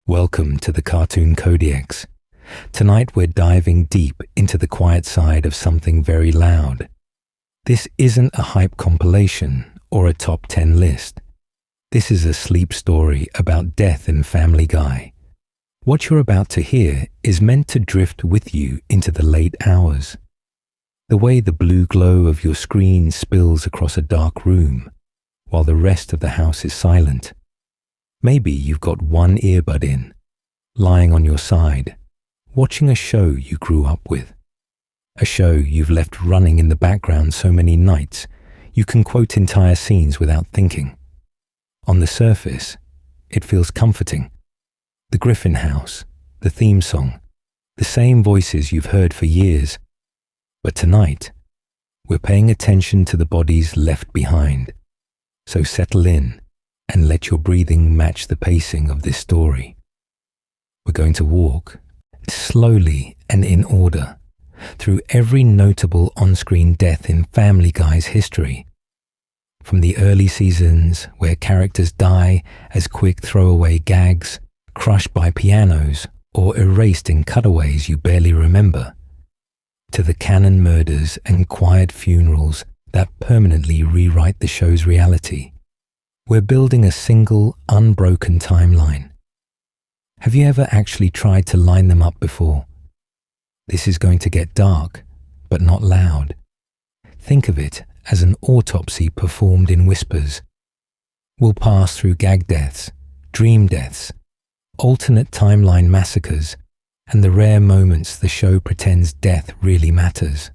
Welcome to the Cartoon Codex. Tonight we're diving deep into the quiet side of something very loud. This isn't a hype compilation or a top 10 list. This is a sleep story about death in Family Guy. What you're about to hear is meant to drift with you into the late hours. The way the blue glow of your screen spills across a dark room, while the rest of the house is silent. Maybe you've got one earbud in, lying on your side, watching a show you grew up with. A show you've left running in the background so many nights, you can quote entire scenes without thinking. On the surface, it feels comforting. The Griffin house, the theme song, the same voices you've heard for years. But tonight, we're paying attention to the bodies left behind. So settle in and let your breathing match the pacing of this story. We're going to walk, slowly and in order, through every notable on-screen death in Family Guy's history. From the early seasons where characters die as quick throwaway gags, crushed by pianos, or erased in cutaways you barely remember, to the canon murders and quiet funerals that permanently rewrite the show's reality. We're building a single, unbroken timeline. Have you ever actually tried to line them up before? This is going to get dark, but not loud. Think of it as an autopsy performed in whispers. We'll pass through gag deaths, dream deaths, alternate timeline massacres, and the rare moments the show pretends death really matters.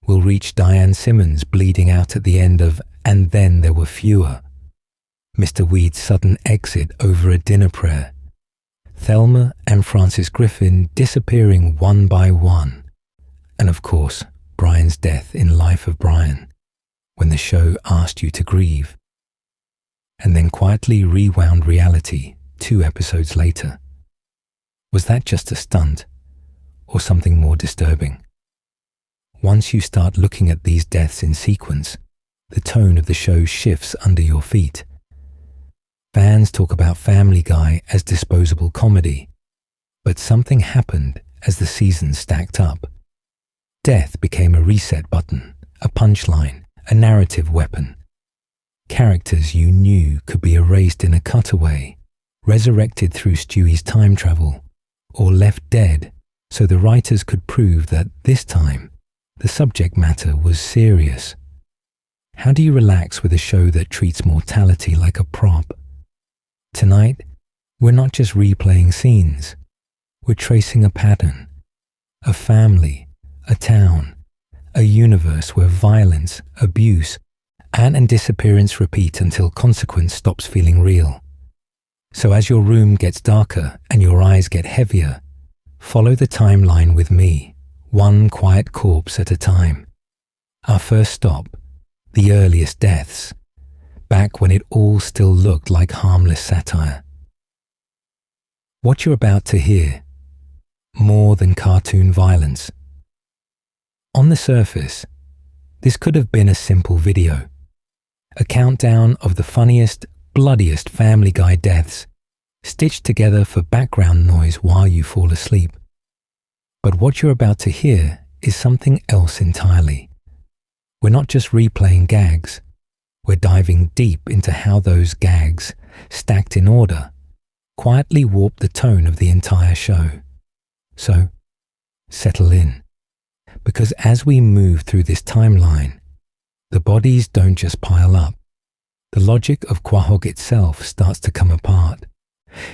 We'll reach Diane Simmons bleeding out at the end of And Then There Were Fewer, Mr. Weed's sudden exit over a dinner prayer, Thelma and Francis Griffin disappearing one by one, and of course, Brian's death in Life of Brian, when the show asked you to grieve, and then quietly rewound reality 2 episodes later. Was that just a stunt, or something more disturbing? Once you start looking at these deaths in sequence, the tone of the show shifts under your feet. Fans talk about Family Guy as disposable comedy, but something happened as the seasons stacked up. Death became a reset button, a punchline, a narrative weapon. Characters you knew could be erased in a cutaway, resurrected through Stewie's time travel, or left dead so the writers could prove that this time the subject matter was serious. How do you relax with a show that treats mortality like a prop? Tonight, we're not just replaying scenes. We're tracing a pattern, a family, a town, a universe where violence, abuse, and disappearance repeat until consequence stops feeling real. So as your room gets darker and your eyes get heavier, follow the timeline with me, one quiet corpse at a time. Our first stop, the earliest deaths, back when it all still looked like harmless satire. What you're about to hear, more than cartoon violence. On the surface, this could have been a simple video, a countdown of the funniest, bloodiest Family Guy deaths, stitched together for background noise while you fall asleep. But what you're about to hear is something else entirely. We're not just replaying gags. We're diving deep into how those gags, stacked in order, quietly warp the tone of the entire show. So, settle in. Because as we move through this timeline, the bodies don't just pile up. The logic of Quahog itself starts to come apart.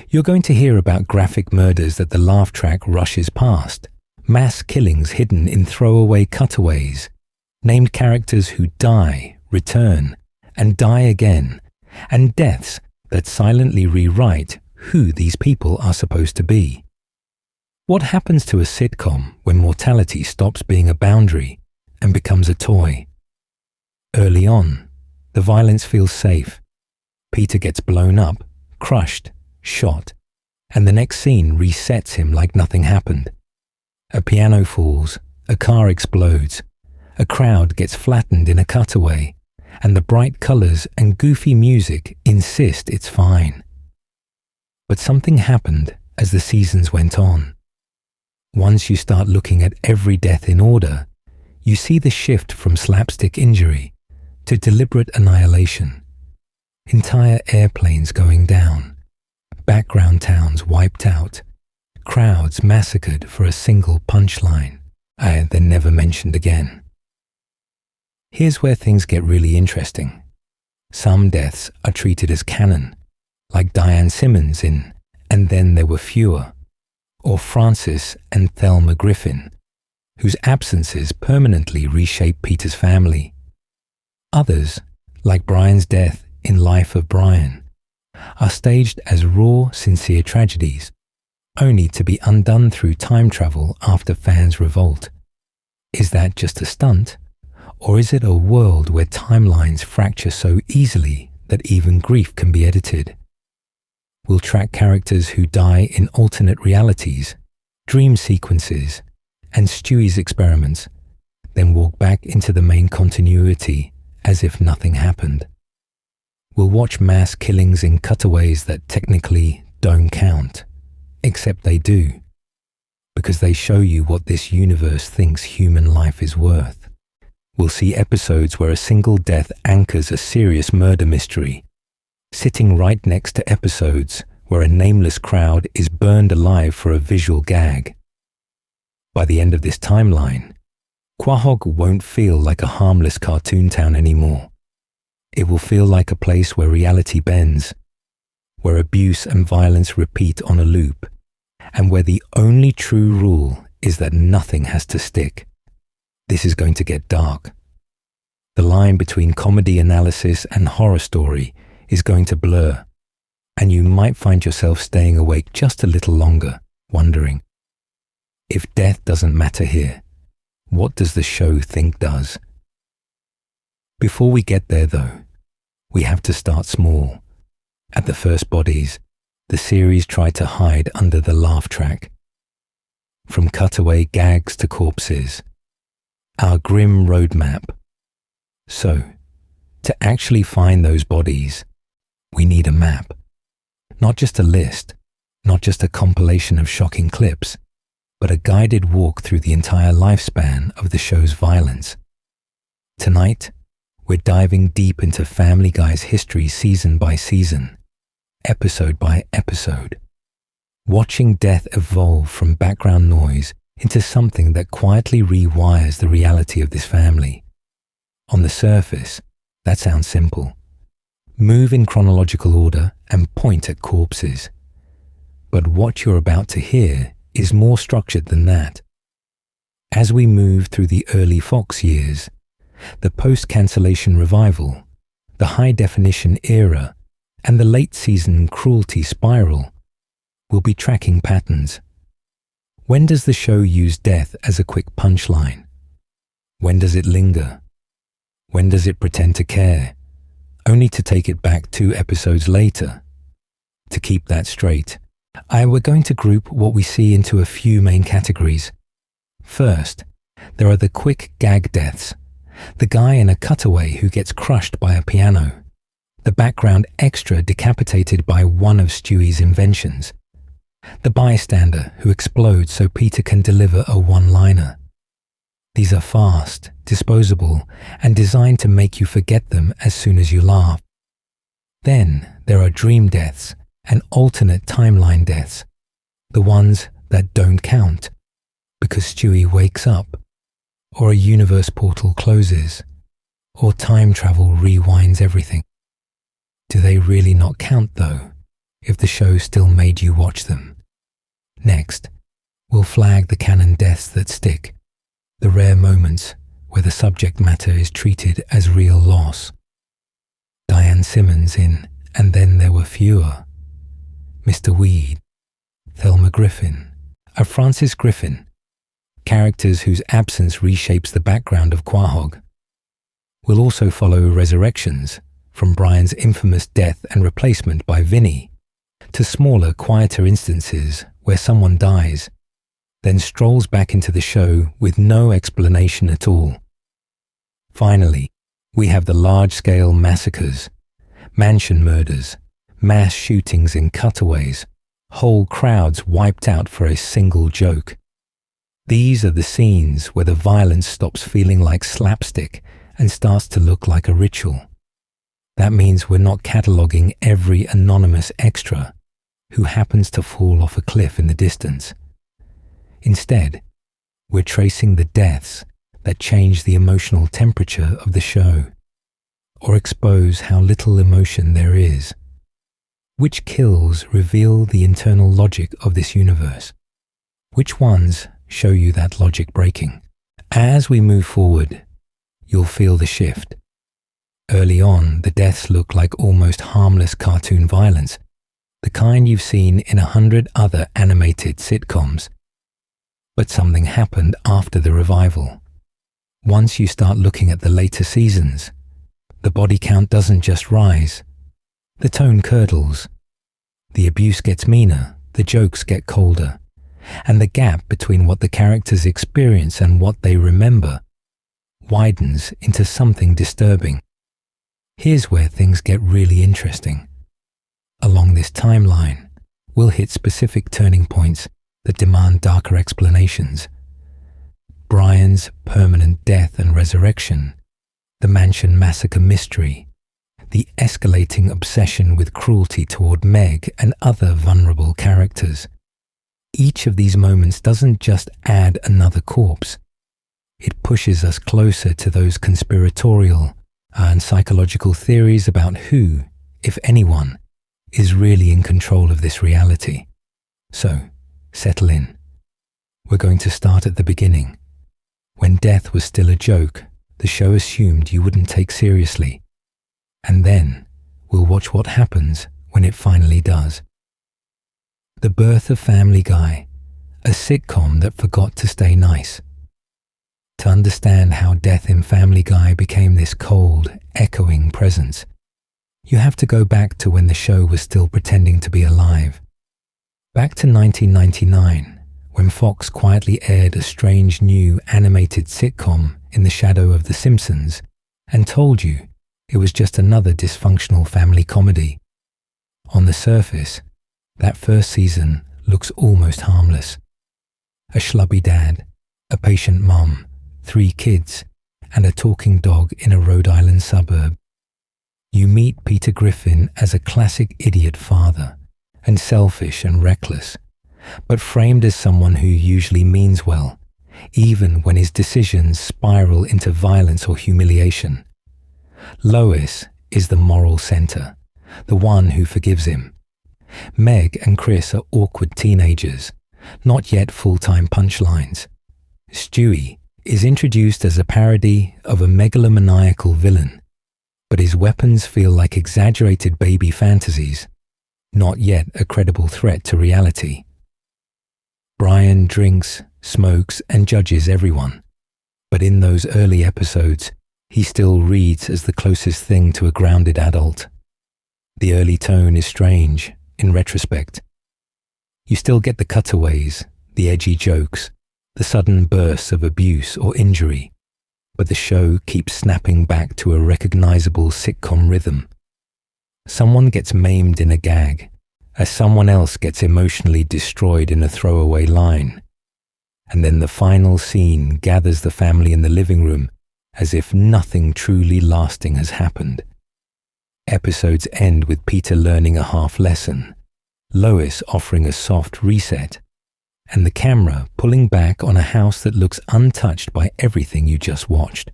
You're going to hear about graphic murders that the laugh track rushes past, mass killings hidden in throwaway cutaways, named characters who die, return, and die again, and deaths that silently rewrite who these people are supposed to be. What happens to a sitcom when mortality stops being a boundary and becomes a toy? Early on, the violence feels safe. Peter gets blown up, crushed, shot, and the next scene resets him like nothing happened. A piano falls, a car explodes, a crowd gets flattened in a cutaway, and the bright colors and goofy music insist it's fine. But something happened as the seasons went on. Once you start looking at every death in order, you see the shift from slapstick injury to deliberate annihilation. Entire airplanes going down, background towns wiped out, crowds massacred for a single punchline, and then never mentioned again. Here's where things get really interesting. Some deaths are treated as canon, like Diane Simmons in And Then There Were Fewer, or Francis and Thelma Griffin, whose absences permanently reshape Peter's family. Others, like Brian's death in Life of Brian, are staged as raw, sincere tragedies, only to be undone through time travel after fans revolt. Is that just a stunt, or is it a world where timelines fracture so easily that even grief can be edited? We'll track characters who die in alternate realities, dream sequences, and Stewie's experiments, then walk back into the main continuity as if nothing happened. We'll watch mass killings in cutaways that technically don't count, except they do, because they show you what this universe thinks human life is worth. We'll see episodes where a single death anchors a serious murder mystery, sitting right next to episodes where a nameless crowd is burned alive for a visual gag. By the end of this timeline, Quahog won't feel like a harmless cartoon town anymore. It will feel like a place where reality bends, where abuse and violence repeat on a loop, and where the only true rule is that nothing has to stick. This is going to get dark. The line between comedy analysis and horror story is going to blur, and you might find yourself staying awake just a little longer, wondering, if death doesn't matter here, what does the show think does? Before we get there, though, we have to start small. At the first bodies, the series tried to hide under the laugh track. From cutaway gags to corpses, our grim roadmap. So, to actually find those bodies, we need a map. Not just a list, not just a compilation of shocking clips, but a guided walk through the entire lifespan of the show's violence. Tonight, we're diving deep into Family Guy's history season by season, episode by episode, watching death evolve from background noise into something that quietly rewires the reality of this family. On the surface, that sounds simple. Move in chronological order and point at corpses. But what you're about to hear is more structured than that. As we move through the early Fox years, the post-cancellation revival, the high-definition era, and the late-season Cruelty spiral, we'll be tracking patterns. When does the show use death as a quick punchline? When does it linger? When does it pretend to care, only to take it back 2 episodes later? To keep that straight, we're going to group what we see into a few main categories. First, there are the quick gag deaths. The guy in a cutaway who gets crushed by a piano. The background extra decapitated by one of Stewie's inventions. The bystander who explodes so Peter can deliver a one-liner. These are fast, disposable, and designed to make you forget them as soon as you laugh. Then there are dream deaths and alternate timeline deaths, the ones that don't count, because Stewie wakes up, or a universe portal closes, or time travel rewinds everything. Do they really not count, though, if the show still made you watch them? Next, we'll flag the canon deaths that stick, the rare moments where the subject matter is treated as real loss. Diane Simmons in And Then There Were Fewer, Mr. Weed, Thelma Griffin, Francis Griffin, characters whose absence reshapes the background of Quahog. We'll also follow resurrections, from Brian's infamous death and replacement by Vinny, to smaller, quieter instances where someone dies, then strolls back into the show with no explanation at all. Finally, we have the large-scale massacres, mansion murders, mass shootings in cutaways, whole crowds wiped out for a single joke. These are the scenes where the violence stops feeling like slapstick and starts to look like a ritual. That means we're not cataloguing every anonymous extra who happens to fall off a cliff in the distance. Instead, we're tracing the deaths that change the emotional temperature of the show, or expose how little emotion there is. Which kills reveal the internal logic of this universe? Which ones show you that logic breaking? As we move forward, you'll feel the shift. Early on, the deaths look like almost harmless cartoon violence, the kind you've seen in 100 other animated sitcoms. But something happened after the revival. Once you start looking at the later seasons, the body count doesn't just rise. The tone curdles. The abuse gets meaner, the jokes get colder, and the gap between what the characters experience and what they remember widens into something disturbing. Here's where things get really interesting. Along this timeline, we'll hit specific turning points that demand darker explanations. Brian's permanent death and resurrection, the mansion massacre mystery, the escalating obsession with cruelty toward Meg and other vulnerable characters. Each of these moments doesn't just add another corpse. It pushes us closer to those conspiratorial and psychological theories about who, if anyone, is really in control of this reality. So, settle in. We're going to start at the beginning. When death was still a joke, the show assumed you wouldn't take seriously. And then, we'll watch what happens when it finally does. The birth of Family Guy, a sitcom that forgot to stay nice. To understand how death in Family Guy became this cold, echoing presence, you have to go back to when the show was still pretending to be alive. Back to 1999, when Fox quietly aired a strange new animated sitcom in the shadow of The Simpsons and told you it was just another dysfunctional family comedy. On the surface, that first season looks almost harmless. A schlubby dad, a patient mum, 3 kids, and a talking dog in a Rhode Island suburb. You meet Peter Griffin as a classic idiot father, and selfish and reckless, but framed as someone who usually means well, even when his decisions spiral into violence or humiliation. Lois is the moral center, the one who forgives him. Meg and Chris are awkward teenagers, not yet full-time punchlines. Stewie is introduced as a parody of a megalomaniacal villain, but his weapons feel like exaggerated baby fantasies, not yet a credible threat to reality. Brian drinks, smokes, and judges everyone, but in those early episodes, he still reads as the closest thing to a grounded adult. The early tone is strange, in retrospect. You still get the cutaways, the edgy jokes, the sudden bursts of abuse or injury, but the show keeps snapping back to a recognizable sitcom rhythm. Someone gets maimed in a gag, as someone else gets emotionally destroyed in a throwaway line. And then the final scene gathers the family in the living room as if nothing truly lasting has happened. Episodes end with Peter learning a half lesson, Lois offering a soft reset, and the camera pulling back on a house that looks untouched by everything you just watched.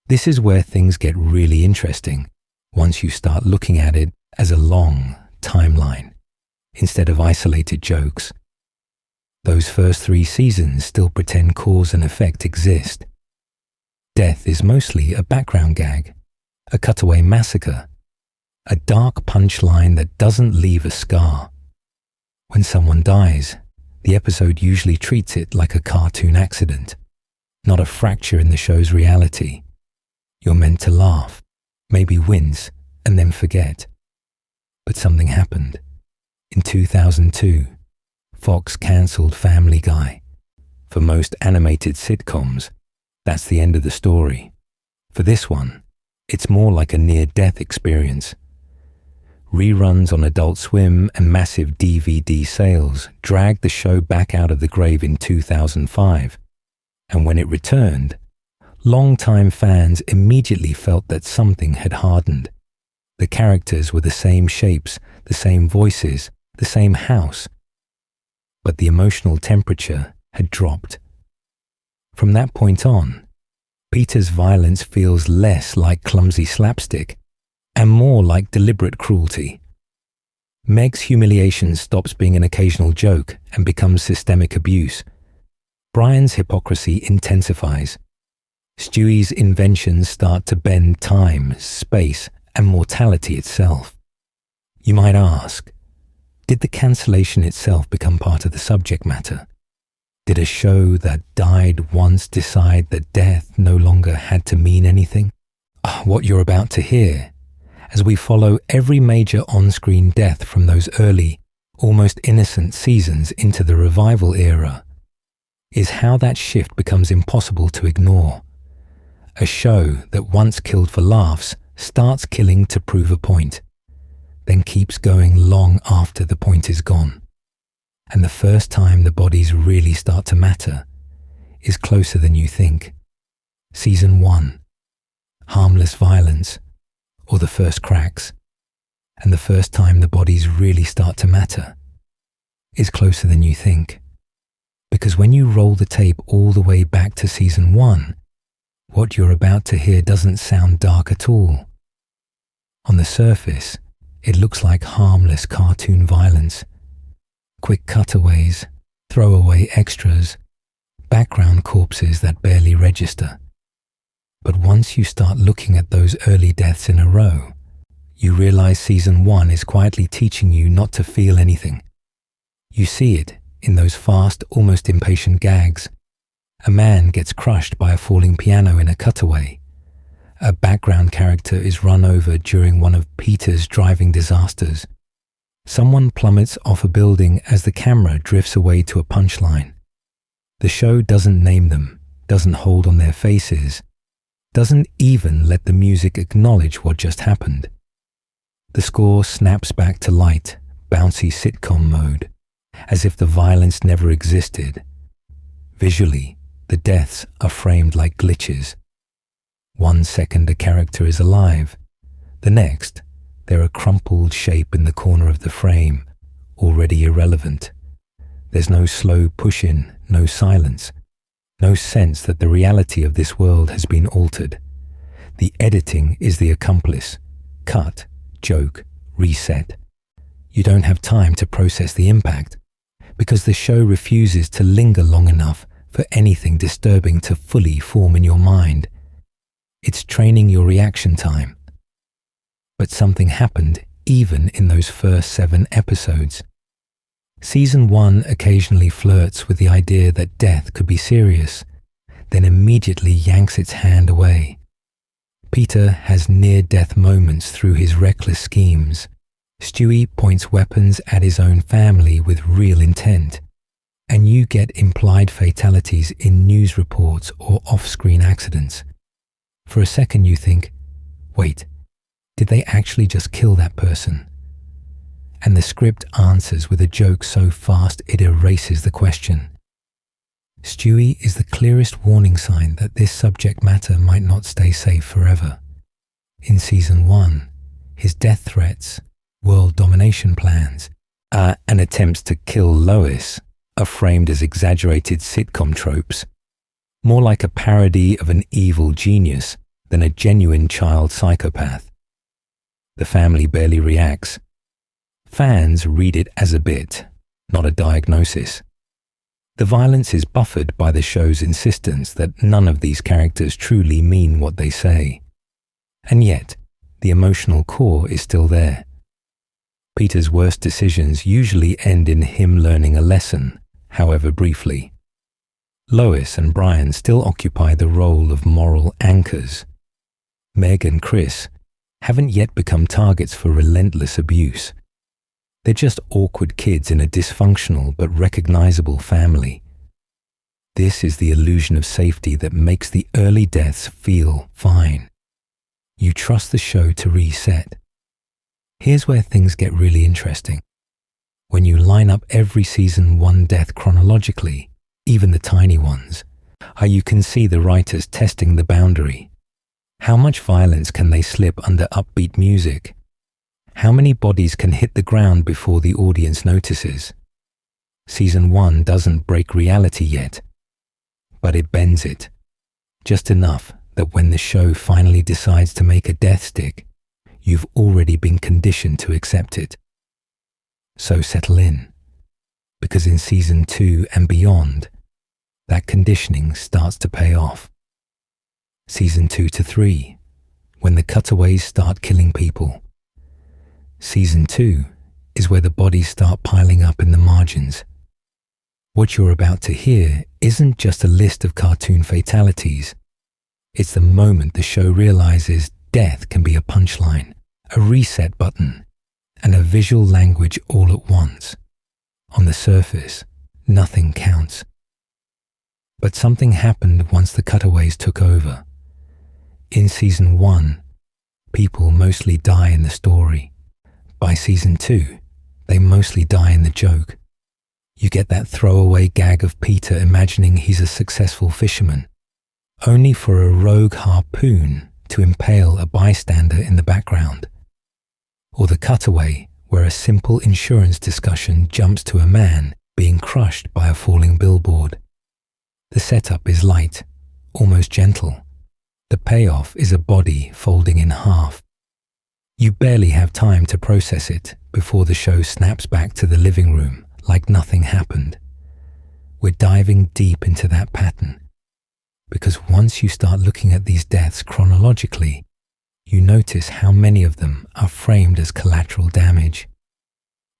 This is where things get really interesting once you start looking at it as a long timeline instead of isolated jokes. Those first 3 seasons still pretend cause and effect exist. Death is mostly a background gag, a cutaway massacre, a dark punchline that doesn't leave a scar. When someone dies, the episode usually treats it like a cartoon accident, not a fracture in the show's reality. You're meant to laugh, maybe wince, and then forget. But something happened. In 2002, Fox cancelled Family Guy. For most animated sitcoms, that's the end of the story. For this one, it's more like a near-death experience. reruns on Adult Swim, and massive DVD sales dragged the show back out of the grave in 2005. And when it returned, long-time fans immediately felt that something had hardened. The characters were the same shapes, the same voices, the same house. But the emotional temperature had dropped. From that point on, Peter's violence feels less like clumsy slapstick and more like deliberate cruelty. Meg's humiliation stops being an occasional joke and becomes systemic abuse. Brian's hypocrisy intensifies. Stewie's inventions start to bend time, space, and mortality itself. You might ask, did the cancellation itself become part of the subject matter? Did a show that died once decide that death no longer had to mean anything? What you're about to hear, as we follow every major on-screen death from those early, almost innocent seasons into the revival era, is how that shift becomes impossible to ignore. A show that once killed for laughs starts killing to prove a point, then keeps going long after the point is gone. And the first time the bodies really start to matter is closer than you think. Season 1, harmless violence, or the first cracks. And the first time the bodies really start to matter is closer than you think. Because when you roll the tape all the way back to Season 1, what you're about to hear doesn't sound dark at all. On the surface, it looks like harmless cartoon violence. Quick cutaways, throwaway extras, background corpses that barely register. But once you start looking at those early deaths in a row, you realize Season 1 is quietly teaching you not to feel anything. You see it in those fast, almost impatient gags. A man gets crushed by a falling piano in a cutaway. A background character is run over during one of Peter's driving disasters. Someone plummets off a building as the camera drifts away to a punchline. The show doesn't name them, doesn't hold on their faces, doesn't even let the music acknowledge what just happened. The score snaps back to light, bouncy sitcom mode, as if the violence never existed. Visually, the deaths are framed like glitches. 1 second a character is alive, the next they're a crumpled shape in the corner of the frame, already irrelevant. There's no slow push-in, no silence, no sense that the reality of this world has been altered. The editing is the accomplice. Cut, joke, reset. You don't have time to process the impact, because the show refuses to linger long enough for anything disturbing to fully form in your mind. It's training your reaction time. But something happened even in those first 7 episodes. Season 1 occasionally flirts with the idea that death could be serious, then immediately yanks its hand away. Peter has near-death moments through his reckless schemes. Stewie points weapons at his own family with real intent, and you get implied fatalities in news reports or off-screen accidents. For a second you think, wait, did they actually just kill that person? And the script answers with a joke so fast it erases the question. Stewie is the clearest warning sign that this subject matter might not stay safe forever. In Season 1, his death threats, world domination plans, and attempts to kill Lois are framed as exaggerated sitcom tropes, more like a parody of an evil genius than a genuine child psychopath. The family barely reacts. Fans read it as a bit, not a diagnosis. The violence is buffered by the show's insistence that none of these characters truly mean what they say. And yet, the emotional core is still there. Peter's worst decisions usually end in him learning a lesson, however briefly. Lois and Brian still occupy the role of moral anchors. Meg and Chris haven't yet become targets for relentless abuse. They're just awkward kids in a dysfunctional but recognizable family. This is the illusion of safety that makes the early deaths feel fine. You trust the show to reset. Here's where things get really interesting. When you line up every season 1 death chronologically, even the tiny ones, you can see the writers testing the boundary. How much violence can they slip under upbeat music? How many bodies can hit the ground before the audience notices? Season 1 doesn't break reality yet, but it bends it, just enough that when the show finally decides to make a death stick, you've already been conditioned to accept it. So settle in, because in season 2 and beyond, that conditioning starts to pay off. Season 2 to 3, when the cutaways start killing people. Season 2 is where the bodies start piling up in the margins. What you're about to hear isn't just a list of cartoon fatalities. It's the moment the show realizes death can be a punchline, a reset button, and a visual language all at once. On the surface, nothing counts. But something happened once the cutaways took over. In season 1, people mostly die in the story. By season 2, they mostly die in the joke. You get that throwaway gag of Peter imagining he's a successful fisherman, only for a rogue harpoon to impale a bystander in the background. Or the cutaway where a simple insurance discussion jumps to a man being crushed by a falling billboard. The setup is light, almost gentle. The payoff is a body folding in half. You barely have time to process it before the show snaps back to the living room like nothing happened. We're diving deep into that pattern, because once you start looking at these deaths chronologically, you notice how many of them are framed as collateral damage.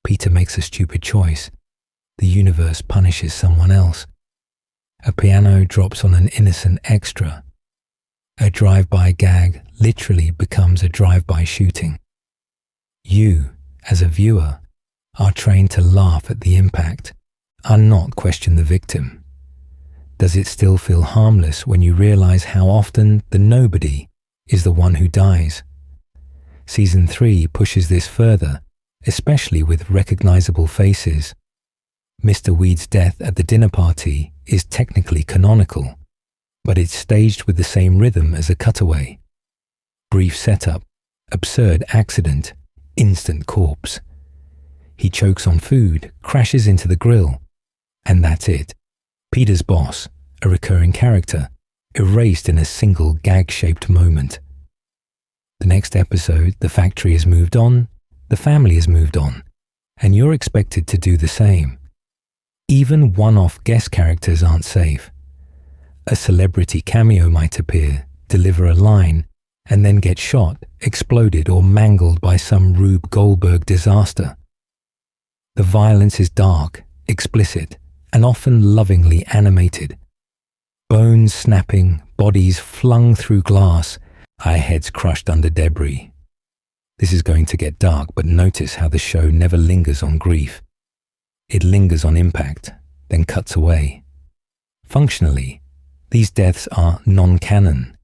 Peter makes a stupid choice. The universe punishes someone else. A piano drops on an innocent extra. A drive-by gag literally becomes a drive-by shooting. You, as a viewer, are trained to laugh at the impact, and not question the victim. Does it still feel harmless when you realize how often the nobody is the one who dies? Season 3 pushes this further, especially with recognizable faces. Mr. Weed's death at the dinner party is technically canonical, but it's staged with the same rhythm as a cutaway. Brief setup, absurd accident, instant corpse. He chokes on food, crashes into the grill, and that's it. Peter's boss, a recurring character, erased in a single gag-shaped moment. The next episode, the factory has moved on, the family has moved on, and you're expected to do the same. Even one-off guest characters aren't safe. A celebrity cameo might appear, deliver a line, and then get shot, exploded, or mangled by some Rube Goldberg disaster. The violence is dark, explicit, and often lovingly animated. Bones snapping, bodies flung through glass, our heads crushed under debris. This is going to get dark, but notice how the show never lingers on grief. It lingers on impact, then cuts away. Functionally, these deaths are non-canon,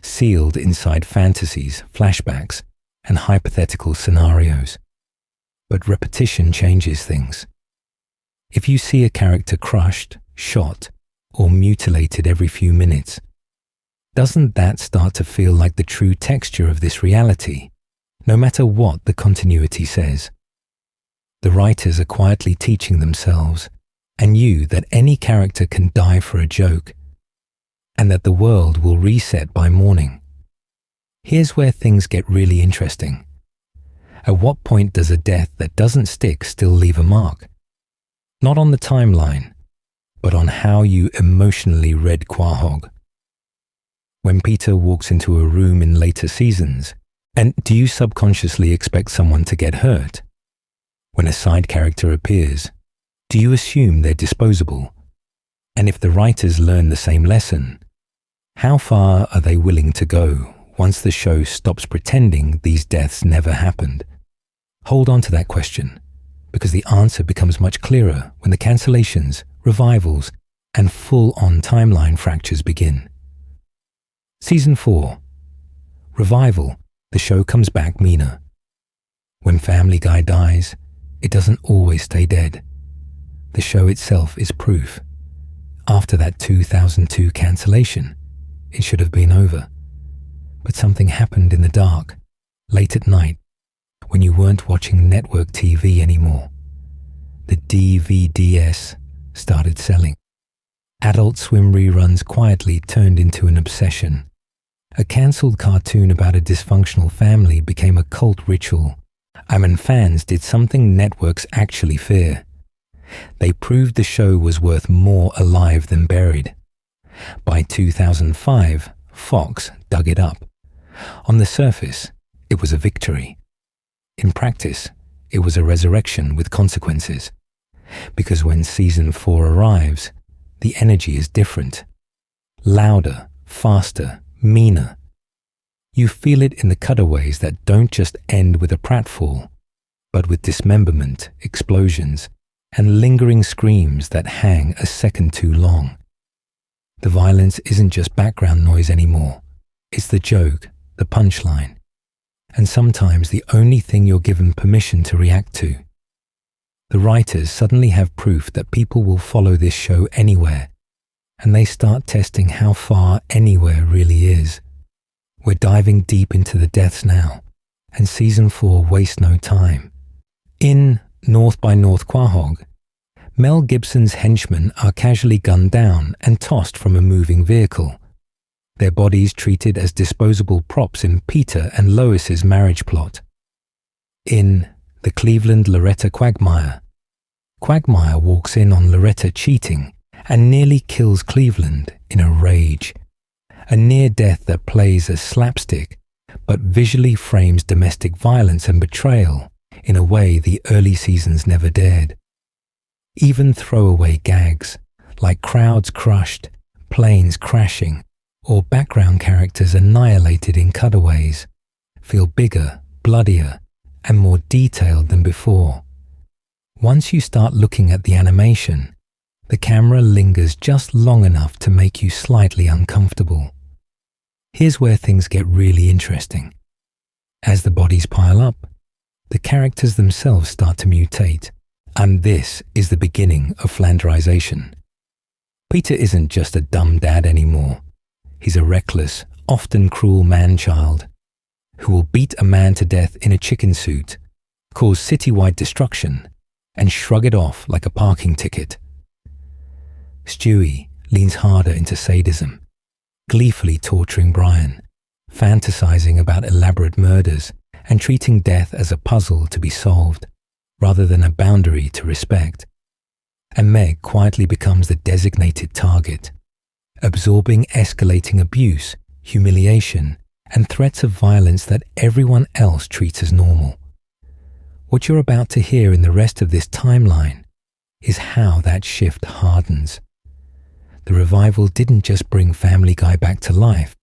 sealed inside fantasies, flashbacks, and hypothetical scenarios. But repetition changes things. If you see a character crushed, shot, or mutilated every few minutes, doesn't that start to feel like the true texture of this reality, no matter what the continuity says? The writers are quietly teaching themselves and you that any character can die for a joke, and that the world will reset by morning. Here's where things get really interesting. At what point does a death that doesn't stick still leave a mark? Not on the timeline, but on how you emotionally read Quahog. When Peter walks into a room in later seasons, and do you subconsciously expect someone to get hurt? When a side character appears, do you assume they're disposable? And if the writers learn the same lesson, how far are they willing to go once the show stops pretending these deaths never happened? Hold on to that question, because the answer becomes much clearer when the cancellations, revivals, and full-on timeline fractures begin. Season 4. Revival, the show comes back meaner. When Family Guy dies, it doesn't always stay dead. The show itself is proof. After that 2002 cancellation, it should have been over. But something happened in the dark, late at night, when you weren't watching network TV anymore. The DVDs started selling. Adult Swim reruns quietly turned into an obsession. A cancelled cartoon about a dysfunctional family became a cult ritual. Fans did something networks actually fear. They proved the show was worth more alive than buried. By 2005, Fox dug it up. On the surface, it was a victory. In practice, it was a resurrection with consequences. Because when season 4 arrives, the energy is different. Louder, faster, meaner. You feel it in the cutaways that don't just end with a pratfall, but with dismemberment, explosions, and lingering screams that hang a second too long. The violence isn't just background noise anymore. It's the joke, the punchline, and sometimes the only thing you're given permission to react to. The writers suddenly have proof that people will follow this show anywhere, and they start testing how far anywhere really is. We're diving deep into the deaths now, and season 4 wastes no time. In North by North Quahog, Mel Gibson's henchmen are casually gunned down and tossed from a moving vehicle. Their bodies treated as disposable props in Peter and Lois's marriage plot. In The Cleveland Loretta Quagmire, Quagmire walks in on Loretta cheating and nearly kills Cleveland in a rage. A near death that plays as slapstick, but visually frames domestic violence and betrayal in a way the early seasons never dared. Even throwaway gags, like crowds crushed, planes crashing, or background characters annihilated in cutaways, feel bigger, bloodier, and more detailed than before. Once you start looking at the animation, the camera lingers just long enough to make you slightly uncomfortable. Here's where things get really interesting. As the bodies pile up, the characters themselves start to mutate, and this is the beginning of Flanderization. Peter isn't just a dumb dad anymore. He's a reckless, often cruel man-child who will beat a man to death in a chicken suit, cause citywide destruction, and shrug it off like a parking ticket. Stewie leans harder into sadism, gleefully torturing Brian, fantasizing about elaborate murders and treating death as a puzzle to be solved, rather than a boundary to respect. And Meg quietly becomes the designated target, absorbing escalating abuse, humiliation, and threats of violence that everyone else treats as normal. What you're about to hear in the rest of this timeline is how that shift hardens. The revival didn't just bring Family Guy back to life.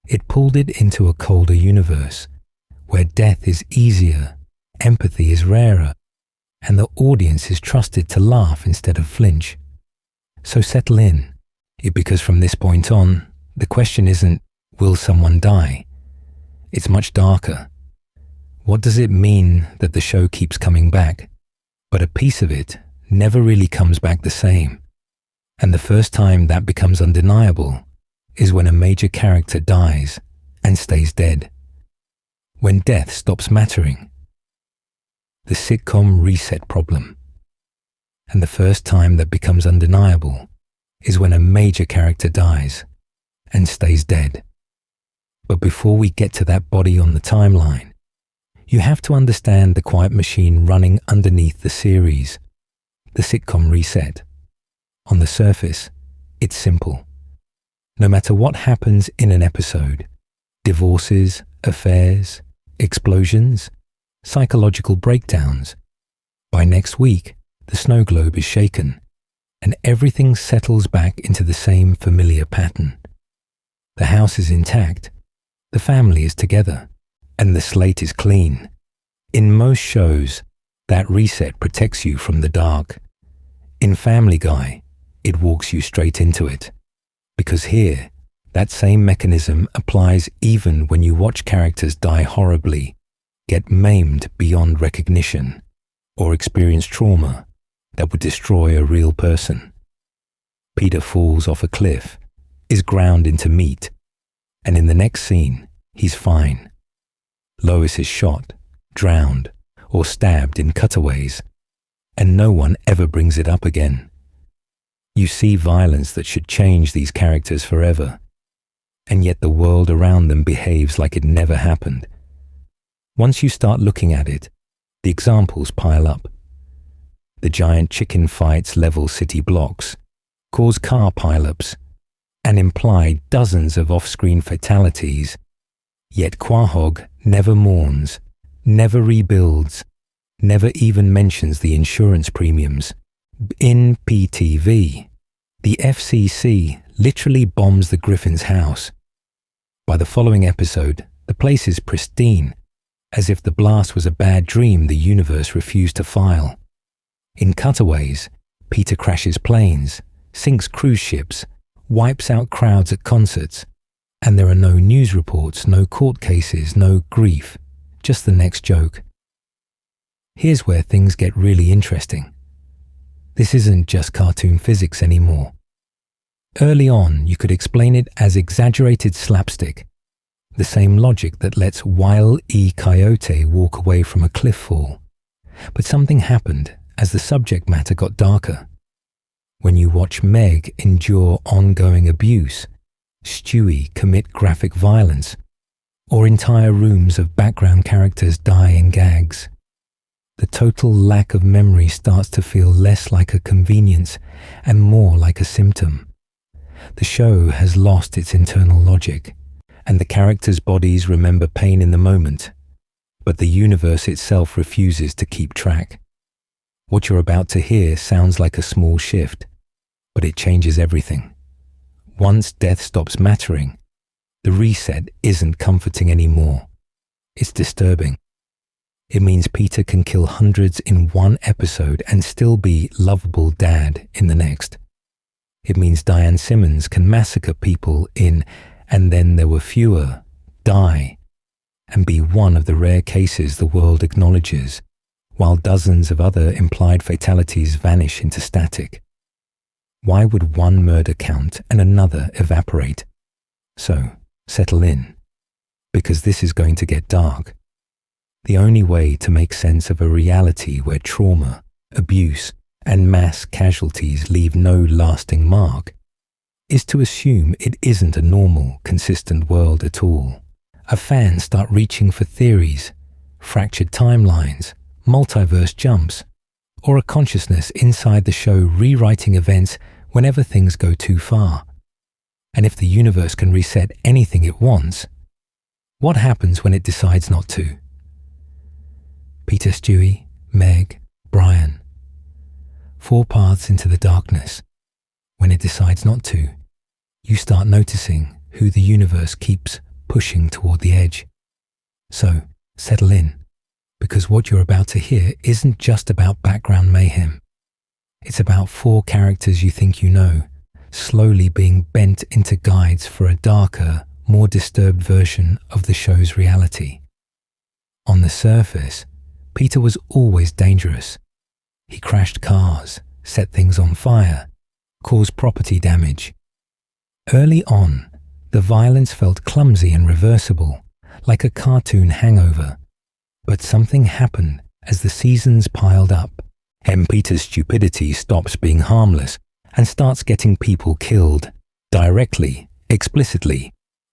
It pulled it into a colder universe, where death is easier, empathy is rarer, and the audience is trusted to laugh instead of flinch. So settle in, because from this point on, the question isn't, will someone die? It's much darker. What does it mean that the show keeps coming back, but a piece of it never really comes back the same? And the first time that becomes undeniable is when a major character dies and stays dead. When death stops mattering. The sitcom reset problem. And the first time that becomes undeniable is when a major character dies and stays dead. But before we get to that body on the timeline, you have to understand the quiet machine running underneath the series, the sitcom reset. On the surface, it's simple. No matter what happens in an episode, divorces, affairs, explosions, psychological breakdowns, by next week, the snow globe is shaken, and everything settles back into the same familiar pattern. The house is intact, the family is together, and the slate is clean. In most shows, that reset protects you from the dark. In Family Guy, it walks you straight into it. Because here, that same mechanism applies even when you watch characters die horribly, get maimed beyond recognition, or experience trauma that would destroy a real person. Peter falls off a cliff, is ground into meat, and in the next scene, he's fine. Lois is shot, drowned, or stabbed in cutaways, and no one ever brings it up again. You see violence that should change these characters forever, and yet the world around them behaves like it never happened. Once you start looking at it, the examples pile up. The giant chicken fights level city blocks, cause car pileups, and imply dozens of off-screen fatalities, yet Quahog never mourns, never rebuilds, never even mentions the insurance premiums. In PTV, the FCC literally bombs the griffin's house. By the following episode, the place is pristine, as if the blast was a bad dream the universe refused to file. In Cutaways, Peter crashes planes, sinks cruise ships, wipes out crowds at concerts, and there are no news reports, no court cases, no grief, just the next joke. Here's where things get really interesting. This isn't just cartoon physics anymore. Early on, you could explain it as exaggerated slapstick, the same logic that lets Wile E. Coyote walk away from a cliff fall. But something happened as the subject matter got darker. When you watch Meg endure ongoing abuse, Stewie commit graphic violence, or entire rooms of background characters die in gags, the total lack of memory starts to feel less like a convenience and more like a symptom. The show has lost its internal logic, and the characters' bodies remember pain in the moment, but the universe itself refuses to keep track. What you're about to hear sounds like a small shift, but it changes everything. Once death stops mattering, the reset isn't comforting anymore. It's disturbing. It means Peter can kill hundreds in one episode and still be lovable dad in the next. It means Diane Simmons can massacre people in And Then There Were Fewer, die, and be one of the rare cases the world acknowledges, while dozens of other implied fatalities vanish into static. Why would one murder count and another evaporate? So, settle in, because this is going to get dark. The only way to make sense of a reality where trauma, abuse, and mass casualties leave no lasting mark is to assume it isn't a normal, consistent world at all. A fan start reaching for theories, fractured timelines, multiverse jumps, or a consciousness inside the show rewriting events whenever things go too far. And if the universe can reset anything it wants, what happens when it decides not to? Peter, Stewie, Meg, Brian. 4 paths into the darkness. When it decides not to, you start noticing who the universe keeps pushing toward the edge. So, settle in, because what you're about to hear isn't just about background mayhem. It's about 4 characters you think you know, slowly being bent into guides for a darker, more disturbed version of the show's reality. On the surface, Peter was always dangerous. He crashed cars, set things on fire, caused property damage. Early on, the violence felt clumsy and reversible, like a cartoon hangover. But something happened as the seasons piled up, and Peter's stupidity stops being harmless and starts getting people killed, directly, explicitly,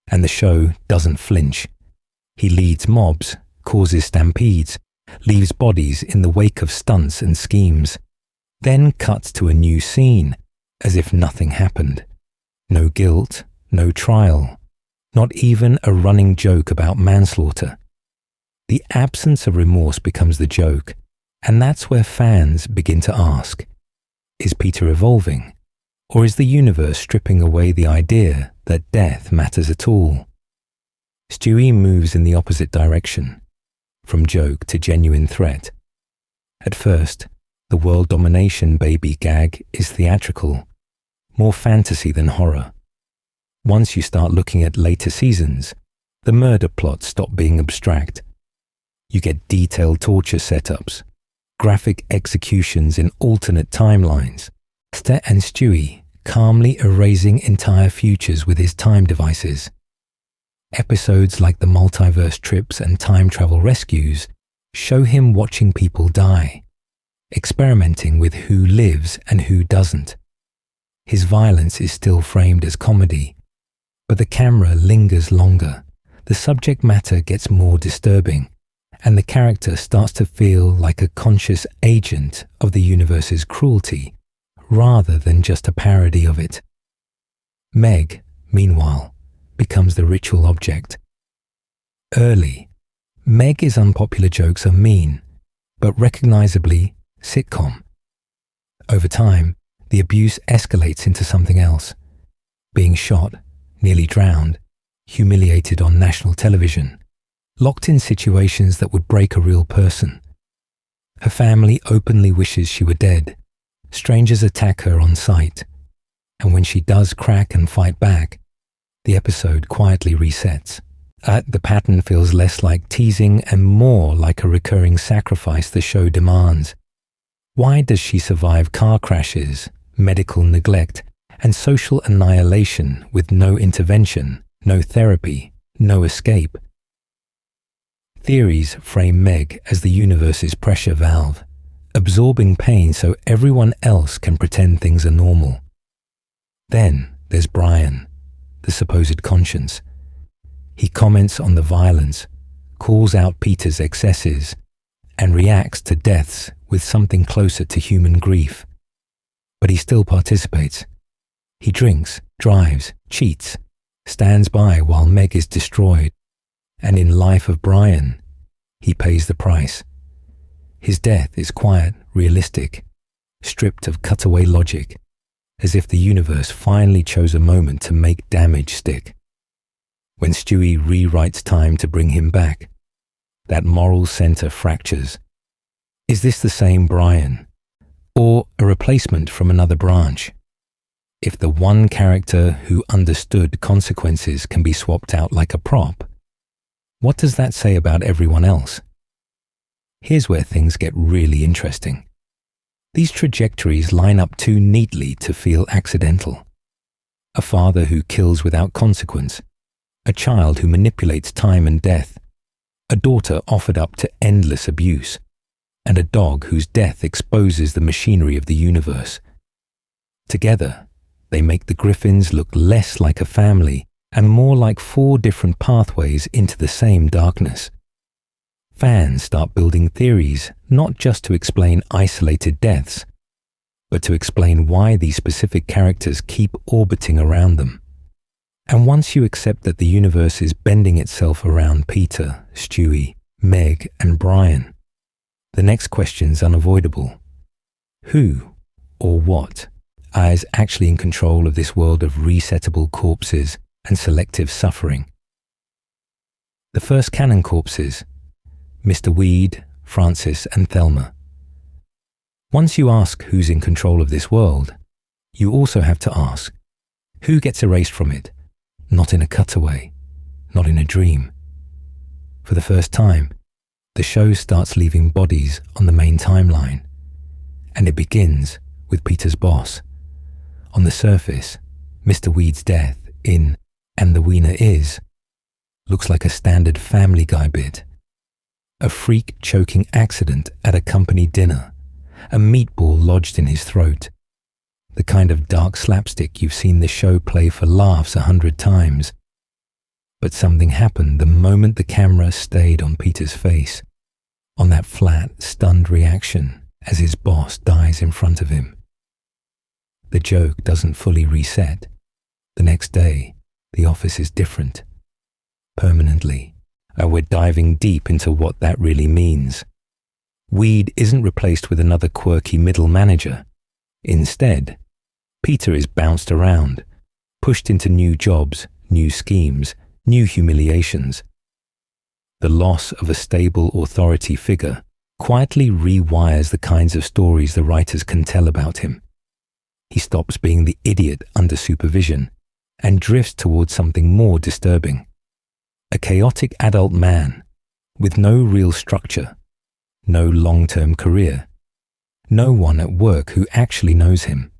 and the show doesn't flinch. He leads mobs, causes stampedes, leaves bodies in the wake of stunts and schemes, then cuts to a new scene, as if nothing happened. No guilt, no trial, not even a running joke about manslaughter. The absence of remorse becomes the joke, and that's where fans begin to ask, is Peter evolving, or is the universe stripping away the idea that death matters at all? Stewie moves in the opposite direction, from joke to genuine threat. At first, the world domination baby gag is theatrical, more fantasy than horror. Once you start looking at later seasons, the murder plots stop being abstract. You get detailed torture setups, graphic executions in alternate timelines, and Stewie calmly erasing entire futures with his time devices. Episodes like the multiverse trips and time travel rescues show him watching people die, experimenting with who lives and who doesn't. His violence is still framed as comedy, but the camera lingers longer, the subject matter gets more disturbing, and the character starts to feel like a conscious agent of the universe's cruelty, rather than just a parody of it. Meg, meanwhile, becomes the ritual object. Early, Meg's unpopular jokes are mean, but recognizably sitcom. Over time, the abuse escalates into something else. Being shot, nearly drowned, humiliated on national television, locked in situations that would break a real person. Her family openly wishes she were dead. Strangers attack her on sight. And when she does crack and fight back, the episode quietly resets. The pattern feels less like teasing and more like a recurring sacrifice the show demands. Why does she survive car crashes, medical neglect, and social annihilation with no intervention, no therapy, no escape? Theories frame Meg as the universe's pressure valve, absorbing pain so everyone else can pretend things are normal. Then there's Brian, the supposed conscience. He comments on the violence, calls out Peter's excesses, and reacts to deaths with something closer to human grief. But he still participates. He drinks, drives, cheats, stands by while Meg is destroyed, and in Life of Brian, he pays the price. His death is quiet, realistic, stripped of cutaway logic, as if the universe finally chose a moment to make damage stick. When Stewie rewrites time to bring him back, that moral center fractures. Is this the same Brian, or a replacement from another branch? If the one character who understood consequences can be swapped out like a prop, what does that say about everyone else? Here's where things get really interesting. These trajectories line up too neatly to feel accidental. A father who kills without consequence, a child who manipulates time and death, a daughter offered up to endless abuse, and a dog whose death exposes the machinery of the universe. Together, they make the Griffins look less like a family and more like 4 different pathways into the same darkness. Fans start building theories not just to explain isolated deaths, but to explain why these specific characters keep orbiting around them. And once you accept that the universe is bending itself around Peter, Stewie, Meg, and Brian, the next question's unavoidable. Who, or what, is actually in control of this world of resettable corpses and selective suffering? The first canon corpses, Mr. Weed, Francis, and Thelma. Once you ask who's in control of this world, you also have to ask, who gets erased from it? Not in a cutaway, not in a dream. For the first time, the show starts leaving bodies on the main timeline, and it begins with Peter's boss. On the surface, Mr. Weed's death in And the Wiener Is looks like a standard Family Guy bit. A freak choking accident at a company dinner, a meatball lodged in his throat. The kind of dark slapstick you've seen the show play for laughs 100 times. But something happened the moment the camera stayed on Peter's face, on that flat, stunned reaction as his boss dies in front of him. The joke doesn't fully reset. The next day, the office is different. Permanently. And we're diving deep into what that really means. Weed isn't replaced with another quirky middle manager. Instead, Peter is bounced around, pushed into new jobs, new schemes, new humiliations. The loss of a stable authority figure quietly rewires the kinds of stories the writers can tell about him. He stops being the idiot under supervision and drifts towards something more disturbing. A chaotic adult man, with no real structure, no long-term career, no one at work who actually knows him.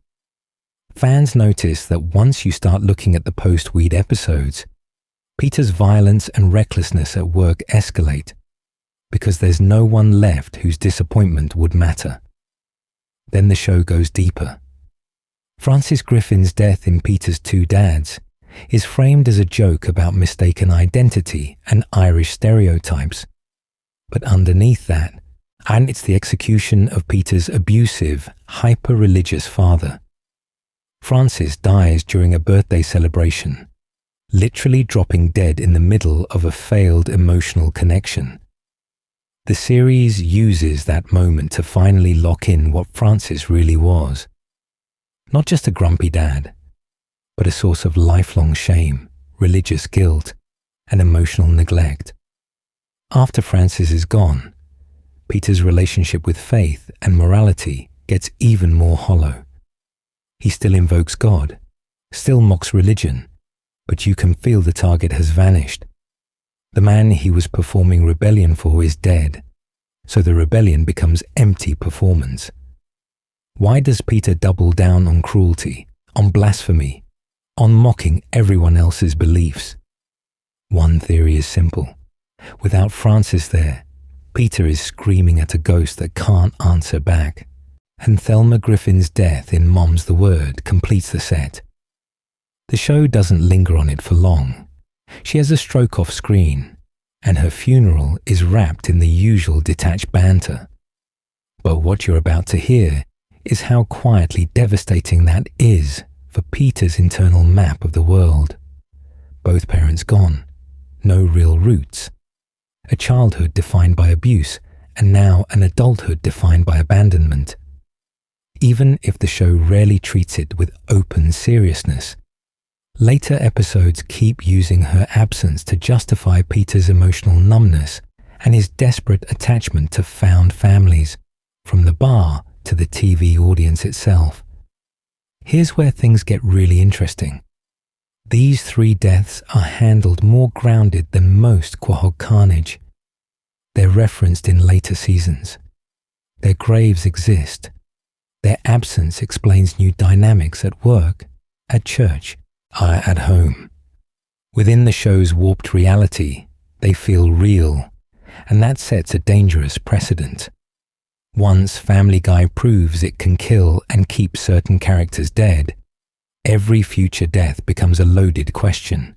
Fans notice that once you start looking at the post-Weed episodes, Peter's violence and recklessness at work escalate because there's no one left whose disappointment would matter. Then the show goes deeper. Francis Griffin's death in Peter's Two Dads is framed as a joke about mistaken identity and Irish stereotypes. But underneath that, and it's the execution of Peter's abusive, hyper-religious father. Francis dies during a birthday celebration, literally dropping dead in the middle of a failed emotional connection. The series uses that moment to finally lock in what Francis really was. Not just a grumpy dad, but a source of lifelong shame, religious guilt, and emotional neglect. After Francis is gone, Peter's relationship with faith and morality gets even more hollow. He still invokes God, still mocks religion, but you can feel the target has vanished. The man he was performing rebellion for is dead, so the rebellion becomes empty performance. Why does Peter double down on cruelty, on blasphemy, on mocking everyone else's beliefs? One theory is simple. Without Francis there, Peter is screaming at a ghost that can't answer back. And Thelma Griffin's death in Mom's the Word completes the set. The show doesn't linger on it for long. She has a stroke off screen, and her funeral is wrapped in the usual detached banter. But what you're about to hear is how quietly devastating that is for Peter's internal map of the world. Both parents gone, no real roots. A childhood defined by abuse, and now an adulthood defined by abandonment. Even if the show rarely treats it with open seriousness, later episodes keep using her absence to justify Peter's emotional numbness and his desperate attachment to found families, from the bar to the TV audience itself. Here's where things get really interesting. These 3 deaths are handled more grounded than most Quahog carnage. They're referenced in later seasons. Their graves exist. Their absence explains new dynamics at work, at church, at home. Within the show's warped reality, they feel real, and that sets a dangerous precedent. Once Family Guy proves it can kill and keep certain characters dead, every future death becomes a loaded question.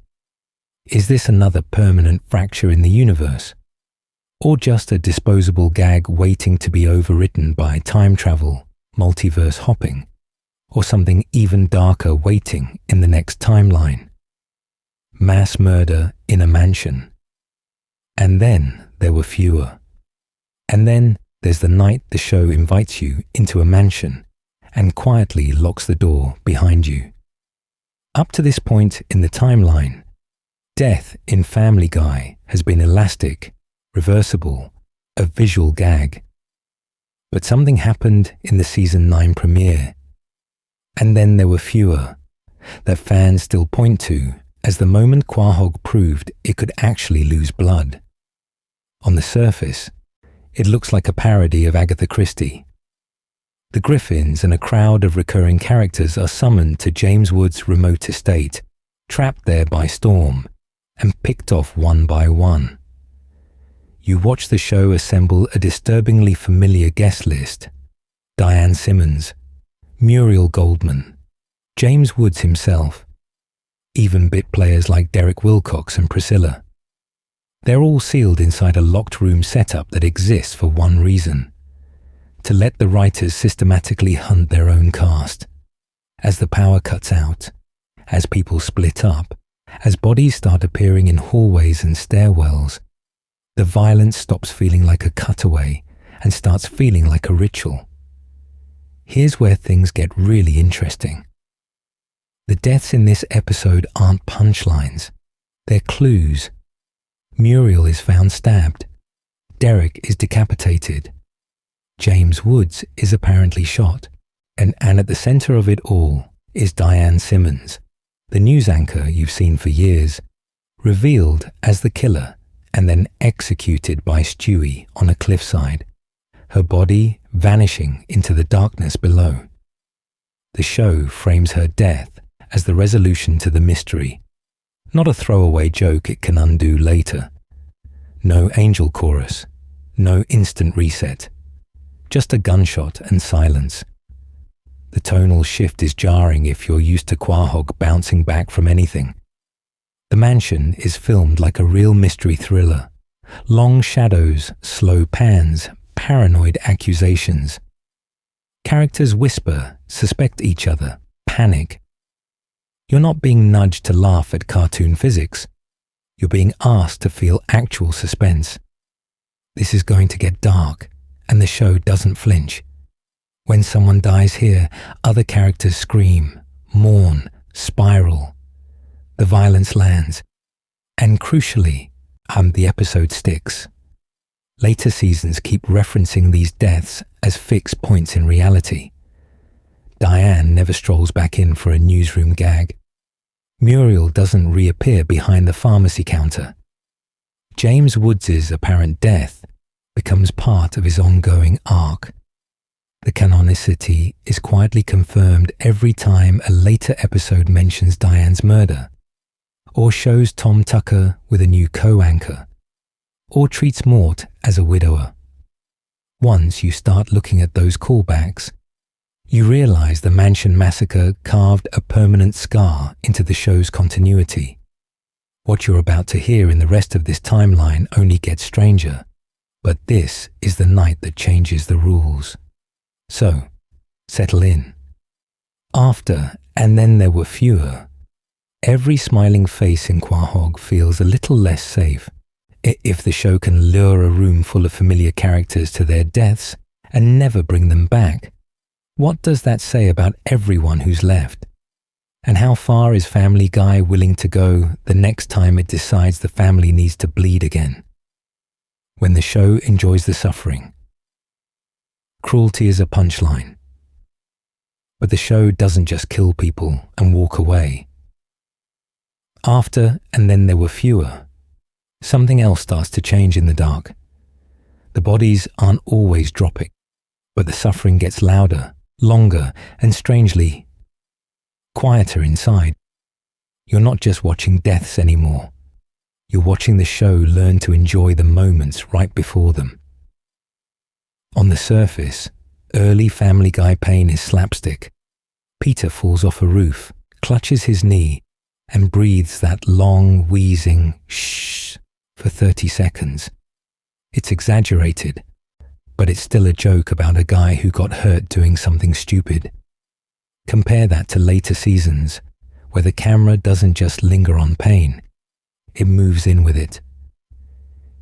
Is this another permanent fracture in the universe? Or just a disposable gag waiting to be overwritten by time travel, multiverse hopping, or something even darker waiting in the next timeline? Mass murder in a mansion. And then there were fewer. And then there's the night the show invites you into a mansion and quietly locks the door behind you. Up to this point in the timeline, death in Family Guy has been elastic, reversible, a visual gag. But something happened in the season 9 premiere. And then there were fewer, that fans still point to as the moment Quahog proved it could actually lose blood. On the surface, it looks like a parody of Agatha Christie. The Griffins and a crowd of recurring characters are summoned to James Wood's remote estate, trapped there by storm, and picked off one by one. You watch the show assemble a disturbingly familiar guest list: Diane Simmons, Muriel Goldman, James Woods himself, even bit players like Derek Wilcox and Priscilla. They're all sealed inside a locked room setup that exists for one reason: to let the writers systematically hunt their own cast. As the power cuts out, as people split up, as bodies start appearing in hallways and stairwells, the violence stops feeling like a cutaway and starts feeling like a ritual. Here's where things get really interesting. The deaths in this episode aren't punchlines, they're clues. Muriel is found stabbed. Derek is decapitated. James Woods is apparently shot. And at the center of it all is Diane Simmons, the news anchor you've seen for years, revealed as the killer and then executed by Stewie on a cliffside, her body vanishing into the darkness below. The show frames her death as the resolution to the mystery, not a throwaway joke it can undo later. No angel chorus, no instant reset, just a gunshot and silence. The tonal shift is jarring if you're used to Quahog bouncing back from anything. The mansion is filmed like a real mystery thriller. Long shadows, slow pans, paranoid accusations. Characters whisper, suspect each other, panic. You're not being nudged to laugh at cartoon physics. You're being asked to feel actual suspense. This is going to get dark, and the show doesn't flinch. When someone dies here, other characters scream, mourn, spiral. The violence lands, and crucially, the episode sticks. Later seasons keep referencing these deaths as fixed points in reality. Diane never strolls back in for a newsroom gag. Muriel doesn't reappear behind the pharmacy counter. James Woods' apparent death becomes part of his ongoing arc. The canonicity is quietly confirmed every time a later episode mentions Diane's murder, or shows Tom Tucker with a new co-anchor, or treats Mort as a widower. Once you start looking at those callbacks, you realize the Mansion Massacre carved a permanent scar into the show's continuity. What you're about to hear in the rest of this timeline only gets stranger, but this is the night that changes the rules. So, settle in. After And Then There Were Fewer, every smiling face in Quahog feels a little less safe. If the show can lure a room full of familiar characters to their deaths and never bring them back, what does that say about everyone who's left? And how far is Family Guy willing to go the next time it decides the family needs to bleed again? When the show enjoys the suffering. Cruelty is a punchline. But the show doesn't just kill people and walk away. After And Then There Were Fewer, something else starts to change in the dark. The bodies aren't always dropping, but the suffering gets louder, longer, and strangely quieter inside. You're not just watching deaths anymore. You're watching the show learn to enjoy the moments right before them. On the surface, early Family Guy pain is slapstick. Peter falls off a roof, clutches his knee, and breathes that long, wheezing shh for 30 seconds. It's exaggerated, but it's still a joke about a guy who got hurt doing something stupid. Compare that to later seasons, where the camera doesn't just linger on pain, it moves in with it.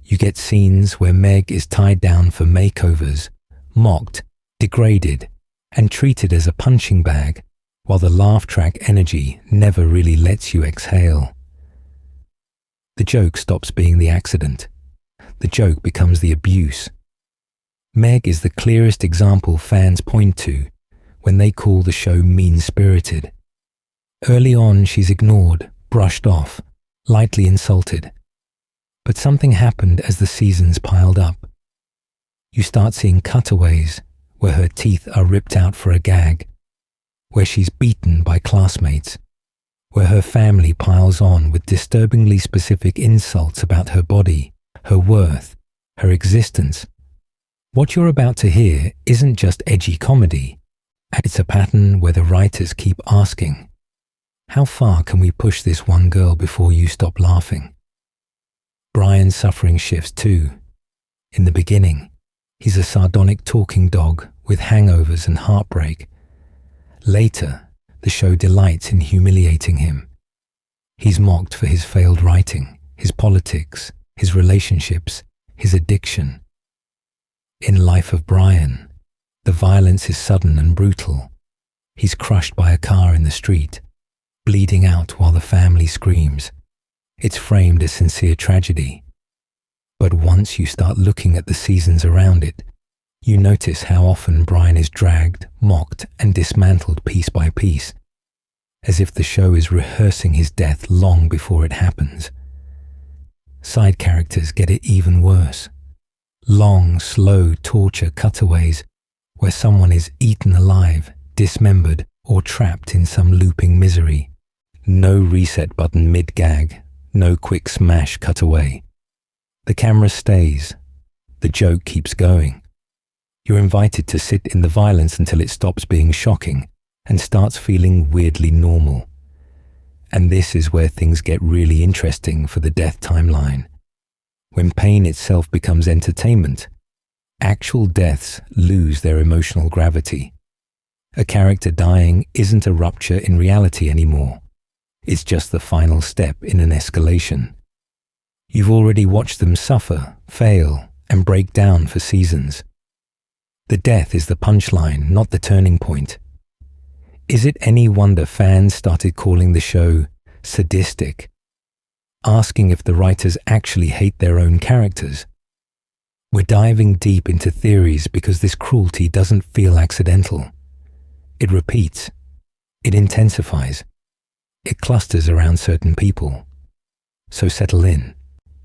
You get scenes where Meg is tied down for makeovers, mocked, degraded, and treated as a punching bag, while the laugh track energy never really lets you exhale. The joke stops being the accident. The joke becomes the abuse. Meg is the clearest example fans point to when they call the show mean-spirited. Early on, she's ignored, brushed off, lightly insulted. But something happened as the seasons piled up. You start seeing cutaways where her teeth are ripped out for a gag, where she's beaten by classmates, where her family piles on with disturbingly specific insults about her body, her worth, her existence. What you're about to hear isn't just edgy comedy. It's a pattern where the writers keep asking, how far can we push this one girl before you stop laughing? Brian's suffering shifts too. In the beginning, he's a sardonic talking dog with hangovers and heartbreak. Later, the show delights in humiliating him. He's mocked for his failed writing, his politics, his relationships, his addiction. In Life of Brian, the violence is sudden and brutal. He's crushed by a car in the street, bleeding out while the family screams. It's framed as sincere tragedy. But once you start looking at the seasons around it, you notice how often Brian is dragged, mocked, and dismantled piece by piece, as if the show is rehearsing his death long before it happens. side characters get it even worse. Long, slow torture cutaways where someone is eaten alive, dismembered, or trapped in some looping misery. No reset button mid-gag, no quick smash cutaway. The camera stays. The joke keeps going. You're invited to sit in the violence until it stops being shocking and starts feeling weirdly normal. And this is where things get really interesting for the death timeline. When pain itself becomes entertainment, actual deaths lose their emotional gravity. A character dying isn't a rupture in reality anymore. It's just the final step in an escalation. You've already watched them suffer, fail, and break down for seasons. The death is the punchline, not the turning point. Is it any wonder fans started calling the show sadistic, asking if the writers actually hate their own characters? We're diving deep into theories because this cruelty doesn't feel accidental. It repeats. It intensifies. It clusters around certain people. So settle in.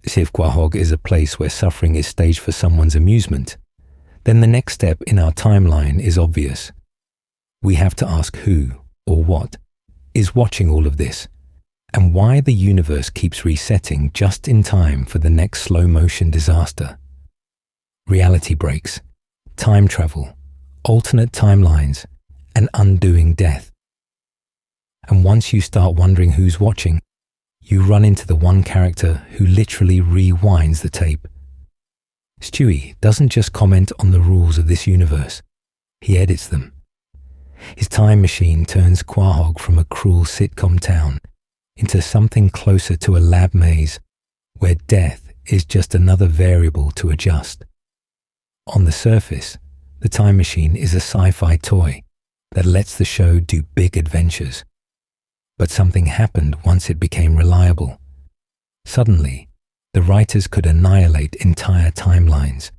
See if Quahog is a place where suffering is staged for someone's amusement. Then the next step in our timeline is obvious. We have to ask who, or what, is watching all of this, and why the universe keeps resetting just in time for the next slow-motion disaster. Reality breaks, time travel, alternate timelines, and undoing death. And once you start wondering who's watching, you run into the one character who literally rewinds the tape. Stewie doesn't just comment on the rules of this universe, he edits them. His time machine turns Quahog from a cruel sitcom town into something closer to a lab maze where death is just another variable to adjust. On the surface, the time machine is a sci-fi toy that lets the show do big adventures. But something happened once it became reliable. Suddenly, the writers could annihilate entire timelines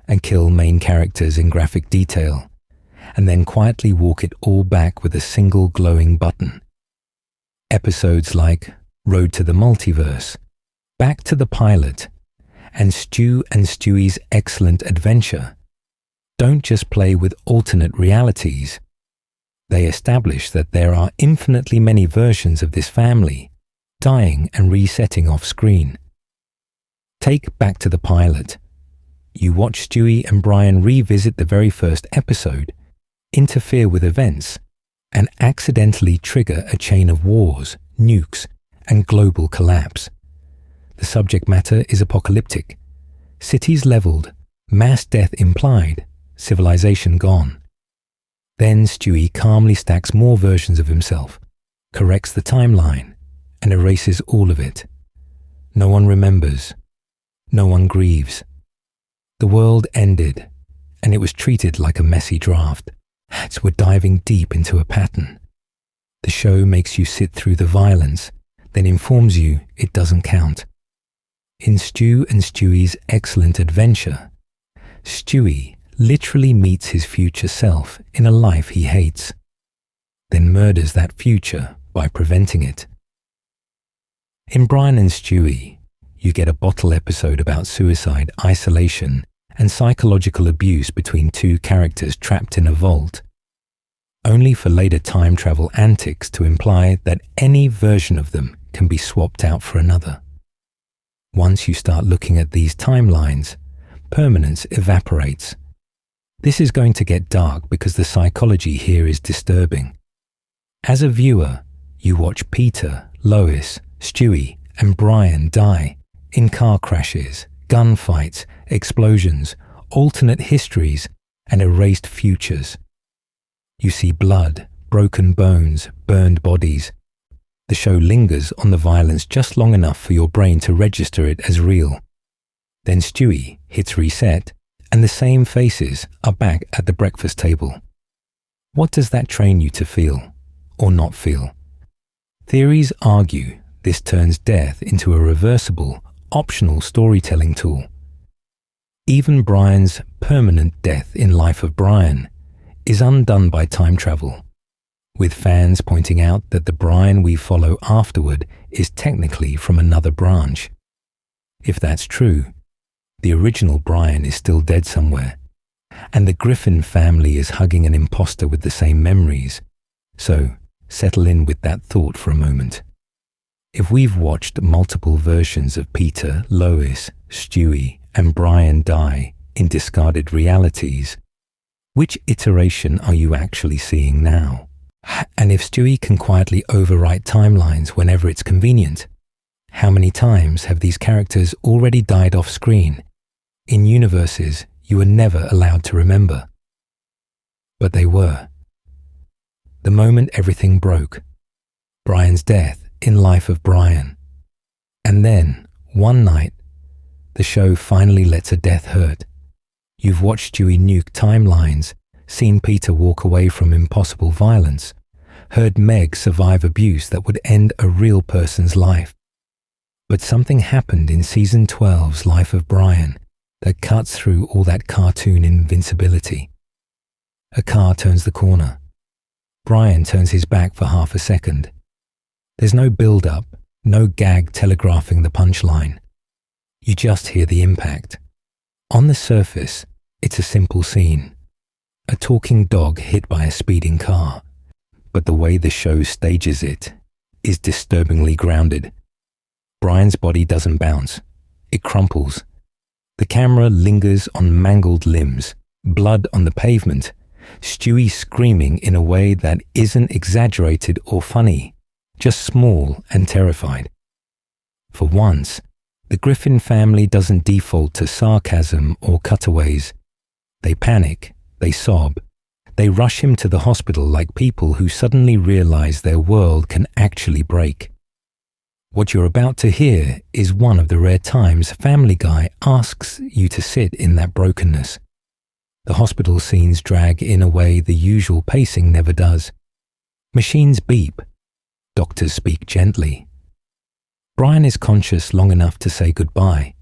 and kill main characters in graphic detail, and then quietly walk it all back with a single glowing button. Episodes like Road to the Multiverse, Back to the Pilot, and Stu and Stewie's Excellent Adventure don't just play with alternate realities. They establish that there are infinitely many versions of this family, dying and resetting off screen. Take Back to the Pilot. You watch Stewie and Brian revisit the very first episode, interfere with events, and accidentally trigger a chain of wars, nukes, and global collapse. The subject matter is apocalyptic. Cities leveled, mass death implied, civilization gone. Then Stewie calmly stacks more versions of himself, corrects the timeline, and erases all of it. No one remembers. No one grieves. The world ended, and it was treated like a messy draft. As we're diving deep into a pattern. The show makes you sit through the violence, then informs you it doesn't count. In Stu and Stewie's Excellent Adventure, Stewie literally meets his future self in a life he hates, then murders that future by preventing it. In Brian and Stewie, you get a bottle episode about suicide, isolation, and psychological abuse between two characters trapped in a vault, only for later time travel antics to imply that any version of them can be swapped out for another. Once you start looking at these timelines, permanence evaporates. This is going to get dark because the psychology here is disturbing. As a viewer, you watch Peter, Lois, Stewie, and Brian die in car crashes, gunfights, explosions, alternate histories, and erased futures. You see blood, broken bones, burned bodies. The show lingers on the violence just long enough for your brain to register it as real. Then Stewie hits reset, and the same faces are back at the breakfast table. What does that train you to feel, or not feel? Theories argue this turns death into a reversible, optional storytelling tool. Even Brian's permanent death in Life of Brian is undone by time travel, with fans pointing out that the Brian we follow afterward is technically from another branch. If that's true, the original Brian is still dead somewhere, and the Griffin family is hugging an imposter with the same memories. So, settle in with that thought for a moment. If we've watched multiple versions of Peter, Lois, Stewie, and Brian die in discarded realities, which iteration are you actually seeing now? And if Stewie can quietly overwrite timelines whenever it's convenient, how many times have these characters already died off screen, in universes you were never allowed to remember? But they were. The moment everything broke, Brian's death in Life of Brian. And then, one night, the show finally lets a death hurt. You've watched Stewie nuke timelines, seen Peter walk away from impossible violence, heard Meg survive abuse that would end a real person's life. But something happened in Season 12's Life of Brian that cuts through all that cartoon invincibility. A car turns the corner. Brian turns his back for half a second. There's no build-up, no gag telegraphing the punchline. You just hear the impact. On the surface, it's a simple scene. A talking dog hit by a speeding car. But the way the show stages it is disturbingly grounded. Brian's body doesn't bounce. It crumples. The camera lingers on mangled limbs, blood on the pavement, Stewie screaming in a way that isn't exaggerated or funny, just small and terrified. For once, the Griffin family doesn't default to sarcasm or cutaways. They panic, they sob, they rush him to the hospital like people who suddenly realize their world can actually break. What you're about to hear is one of the rare times Family Guy asks you to sit in that brokenness. The hospital scenes drag in a way the usual pacing never does. Machines beep. Doctors speak gently. Brian is conscious long enough to say goodbye,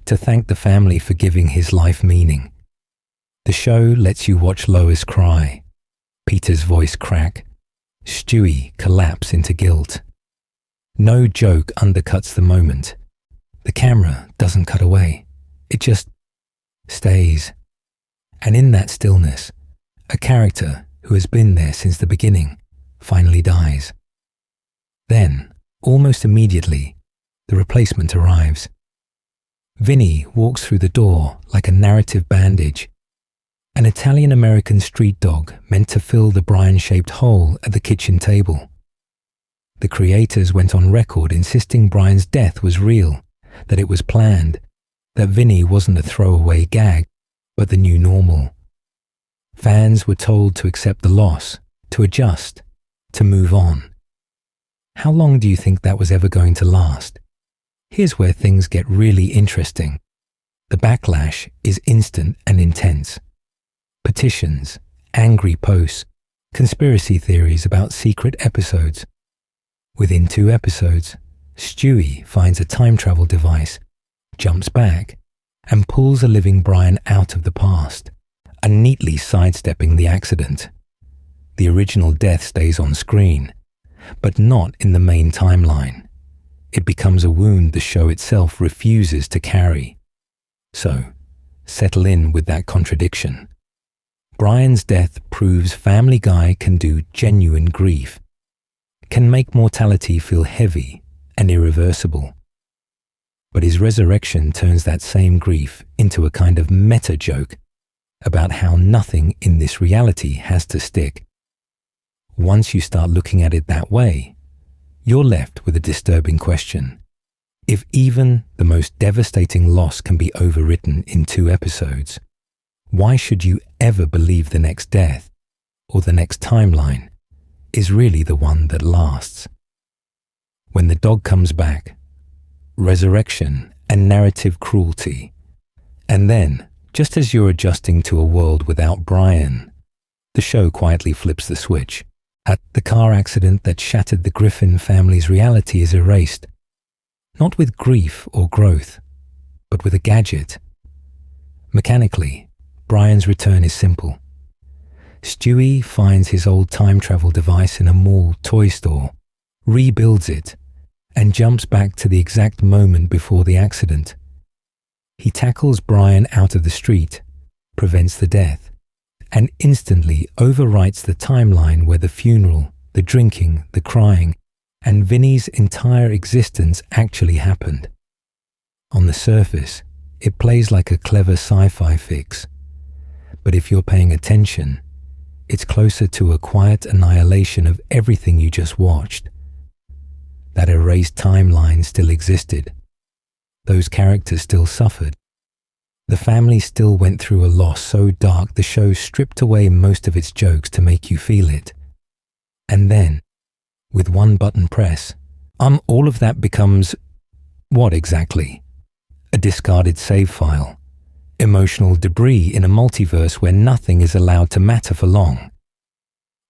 to thank the family for giving his life meaning. The show lets you watch Lois cry, Peter's voice crack, Stewie collapse into guilt. No joke undercuts the moment. The camera doesn't cut away. It just stays. And in that stillness, a character who has been there since the beginning finally dies. Then, almost immediately, the replacement arrives. Vinny walks through the door like a narrative bandage, an Italian-American street dog meant to fill the Brian-shaped hole at the kitchen table. The creators went on record insisting Brian's death was real, that it was planned, that Vinny wasn't a throwaway gag, but the new normal. Fans were told to accept the loss, to adjust, to move on. How long do you think that was ever going to last? Here's where things get really interesting. The backlash is instant and intense. Petitions, angry posts, conspiracy theories about secret episodes. Within 2 episodes, Stewie finds a time travel device, jumps back, and pulls a living Brian out of the past, and neatly sidestepping the accident. The original death stays on screen, but not in the main timeline. It becomes a wound the show itself refuses to carry. So, settle in with that contradiction. Brian's death proves Family Guy can do genuine grief, can make mortality feel heavy and irreversible. But his resurrection turns that same grief into a kind of meta joke about how nothing in this reality has to stick. Once you start looking at it that way, you're left with a disturbing question. If even the most devastating loss can be overwritten in 2 episodes, why should you ever believe the next death, or the next timeline, is really the one that lasts? When the dog comes back, resurrection and narrative cruelty, and then, just as you're adjusting to a world without Brian, the show quietly flips the switch. The car accident that shattered the Griffin family's reality is erased, not with grief or growth, but with a gadget. Mechanically, Brian's return is simple. Stewie finds his old time travel device in a mall toy store, rebuilds it, and jumps back to the exact moment before the accident, He tackles Brian out of the street, prevents the death, and instantly overwrites the timeline where the funeral, the drinking, the crying, and Vinny's entire existence actually happened. On the surface, it plays like a clever sci-fi fix, but if you're paying attention, it's closer to a quiet annihilation of everything you just watched. That erased timeline still existed. Those characters still suffered. The family still went through a loss so dark the show stripped away most of its jokes to make you feel it. And then, with one button press, all of that becomes, what exactly? A discarded save file. Emotional debris in a multiverse where nothing is allowed to matter for long.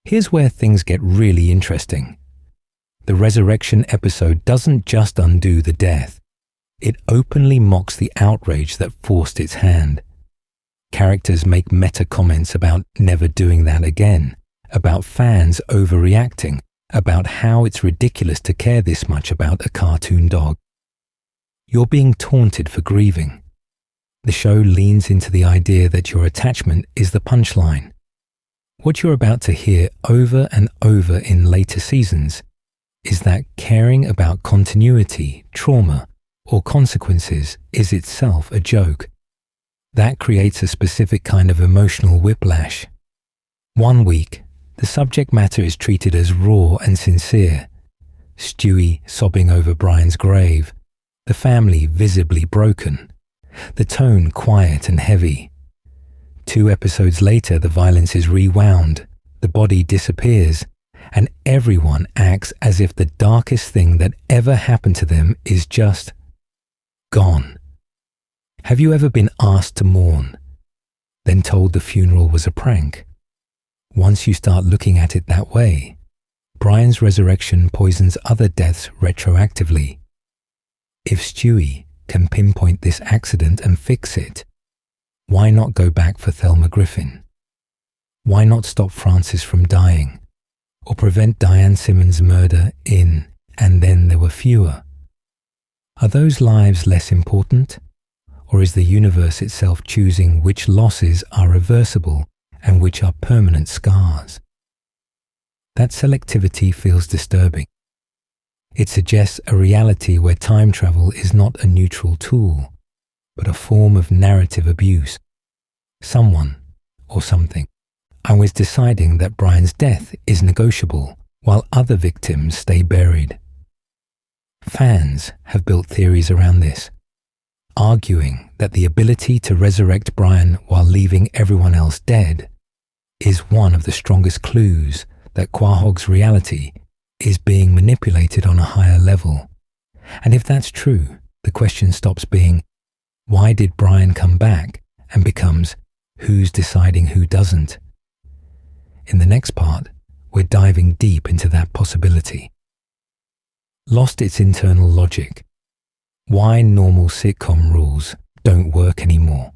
Here's where things get really interesting. The resurrection episode doesn't just undo the death. It openly mocks the outrage that forced its hand. Characters make meta comments about never doing that again, about fans overreacting, about how it's ridiculous to care this much about a cartoon dog. You're being taunted for grieving. The show leans into the idea that your attachment is the punchline. What you're about to hear over and over in later seasons is that caring about continuity, trauma, or consequences is itself a joke. That creates a specific kind of emotional whiplash. One week, the subject matter is treated as raw and sincere. Stewie sobbing over Brian's grave, the family visibly broken, the tone quiet and heavy. 2 episodes later, the violence is rewound, the body disappears, and everyone acts as if the darkest thing that ever happened to them is just gone. Have you ever been asked to mourn, then told the funeral was a prank? Once you start looking at it that way, Brian's resurrection poisons other deaths retroactively. If Stewie can pinpoint this accident and fix it, why not go back for Thelma Griffin? Why not stop Francis from dying, or prevent Diane Simmons' murder in And Then There Were Fewer? Are those lives less important, or is the universe itself choosing which losses are reversible and which are permanent scars? That selectivity feels disturbing. It suggests a reality where time travel is not a neutral tool, but a form of narrative abuse. Someone, or something, was deciding that Brian's death is negotiable, while other victims stay buried. Fans have built theories around this, arguing that the ability to resurrect Brian while leaving everyone else dead is one of the strongest clues that Quahog's reality is being manipulated on a higher level. And if that's true, the question stops being, why did Brian come back, and becomes, who's deciding who doesn't? In the next part, we're diving deep into that possibility. Lost its internal logic. Why normal sitcom rules don't work anymore.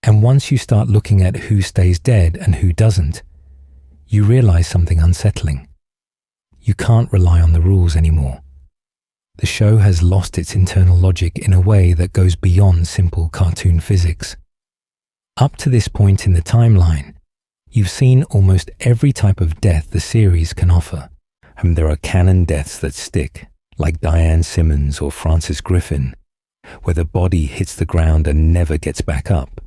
And once you start looking at who stays dead and who doesn't, you realize something unsettling. You can't rely on the rules anymore. The show has lost its internal logic in a way that goes beyond simple cartoon physics. Up to this point in the timeline, you've seen almost every type of death the series can offer. And there are canon deaths that stick, like Diane Simmons or Francis Griffin, where the body hits the ground and never gets back up.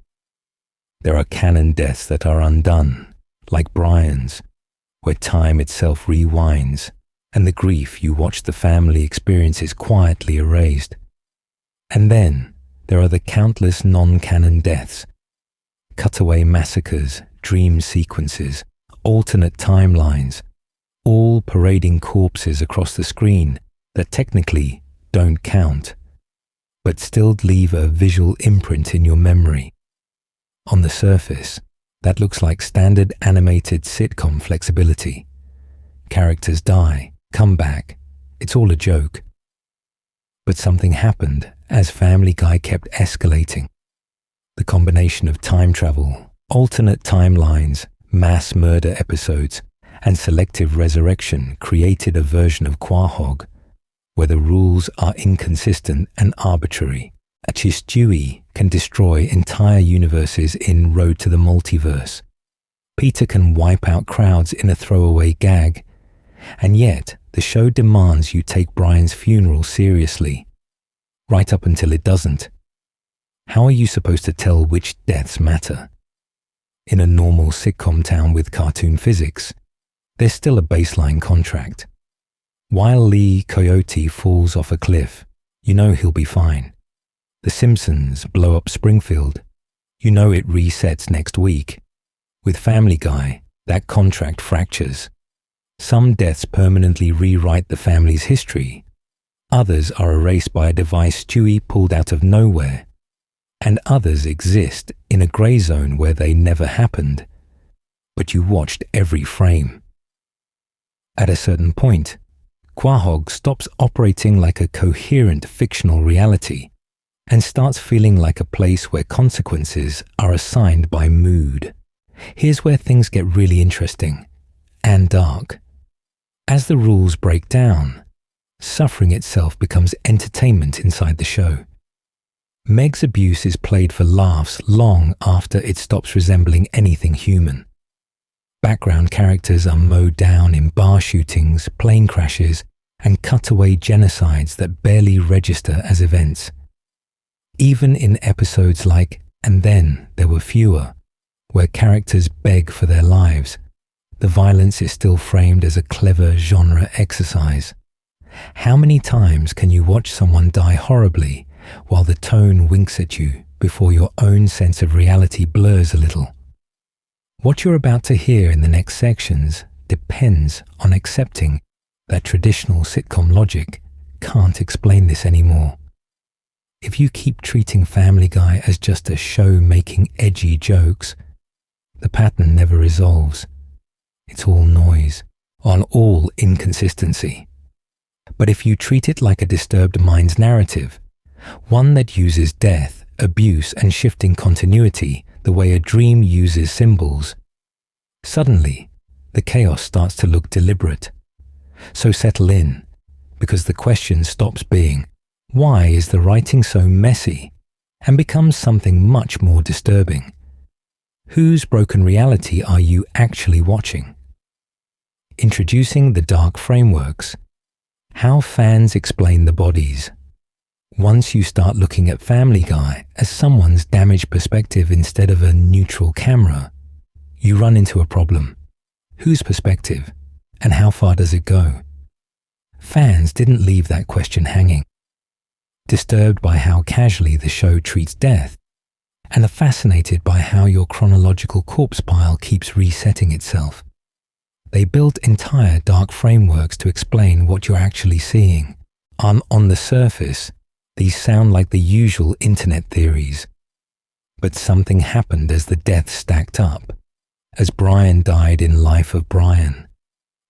There are canon deaths that are undone, like Brian's, where time itself rewinds, and the grief you watch the family experience is quietly erased. And then there are the countless non-canon deaths, cutaway massacres, dream sequences, alternate timelines, all parading corpses across the screen that technically don't count, but still leave a visual imprint in your memory. On the surface, that looks like standard animated sitcom flexibility. Characters die, come back, it's all a joke. But something happened as Family Guy kept escalating. The combination of time travel, alternate timelines, mass murder episodes, and selective resurrection created a version of Quahog where the rules are inconsistent and arbitrary, Stewie can destroy entire universes in Road to the Multiverse. Peter can wipe out crowds in a throwaway gag. And yet, the show demands you take Brian's funeral seriously, right up until it doesn't. How are you supposed to tell which deaths matter? In a normal sitcom town with cartoon physics, there's still a baseline contract. While Lee Coyote falls off a cliff, you know he'll be fine. The Simpsons blow up Springfield, you know it resets next week. With Family Guy, that contract fractures. Some deaths permanently rewrite the family's history. Others are erased by a device Stewie pulled out of nowhere. And others exist in a grey zone where they never happened, but you watched every frame. At a certain point, Quahog stops operating like a coherent fictional reality and starts feeling like a place where consequences are assigned by mood. Here's where things get really interesting and dark. As the rules break down, suffering itself becomes entertainment inside the show. Meg's abuse is played for laughs long after it stops resembling anything human. Background characters are mowed down in bar shootings, plane crashes, and cutaway genocides that barely register as events. Even in episodes like And Then There Were Fewer, where characters beg for their lives, the violence is still framed as a clever genre exercise. How many times can you watch someone die horribly while the tone winks at you before your own sense of reality blurs a little? What you're about to hear in the next sections depends on accepting that traditional sitcom logic can't explain this anymore. If you keep treating Family Guy as just a show making edgy jokes, the pattern never resolves. It's all noise, on all inconsistency. But if you treat it like a disturbed mind's narrative, one that uses death, abuse, and shifting continuity the way a dream uses symbols, suddenly the chaos starts to look deliberate. So settle in, because the question stops being, why is the writing so messy, and becomes something much more disturbing. Whose broken reality are you actually watching? Introducing the dark frameworks. How fans explain the bodies. Once you start looking at Family Guy as someone's damaged perspective instead of a neutral camera, you run into a problem. Whose perspective, and how far does it go? Fans didn't leave that question hanging. Disturbed by how casually the show treats death, and are fascinated by how your chronological corpse pile keeps resetting itself. They built entire dark frameworks to explain what you're actually seeing. On the surface, these sound like the usual internet theories. But something happened as the deaths stacked up, as Brian died in Life of Brian,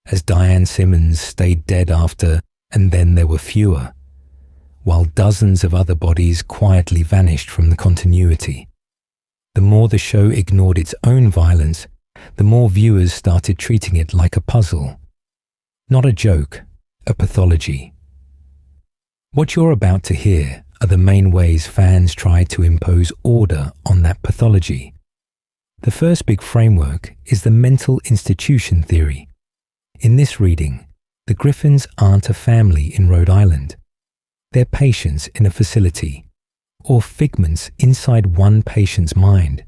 as Diane Simmons stayed dead after And Then There Were Fewer, while dozens of other bodies quietly vanished from the continuity. The more the show ignored its own violence, the more viewers started treating it like a puzzle. Not a joke, a pathology. What you're about to hear are the main ways fans try to impose order on that pathology. The first big framework is the mental institution theory. In this reading, the Griffins aren't a family in Rhode Island. They're patients in a facility, or figments inside one patient's mind,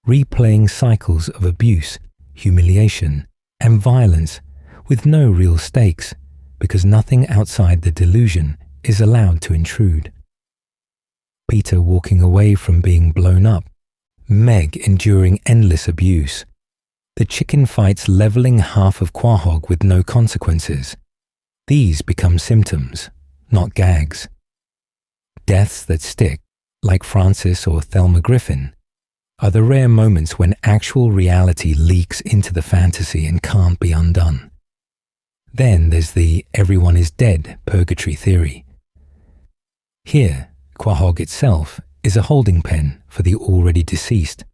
replaying cycles of abuse, humiliation, and violence with no real stakes, because nothing outside the delusion is allowed to intrude. Peter walking away from being blown up, Meg enduring endless abuse, the chicken fights leveling half of Quahog with no consequences. These become symptoms, not gags. Deaths that stick, like Francis or Thelma Griffin, are the rare moments when actual reality leaks into the fantasy and can't be undone. Then there's the everyone is dead purgatory theory. Here, Quahog itself is a holding pen for the already deceased,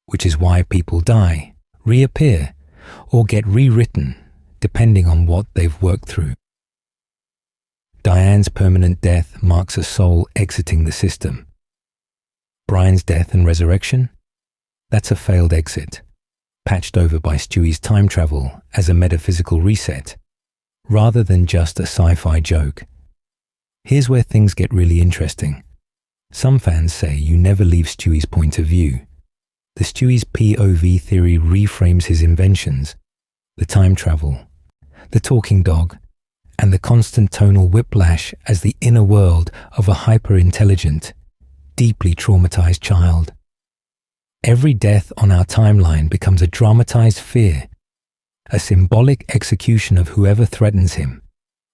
which is why people die, reappear, or get rewritten depending on what they've worked through. Diane's permanent death marks a soul exiting the system. Brian's death and resurrection? That's a failed exit, patched over by Stewie's time travel as a metaphysical reset, rather than just a sci-fi joke. Here's where things get really interesting. Some fans say you never leave Stewie's point of view. The Stewie's POV theory reframes his inventions, the time travel, the talking dog, and the constant tonal whiplash as the inner world of a hyper-intelligent, deeply traumatized child. Every death on our timeline becomes a dramatized fear, a symbolic execution of whoever threatens him,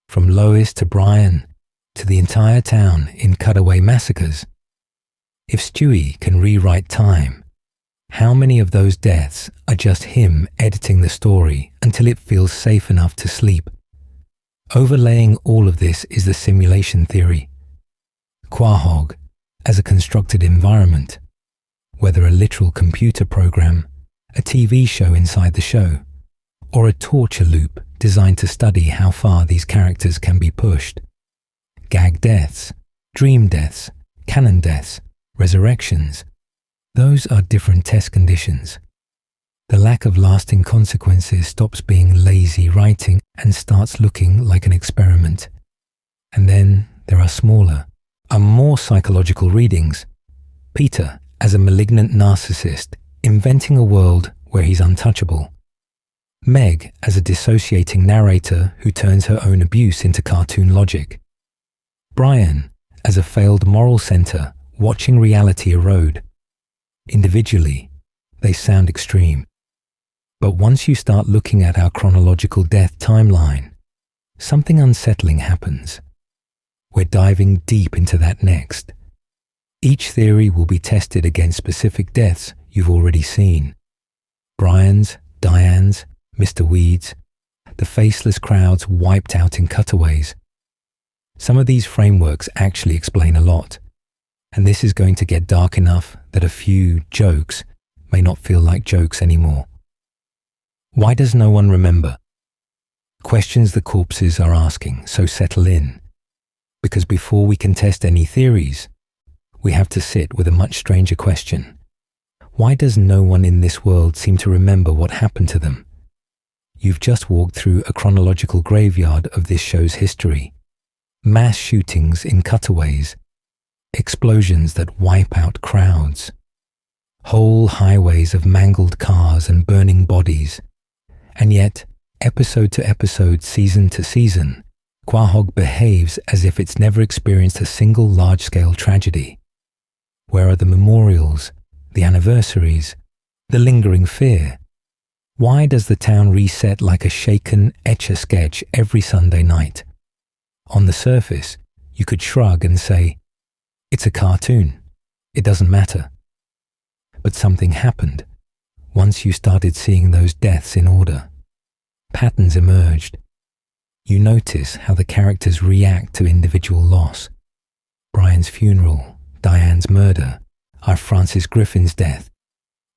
from Lois to Brian to the entire town in Cutaway massacres. If Stewie can rewrite time, how many of those deaths are just him editing the story until it feels safe enough to sleep? Overlaying all of this is the simulation theory. Quahog as a constructed environment, whether a literal computer program, a TV show inside the show, or a torture loop designed to study how far these characters can be pushed. Gag deaths, dream deaths, canon deaths, resurrections. Those are different test conditions. The lack of lasting consequences stops being lazy writing and starts looking like an experiment. And then there are smaller, more psychological readings. Peter as a malignant narcissist, inventing a world where he's untouchable. Meg as a dissociating narrator who turns her own abuse into cartoon logic. Brian as a failed moral center watching reality erode. Individually, they sound extreme. But once you start looking at our chronological death timeline, something unsettling happens. We're diving deep into that next. Each theory will be tested against specific deaths you've already seen. Brian's, Diane's, Mr. Weed's, the faceless crowds wiped out in Cutaways. Some of these frameworks actually explain a lot, and this is going to get dark enough that a few jokes may not feel like jokes anymore. Why does no one remember? Questions the corpses are asking, so settle in. Because before we can test any theories, we have to sit with a much stranger question. Why does no one in this world seem to remember what happened to them? You've just walked through a chronological graveyard of this show's history. Mass shootings in Cutaways, explosions that wipe out crowds, whole highways of mangled cars and burning bodies. And yet, episode to episode, season to season, Quahog behaves as if it's never experienced a single large-scale tragedy. Where are the memorials, the anniversaries, the lingering fear? Why does the town reset like a shaken Etch-a-Sketch every Sunday night? On the surface, you could shrug and say, it's a cartoon, it doesn't matter. But something happened once you started seeing those deaths in order. Patterns emerged. You notice how the characters react to individual loss. Brian's funeral, Diane's murder, our Francis Griffin's death.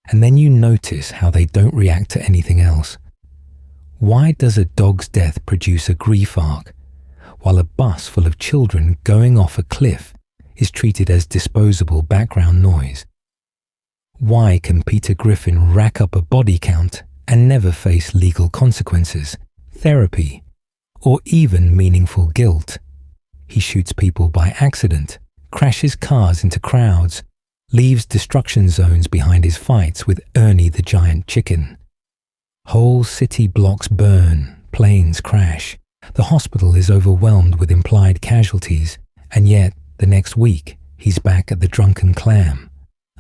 And then you notice how they don't react to anything else. Why does a dog's death produce a grief arc, while a bus full of children going off a cliff is treated as disposable background noise? Why can Peter Griffin rack up a body count and never face legal consequences, therapy, or even meaningful guilt? He shoots people by accident, crashes cars into crowds, leaves destruction zones behind his fights with Ernie the giant chicken. Whole city blocks burn, planes crash. The hospital is overwhelmed with implied casualties, and yet the next week he's back at the Drunken Clam,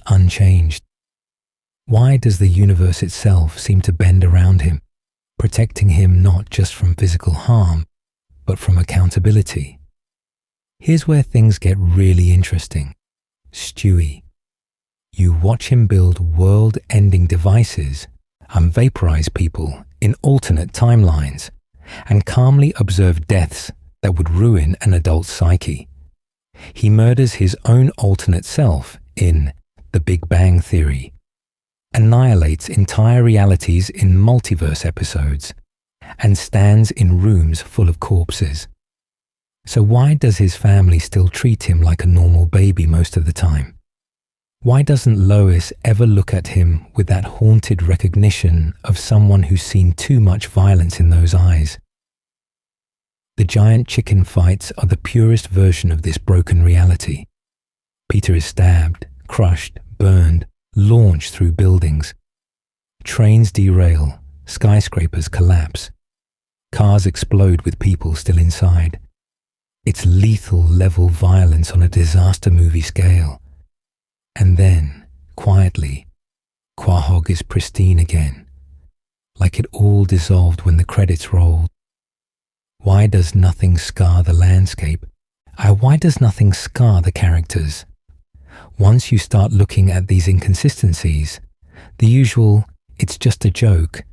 unchanged. Why does the universe itself seem to bend around him, protecting him not just from physical harm, but from accountability? Here's where things get really interesting. Stewie. You watch him build world-ending devices and vaporize people in alternate timelines, and calmly observe deaths that would ruin an adult's psyche. He murders his own alternate self in The Big Bang Theory, annihilates entire realities in multiverse episodes, and stands in rooms full of corpses. So why does his family still treat him like a normal baby most of the time? Why doesn't Lois ever look at him with that haunted recognition of someone who's seen too much violence in those eyes? The giant chicken fights are the purest version of this broken reality. Peter is stabbed, crushed, burned, launched through buildings. Trains derail, skyscrapers collapse. Cars explode with people still inside. It's lethal level violence on a disaster movie scale. And then, quietly, Quahog is pristine again, like it all dissolved when the credits rolled. Why does nothing scar the landscape? Why does nothing scar the characters? Once you start looking at these inconsistencies, the usual, it's just a joke,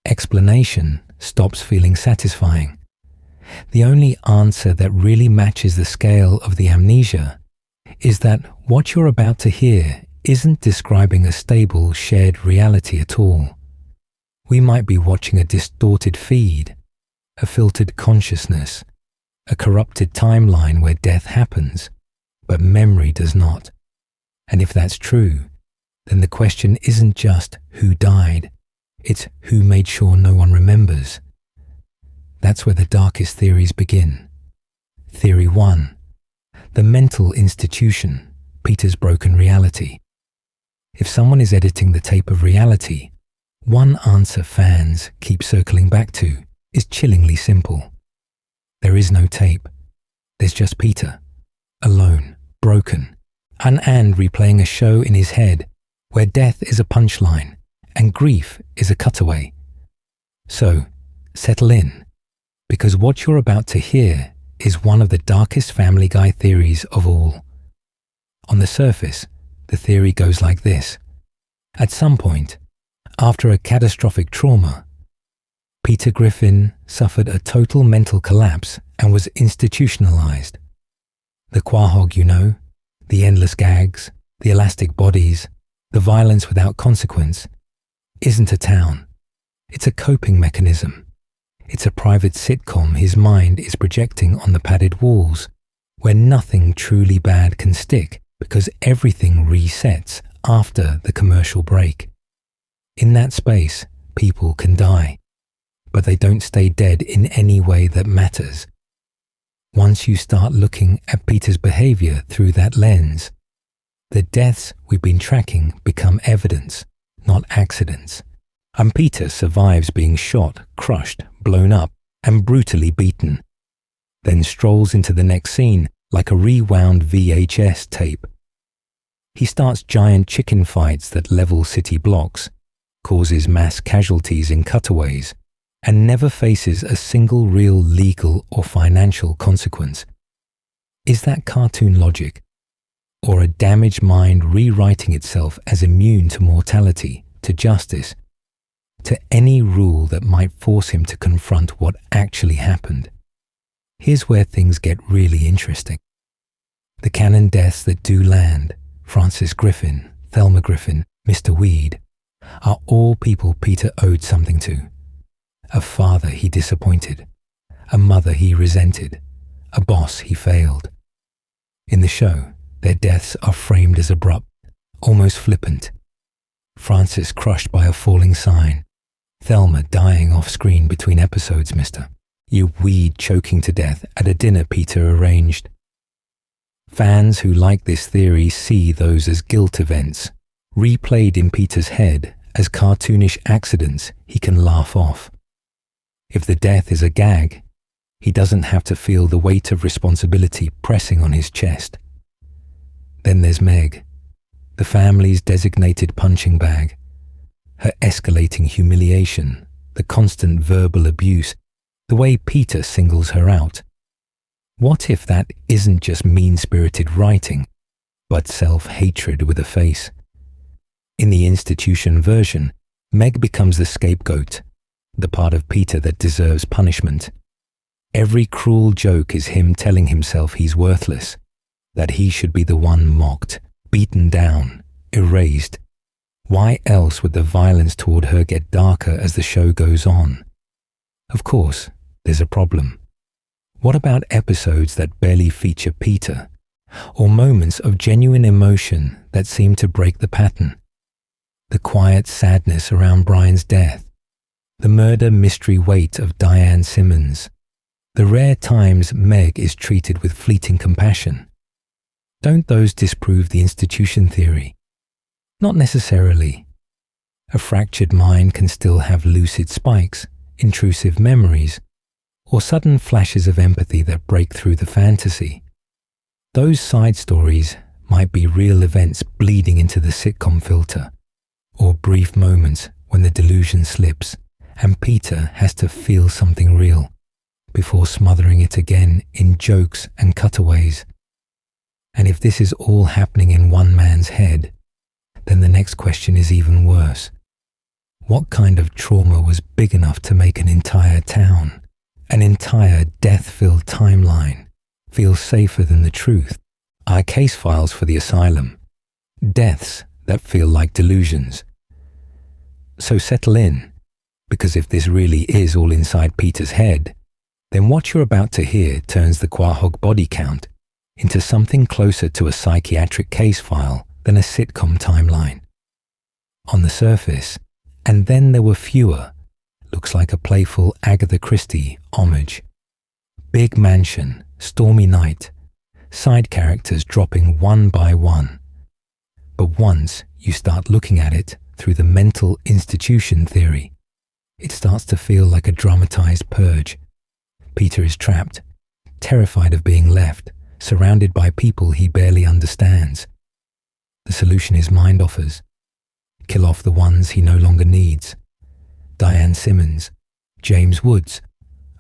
explanation stops feeling satisfying. The only answer that really matches the scale of the amnesia is that what you're about to hear isn't describing a stable, shared reality at all. We might be watching a distorted feed, a filtered consciousness, a corrupted timeline where death happens, but memory does not. And if that's true, then the question isn't just who died, it's who made sure no one remembers. That's where the darkest theories begin. Theory 1. The mental institution, Peter's broken reality. If someone is editing the tape of reality, one answer fans keep circling back to is chillingly simple. There is no tape. There's just Peter, alone, broken, and replaying a show in his head where death is a punchline and grief is a cutaway. So, settle in, because what you're about to hear is one of the darkest Family Guy theories of all. On the surface, the theory goes like this. At some point, after a catastrophic trauma, Peter Griffin suffered a total mental collapse and was institutionalized. The Quahog, you know, the endless gags, the elastic bodies, the violence without consequence, isn't a town. It's a coping mechanism. It's a private sitcom his mind is projecting on the padded walls, where nothing truly bad can stick because everything resets after the commercial break. In that space, people can die, but they don't stay dead in any way that matters. Once you start looking at Peter's behavior through that lens, the deaths we've been tracking become evidence, not accidents. And Peter survives being shot, crushed, blown up, and brutally beaten, then strolls into the next scene like a rewound VHS tape. He starts giant chicken fights that level city blocks, causes mass casualties in cutaways, and never faces a single real legal or financial consequence. Is that cartoon logic? Or a damaged mind rewriting itself as immune to mortality, to justice, to any rule that might force him to confront what actually happened? Here's where things get really interesting. The canon deaths that do land, Francis Griffin, Thelma Griffin, Mr. Weed, are all people Peter owed something to. A father he disappointed, a mother he resented, a boss he failed. In the show, their deaths are framed as abrupt, almost flippant. Francis crushed by a falling sign, Thelma dying off-screen between episodes, mister. You Weed choking to death at a dinner Peter arranged. Fans who like this theory see those as guilt events, replayed in Peter's head as cartoonish accidents he can laugh off. If the death is a gag, he doesn't have to feel the weight of responsibility pressing on his chest. Then there's Meg, the family's designated punching bag, her escalating humiliation, the constant verbal abuse, the way Peter singles her out. What if that isn't just mean-spirited writing, but self-hatred with a face? In the institution version, Meg becomes the scapegoat, the part of Peter that deserves punishment. Every cruel joke is him telling himself he's worthless, that he should be the one mocked, beaten down, erased. Why else would the violence toward her get darker as the show goes on? Of course, there's a problem. What about episodes that barely feature Peter, or moments of genuine emotion that seem to break the pattern? The quiet sadness around Brian's death, the murder mystery weight of Diane Simmons, the rare times Meg is treated with fleeting compassion. Don't those disprove the institution theory? Not necessarily. A fractured mind can still have lucid spikes, intrusive memories, or sudden flashes of empathy that break through the fantasy. Those side stories might be real events bleeding into the sitcom filter, or brief moments when the delusion slips and Peter has to feel something real before smothering it again in jokes and cutaways. And if this is all happening in one man's head, then the next question is even worse. What kind of trauma was big enough to make an entire town, an entire death-filled timeline, feel safer than the truth? Our case files for the asylum. Deaths that feel like delusions. So settle in, because if this really is all inside Peter's head, then what you're about to hear turns the Quahog body count into something closer to a psychiatric case file than a sitcom timeline. On the surface, and then there were fewer, looks like a playful Agatha Christie homage. Big mansion, stormy night, side characters dropping one by one. But once you start looking at it through the mental institution theory, it starts to feel like a dramatized purge. Peter is trapped, terrified of being left, surrounded by people he barely understands. The solution his mind offers: kill off the ones he no longer needs. Diane Simmons, James Woods,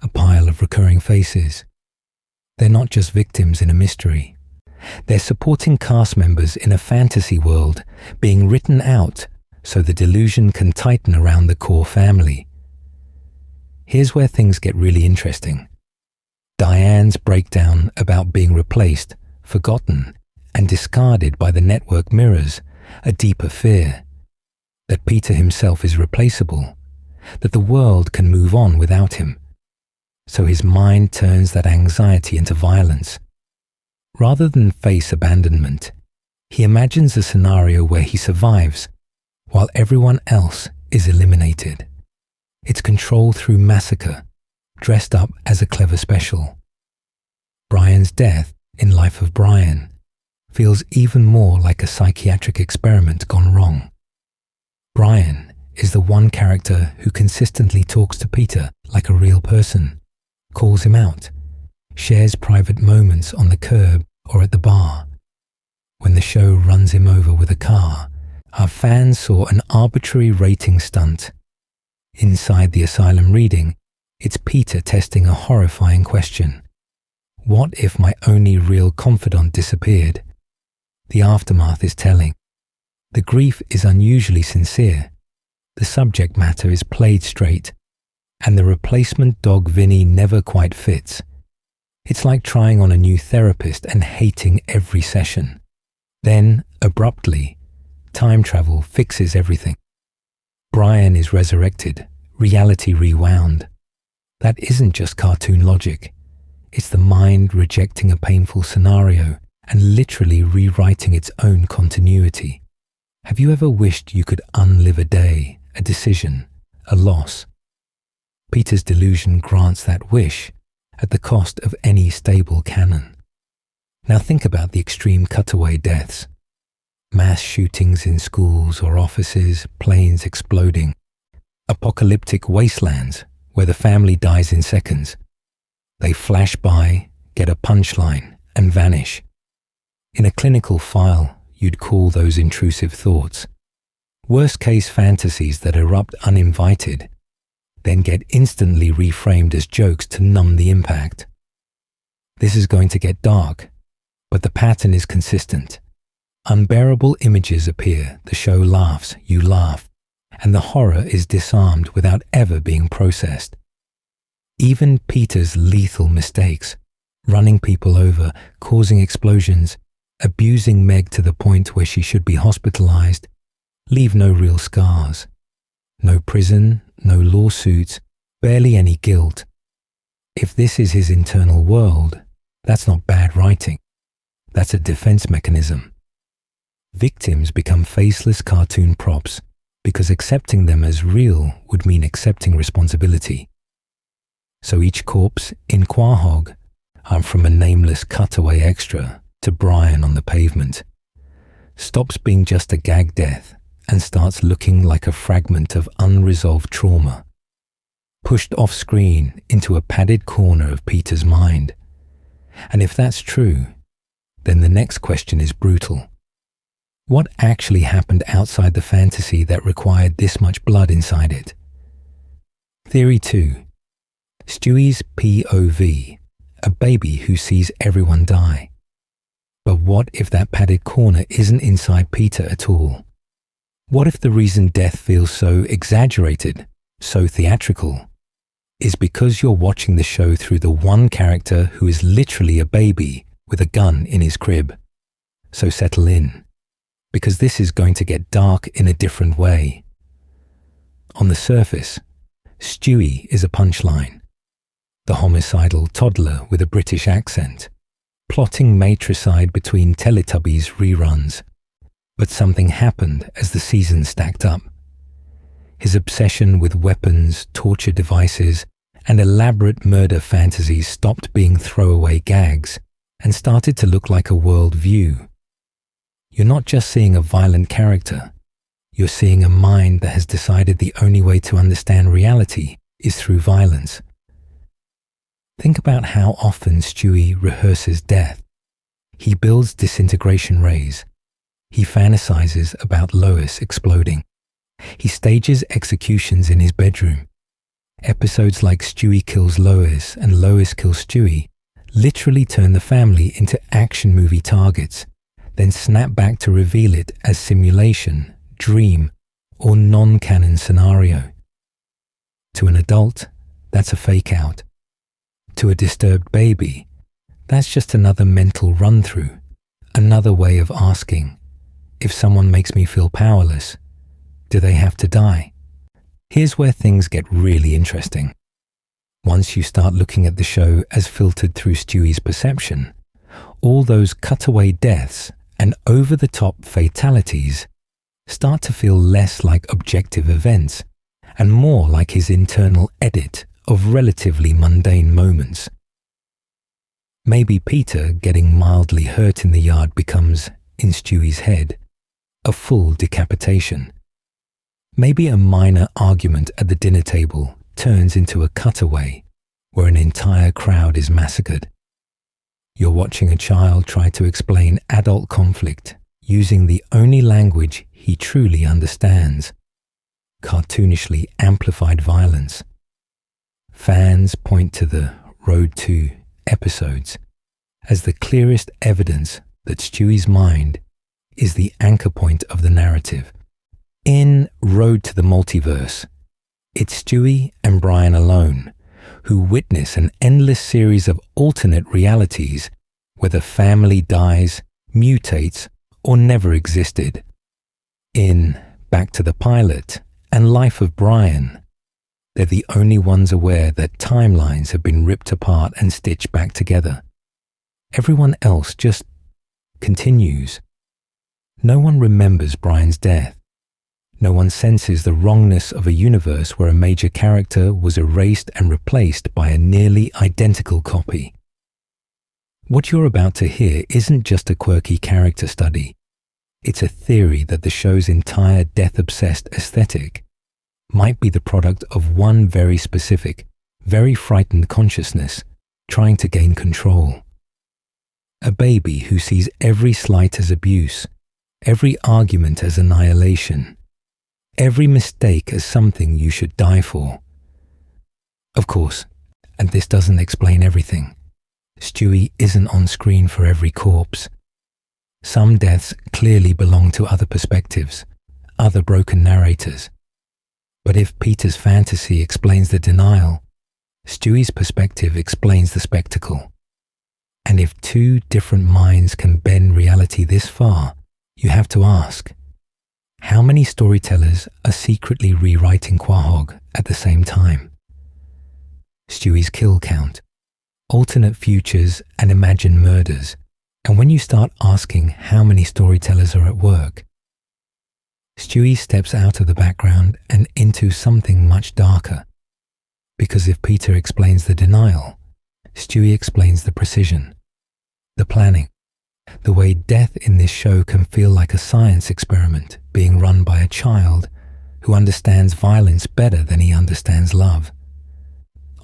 a pile of recurring faces. They're not just victims in a mystery. They're supporting cast members in a fantasy world being written out so the delusion can tighten around the core family. Here's where things get really interesting. Diane's breakdown about being replaced, forgotten, and discarded by the network mirrors a deeper fear that Peter himself is replaceable, that the world can move on without him. So his mind turns that anxiety into violence. Rather than face abandonment, he imagines a scenario where he survives while everyone else is eliminated. It's control through massacre, dressed up as a clever special. Brian's death in Life of Brian feels even more like a psychiatric experiment gone wrong. Brian is the one character who consistently talks to Peter like a real person, calls him out, shares private moments on the curb or at the bar. When the show runs him over with a car, our fans saw an arbitrary rating stunt. Inside the asylum reading, it's Peter testing a horrifying question. What if my only real confidant disappeared? The aftermath is telling. The grief is unusually sincere. The subject matter is played straight, and the replacement dog Vinny never quite fits. It's like trying on a new therapist and hating every session. Then, abruptly, time travel fixes everything. Brian is resurrected, reality rewound. That isn't just cartoon logic. It's the mind rejecting a painful scenario and literally rewriting its own continuity. Have you ever wished you could unlive a day, a decision, a loss? Peter's delusion grants that wish at the cost of any stable canon. Now think about the extreme cutaway deaths. Mass shootings in schools or offices, planes exploding. Apocalyptic wastelands where the family dies in seconds. They flash by, get a punchline, and vanish. In a clinical file, you'd call those intrusive thoughts. Worst-case fantasies that erupt uninvited, then get instantly reframed as jokes to numb the impact. This is going to get dark, but the pattern is consistent. Unbearable images appear, the show laughs, you laugh, and the horror is disarmed without ever being processed. Even Peter's lethal mistakes, running people over, causing explosions, abusing Meg to the point where she should be hospitalized, leave no real scars. No prison, no lawsuits, barely any guilt. If this is his internal world, that's not bad writing. That's a defense mechanism. Victims become faceless cartoon props because accepting them as real would mean accepting responsibility. So each corpse in Quahog, from a nameless cutaway extra to Brian on the pavement, stops being just a gag death and starts looking like a fragment of unresolved trauma, pushed off screen into a padded corner of Peter's mind. And if that's true, then the next question is brutal. What actually happened outside the fantasy that required this much blood inside it? Theory 2. Stewie's POV, a baby who sees everyone die. But what if that padded corner isn't inside Peter at all? What if the reason death feels so exaggerated, so theatrical, is because you're watching the show through the one character who is literally a baby with a gun in his crib? So settle in, because this is going to get dark in a different way. On the surface, Stewie is a punchline, the homicidal toddler with a British accent, plotting matricide between Teletubbies reruns. But something happened as the seasons stacked up. His obsession with weapons, torture devices, and elaborate murder fantasies stopped being throwaway gags and started to look like a world view. You're not just seeing a violent character, you're seeing a mind that has decided the only way to understand reality is through violence. Think about how often Stewie rehearses death. He builds disintegration rays. He fantasizes about Lois exploding. He stages executions in his bedroom. Episodes like Stewie kills Lois and Lois kills Stewie literally turn the family into action movie targets, then snap back to reveal it as simulation, dream, or non-canon scenario. To an adult, that's a fake out. To a disturbed baby, that's just another mental run-through, another way of asking, if someone makes me feel powerless, do they have to die? Here's where things get really interesting. Once you start looking at the show as filtered through Stewie's perception, all those cutaway deaths and over-the-top fatalities start to feel less like objective events and more like his internal edit of relatively mundane moments. Maybe Peter getting mildly hurt in the yard becomes, in Stewie's head, a full decapitation. Maybe a minor argument at the dinner table turns into a cutaway where an entire crowd is massacred. You're watching a child try to explain adult conflict using the only language he truly understands, cartoonishly amplified violence. Fans point to the Road to episodes as the clearest evidence that Stewie's mind is the anchor point of the narrative. In Road to the Multiverse, it's Stewie and Brian alone who witness an endless series of alternate realities where the family dies, mutates, or never existed. In Back to the Pilot and Life of Brian, they're the only ones aware that timelines have been ripped apart and stitched back together. Everyone else just continues. No one remembers Brian's death. No one senses the wrongness of a universe where a major character was erased and replaced by a nearly identical copy. What you're about to hear isn't just a quirky character study. It's a theory that the show's entire death-obsessed aesthetic might be the product of one very specific, very frightened consciousness trying to gain control. A baby who sees every slight as abuse, every argument as annihilation, every mistake as something you should die for. Of course, and this doesn't explain everything, Stewie isn't on screen for every corpse. Some deaths clearly belong to other perspectives, other broken narrators. But if Peter's fantasy explains the denial, Stewie's perspective explains the spectacle. And if two different minds can bend reality this far, you have to ask, how many storytellers are secretly rewriting Quahog at the same time? Stewie's kill count, alternate futures and imagined murders. And when you start asking how many storytellers are at work, Stewie steps out of the background and into something much darker. Because if Peter explains the denial, Stewie explains the precision, the planning, the way death in this show can feel like a science experiment being run by a child who understands violence better than he understands love.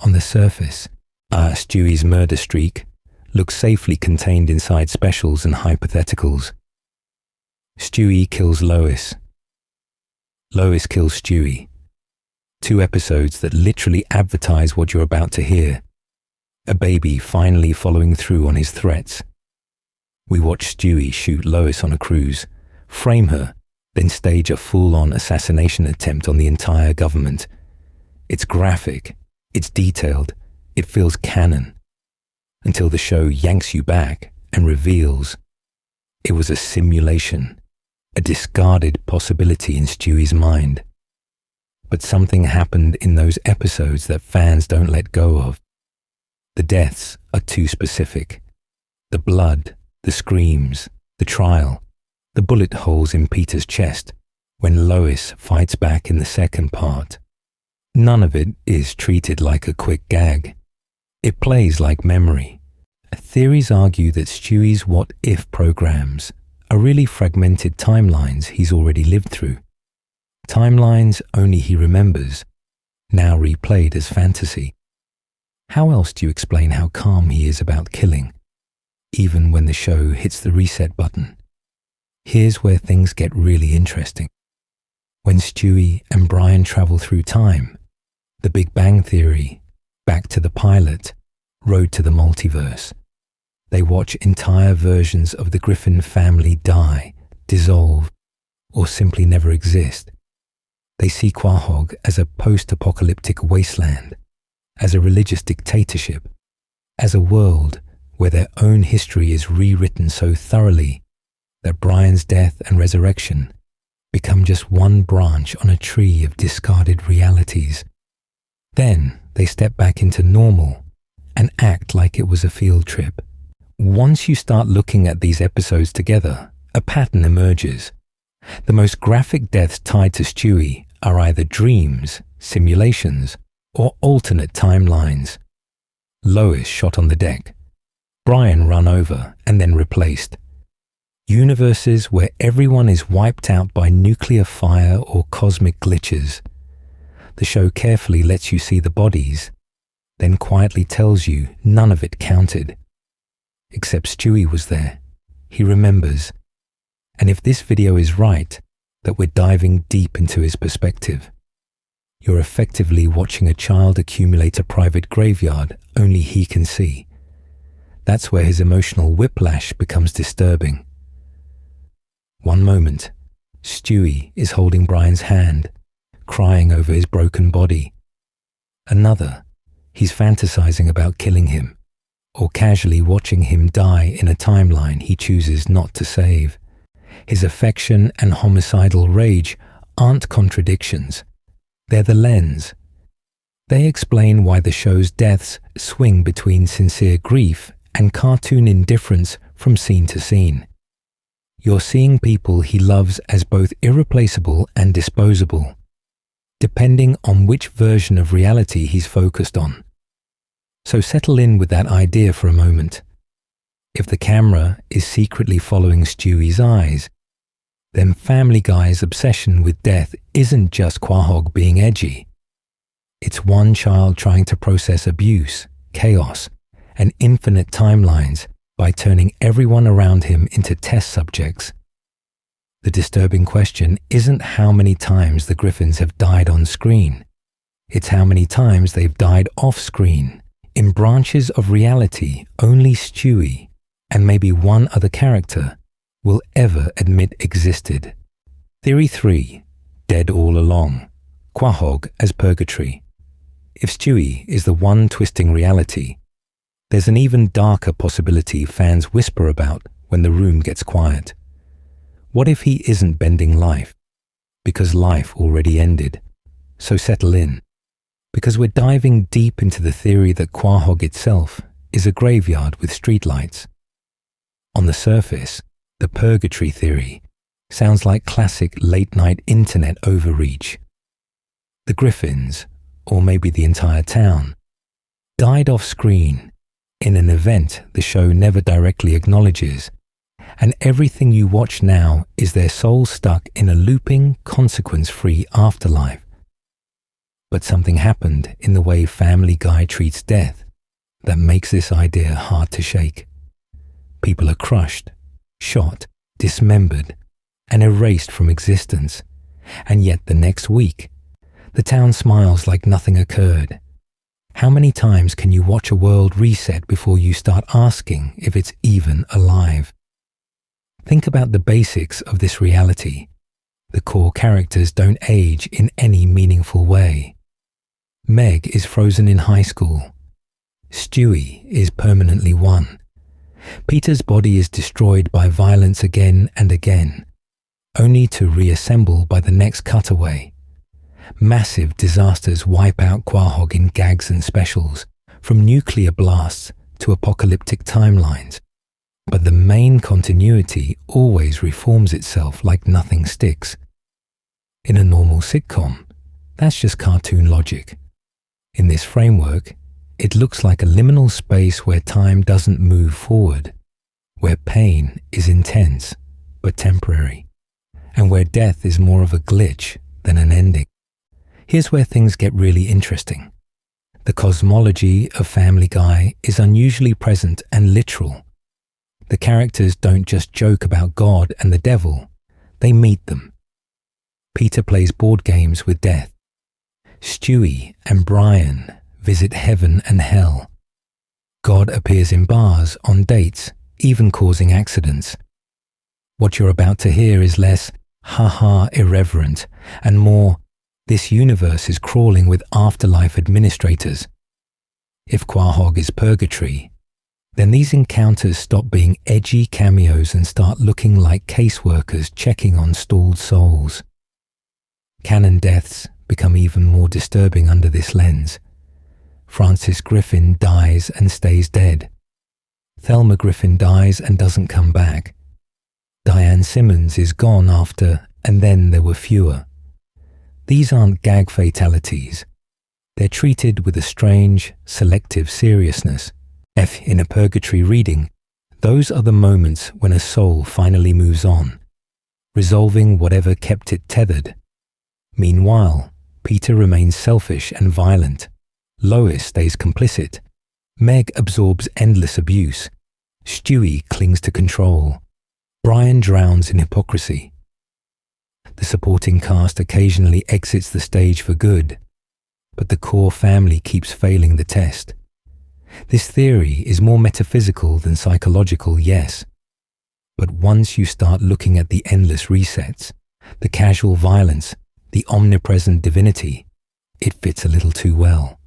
On the surface, Stewie's murder streak looks safely contained inside specials and hypotheticals. Stewie kills Lois. Lois kills Stewie. 2 episodes that literally advertise what you're about to hear. A baby finally following through on his threats. We watch Stewie shoot Lois on a cruise, frame her, then stage a full-on assassination attempt on the entire government. It's graphic, it's detailed, it feels canon, until the show yanks you back and reveals it was a simulation, a discarded possibility in Stewie's mind. But something happened in those episodes that fans don't let go of. The deaths are too specific. The blood, the screams, the trial, the bullet holes in Peter's chest when Lois fights back in the second part. None of it is treated like a quick gag. It plays like memory. Theories argue that Stewie's what-if programs are really fragmented timelines he's already lived through. Timelines only he remembers, now replayed as fantasy. How else do you explain how calm he is about killing, even when the show hits the reset button? Here's where things get really interesting. When Stewie and Brian travel through time, The Big Bang Theory, Back to the Pilot, Road to the Multiverse, they watch entire versions of the Griffin family die, dissolve, or simply never exist. They see Quahog as a post-apocalyptic wasteland, as a religious dictatorship, as a world where their own history is rewritten so thoroughly that Brian's death and resurrection become just one branch on a tree of discarded realities. Then they step back into normal and act like it was a field trip. Once you start looking at these episodes together, a pattern emerges. The most graphic deaths tied to Stewie are either dreams, simulations, or alternate timelines. Lois shot on the deck, Brian run over and then replaced. Universes where everyone is wiped out by nuclear fire or cosmic glitches. The show carefully lets you see the bodies, then quietly tells you none of it counted. Except Stewie was there. He remembers. And if this video is right, that we're diving deep into his perspective, you're effectively watching a child accumulate a private graveyard only he can see. That's where his emotional whiplash becomes disturbing. One moment, Stewie is holding Brian's hand, crying over his broken body. Another, he's fantasizing about killing him, or casually watching him die in a timeline he chooses not to save. His affection and homicidal rage aren't contradictions. They're the lens. They explain why the show's deaths swing between sincere grief and cartoon indifference from scene to scene. You're seeing people he loves as both irreplaceable and disposable, depending on which version of reality he's focused on. So settle in with that idea for a moment. If the camera is secretly following Stewie's eyes, then Family Guy's obsession with death isn't just Quahog being edgy. It's one child trying to process abuse, chaos, and infinite timelines by turning everyone around him into test subjects. The disturbing question isn't how many times the Griffins have died on screen. It's how many times they've died off screen, in branches of reality only Stewie, and maybe one other character, will ever admit existed. Theory 3. Dead all along. Quahog as purgatory. If Stewie is the one twisting reality, there's an even darker possibility fans whisper about when the room gets quiet. What if he isn't bending life? Because life already ended. So settle in. because we're diving deep into the theory that Quahog itself is a graveyard with streetlights. On the surface, the purgatory theory sounds like classic late-night internet overreach. The Griffins, or maybe the entire town, died off screen in an event the show never directly acknowledges, and everything you watch now is their souls stuck in a looping, consequence-free afterlife. But something happened in the way Family Guy treats death that makes this idea hard to shake. People are crushed, shot, dismembered, and erased from existence, and yet the next week, the town smiles like nothing occurred. How many times can you watch a world reset before you start asking if it's even alive? Think about the basics of this reality. The core characters don't age in any meaningful way. Meg is frozen in high school. Stewie is permanently one. Peter's body is destroyed by violence again and again, only to reassemble by the next cutaway. Massive disasters wipe out Quahog in gags and specials, from nuclear blasts to apocalyptic timelines. But the main continuity always reforms itself like nothing sticks. In a normal sitcom, that's just cartoon logic. In this framework, it looks like a liminal space where time doesn't move forward, where pain is intense but temporary, and where death is more of a glitch than an ending. Here's where things get really interesting. The cosmology of Family Guy is unusually present and literal. The characters don't just joke about God and the devil, they meet them. Peter plays board games with death. Stewie and Brian visit heaven and hell. God appears in bars, on dates, even causing accidents. What you're about to hear is less ha-ha irreverent and more, this universe is crawling with afterlife administrators. If Quahog is purgatory, then these encounters stop being edgy cameos and start looking like caseworkers checking on stalled souls. Canon deaths become even more disturbing under this lens. Francis Griffin dies and stays dead. Thelma Griffin dies and doesn't come back. Diane Simmons is gone after, and then there were fewer. These aren't gag fatalities. They're treated with a strange, selective seriousness. In a purgatory reading, those are the moments when a soul finally moves on, resolving whatever kept it tethered. Meanwhile, Peter remains selfish and violent. Lois stays complicit. Meg absorbs endless abuse. Stewie clings to control. Brian drowns in hypocrisy. The supporting cast occasionally exits the stage for good, but the core family keeps failing the test. This theory is more metaphysical than psychological, yes, but once you start looking at the endless resets, the casual violence, the omnipresent divinity, it fits a little too well.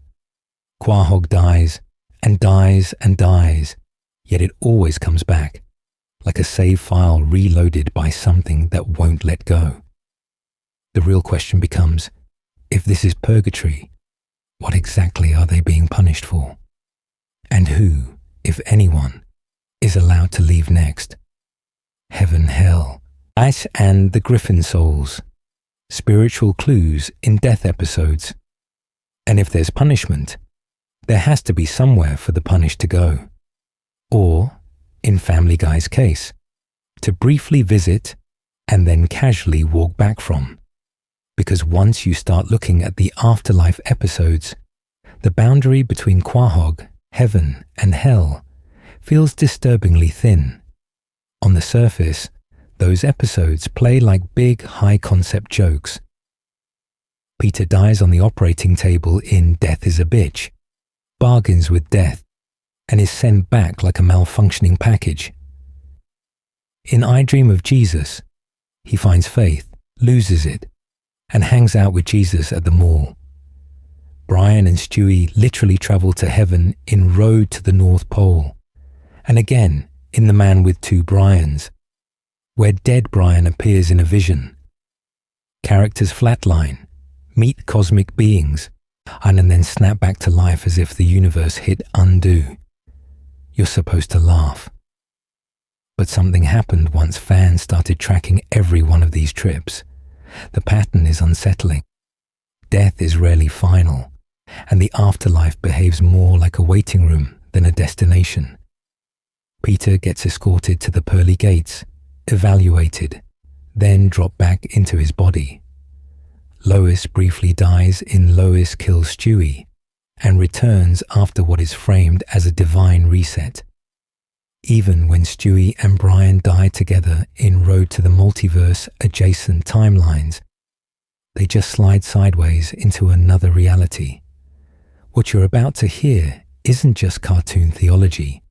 Quahog dies and dies and dies, yet it always comes back, like a save file reloaded by something that won't let go. The real question becomes, if this is purgatory, what exactly are they being punished for? And who, if anyone, is allowed to leave next? Heaven, hell, Ash and the Griffin souls, spiritual clues in death episodes. And if there's punishment, there has to be somewhere for the punished to go. Or, in Family Guy's case, to briefly visit and then casually walk back from. Because once you start looking at the afterlife episodes, the boundary between Quahog, heaven, and hell feels disturbingly thin. On the surface, those episodes play like big, high-concept jokes. Peter dies on the operating table in Death is a Bitch, bargains with death, and is sent back like a malfunctioning package. In I Dream of Jesus, he finds faith, loses it, and hangs out with Jesus at the mall. Brian and Stewie literally travel to heaven in Road to the North Pole, and again in The Man with Two Brians, where dead Brian appears in a vision. Characters flatline, meet cosmic beings, and then snap back to life as if the universe hit undo. You're supposed to laugh. But something happened once fans started tracking every one of these trips. The pattern is unsettling. Death is rarely final, and the afterlife behaves more like a waiting room than a destination. Peter gets escorted to the pearly gates, evaluated, then dropped back into his body. Lois briefly dies in Lois Kills Stewie, and returns after what is framed as a divine reset. Even when Stewie and Brian die together in Road to the Multiverse adjacent timelines, they just slide sideways into another reality. What you're about to hear isn't just cartoon theology.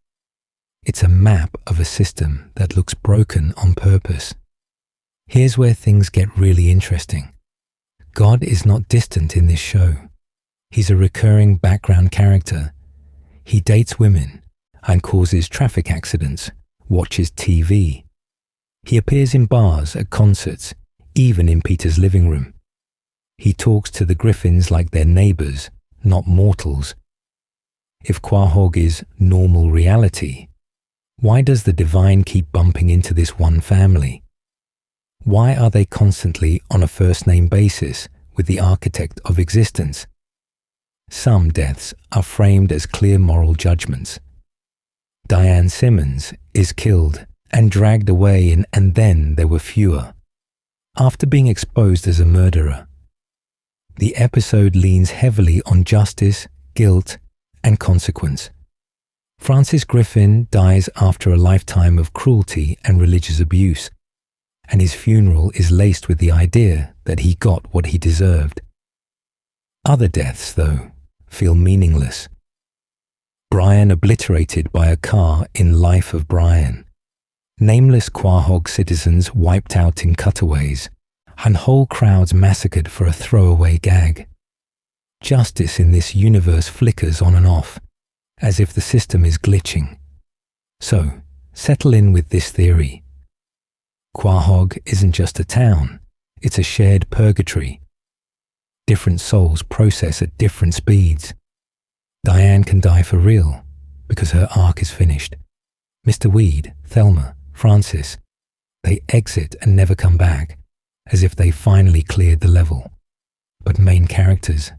It's a map of a system that looks broken on purpose. Here's where things get really interesting. God is not distant in this show. He's a recurring background character. He dates women and causes traffic accidents, watches TV. He appears in bars, at concerts, even in Peter's living room. He talks to the griffins like they're neighbors, not mortals. If Quahog is normal reality, why does the divine keep bumping into this one family? Why are they constantly on a first-name basis with the architect of existence? Some deaths are framed as clear moral judgments. Diane Simmons is killed and dragged away, and then there were fewer. After being exposed as a murderer, the episode leans heavily on justice, guilt, and consequence. Francis Griffin dies after a lifetime of cruelty and religious abuse, and his funeral is laced with the idea that he got what he deserved. Other deaths, though, feel meaningless. Brian obliterated by a car in Life of Brian. Nameless Quahog citizens wiped out in Cutaways, and whole crowds massacred for a throwaway gag. Justice in this universe flickers on and off, as if the system is glitching. So, settle in with this theory. Quahog isn't just a town, it's a shared purgatory. Different souls process at different speeds. Diane can die for real, because her arc is finished. Mr. Weed, Thelma, Francis, they exit and never come back, as if they finally cleared the level. But main characters,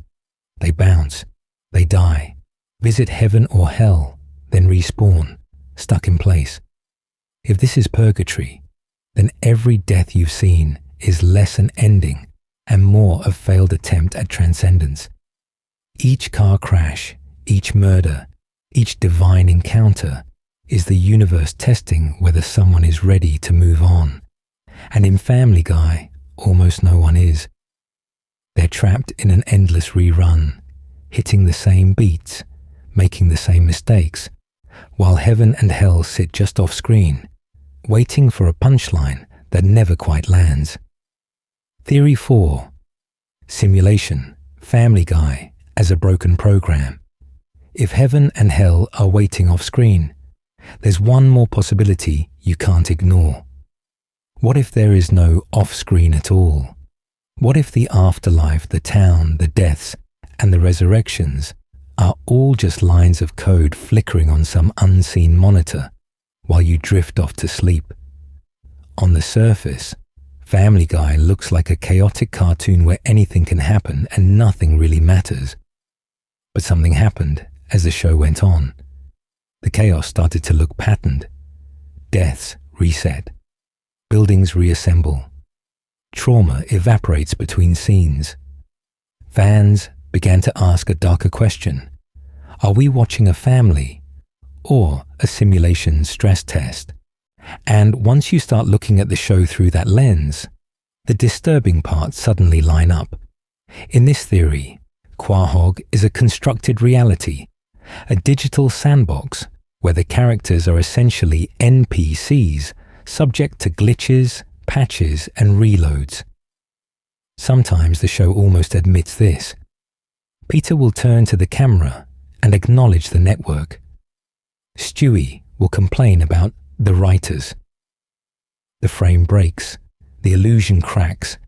they bounce, they die, visit heaven or hell, then respawn, stuck in place. If this is purgatory, then every death you've seen is less an ending and more a failed attempt at transcendence. Each car crash, each murder, each divine encounter is the universe testing whether someone is ready to move on. And in Family Guy, almost no one is. They're trapped in an endless rerun, hitting the same beats, making the same mistakes, while heaven and hell sit just off screen, waiting for a punchline that never quite lands. Theory 4. Simulation, Family Guy as a broken program. If heaven and hell are waiting off screen, there's one more possibility you can't ignore. What if there is no off-screen at all? What if the afterlife, the town, the deaths, and the resurrections are all just lines of code flickering on some unseen monitor while you drift off to sleep? On the surface, Family Guy looks like a chaotic cartoon where anything can happen and nothing really matters. But something happened as the show went on. The chaos started to look patterned. Deaths reset. Buildings reassemble. Trauma evaporates between scenes. Fans began to ask a darker question. Are we watching a family or a simulation stress test? And once you start looking at the show through that lens, the disturbing parts suddenly line up. In this theory, Quahog is a constructed reality, a digital sandbox where the characters are essentially NPCs subject to glitches, patches, and reloads. Sometimes the show almost admits this. Peter will turn to the camera and acknowledge the network. Stewie will complain about the writers. The frame breaks, the illusion cracks,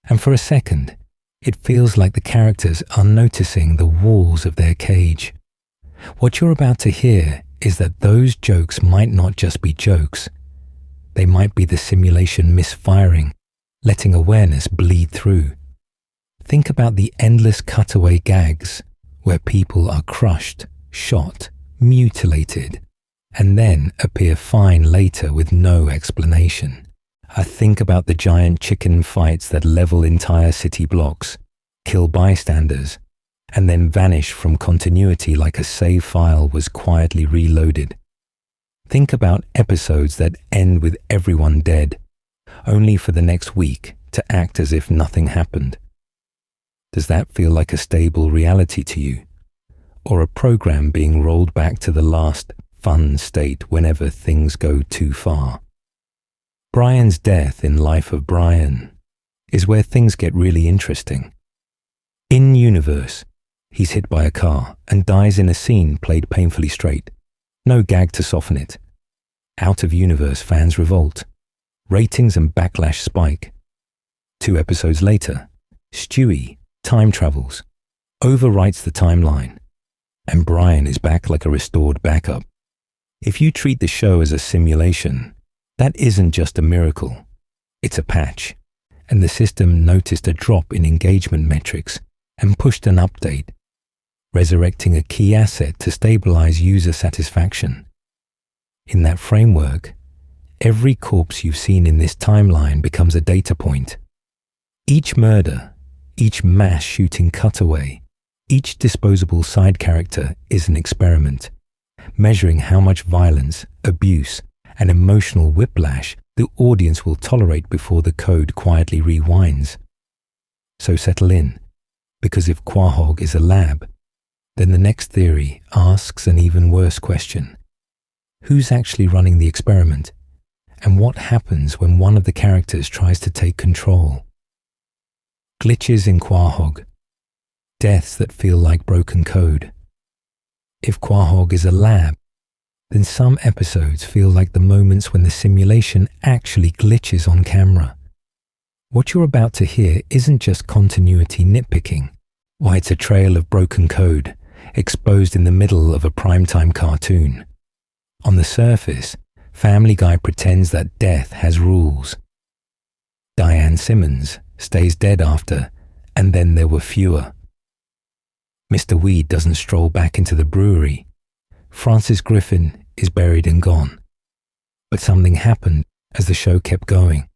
and for a second, It feels like the characters are noticing the walls of their cage. What you're about to hear is that those jokes might not just be jokes. They might be the simulation misfiring, letting awareness bleed through. Think about the endless cutaway gags where people are crushed, shot, mutilated, and then appear fine later with no explanation. I think about the giant chicken fights that level entire city blocks, kill bystanders, and then vanish from continuity like a save file was quietly reloaded. Think about episodes that end with everyone dead, only for the next week to act as if nothing happened. Does that feel like a stable reality to you? Or a program being rolled back to the last fun state whenever things go too far? Brian's death in Life of Brian is where things get really interesting. In universe, he's hit by a car and dies in a scene played painfully straight. No gag to soften it. Out of universe, fans revolt. Ratings and backlash spike. 2 episodes later, Stewie time travels, overwrites the timeline, and Brian is back like a restored backup. If you treat the show as a simulation, that isn't just a miracle, it's a patch, and the system noticed a drop in engagement metrics and pushed an update, resurrecting a key asset to stabilize user satisfaction. In that framework, every corpse you've seen in this timeline becomes a data point. Each murder, each mass shooting cutaway, each disposable side character is an experiment, measuring how much violence, abuse, and emotional whiplash the audience will tolerate before the code quietly rewinds. So settle in, because if Quahog is a lab, then the next theory asks an even worse question. Who's actually running the experiment? And what happens when one of the characters tries to take control? Glitches in Quahog. Deaths that feel like broken code. If Quahog is a lab, then some episodes feel like the moments when the simulation actually glitches on camera. What you're about to hear isn't just continuity nitpicking. Why, it's a trail of broken code, exposed in the middle of a primetime cartoon. On the surface, Family Guy pretends that death has rules. Diane Simmons stays dead after, and then there were fewer. Mr. Weed doesn't stroll back into the brewery. Francis Griffin is buried and gone. But something happened as the show kept going.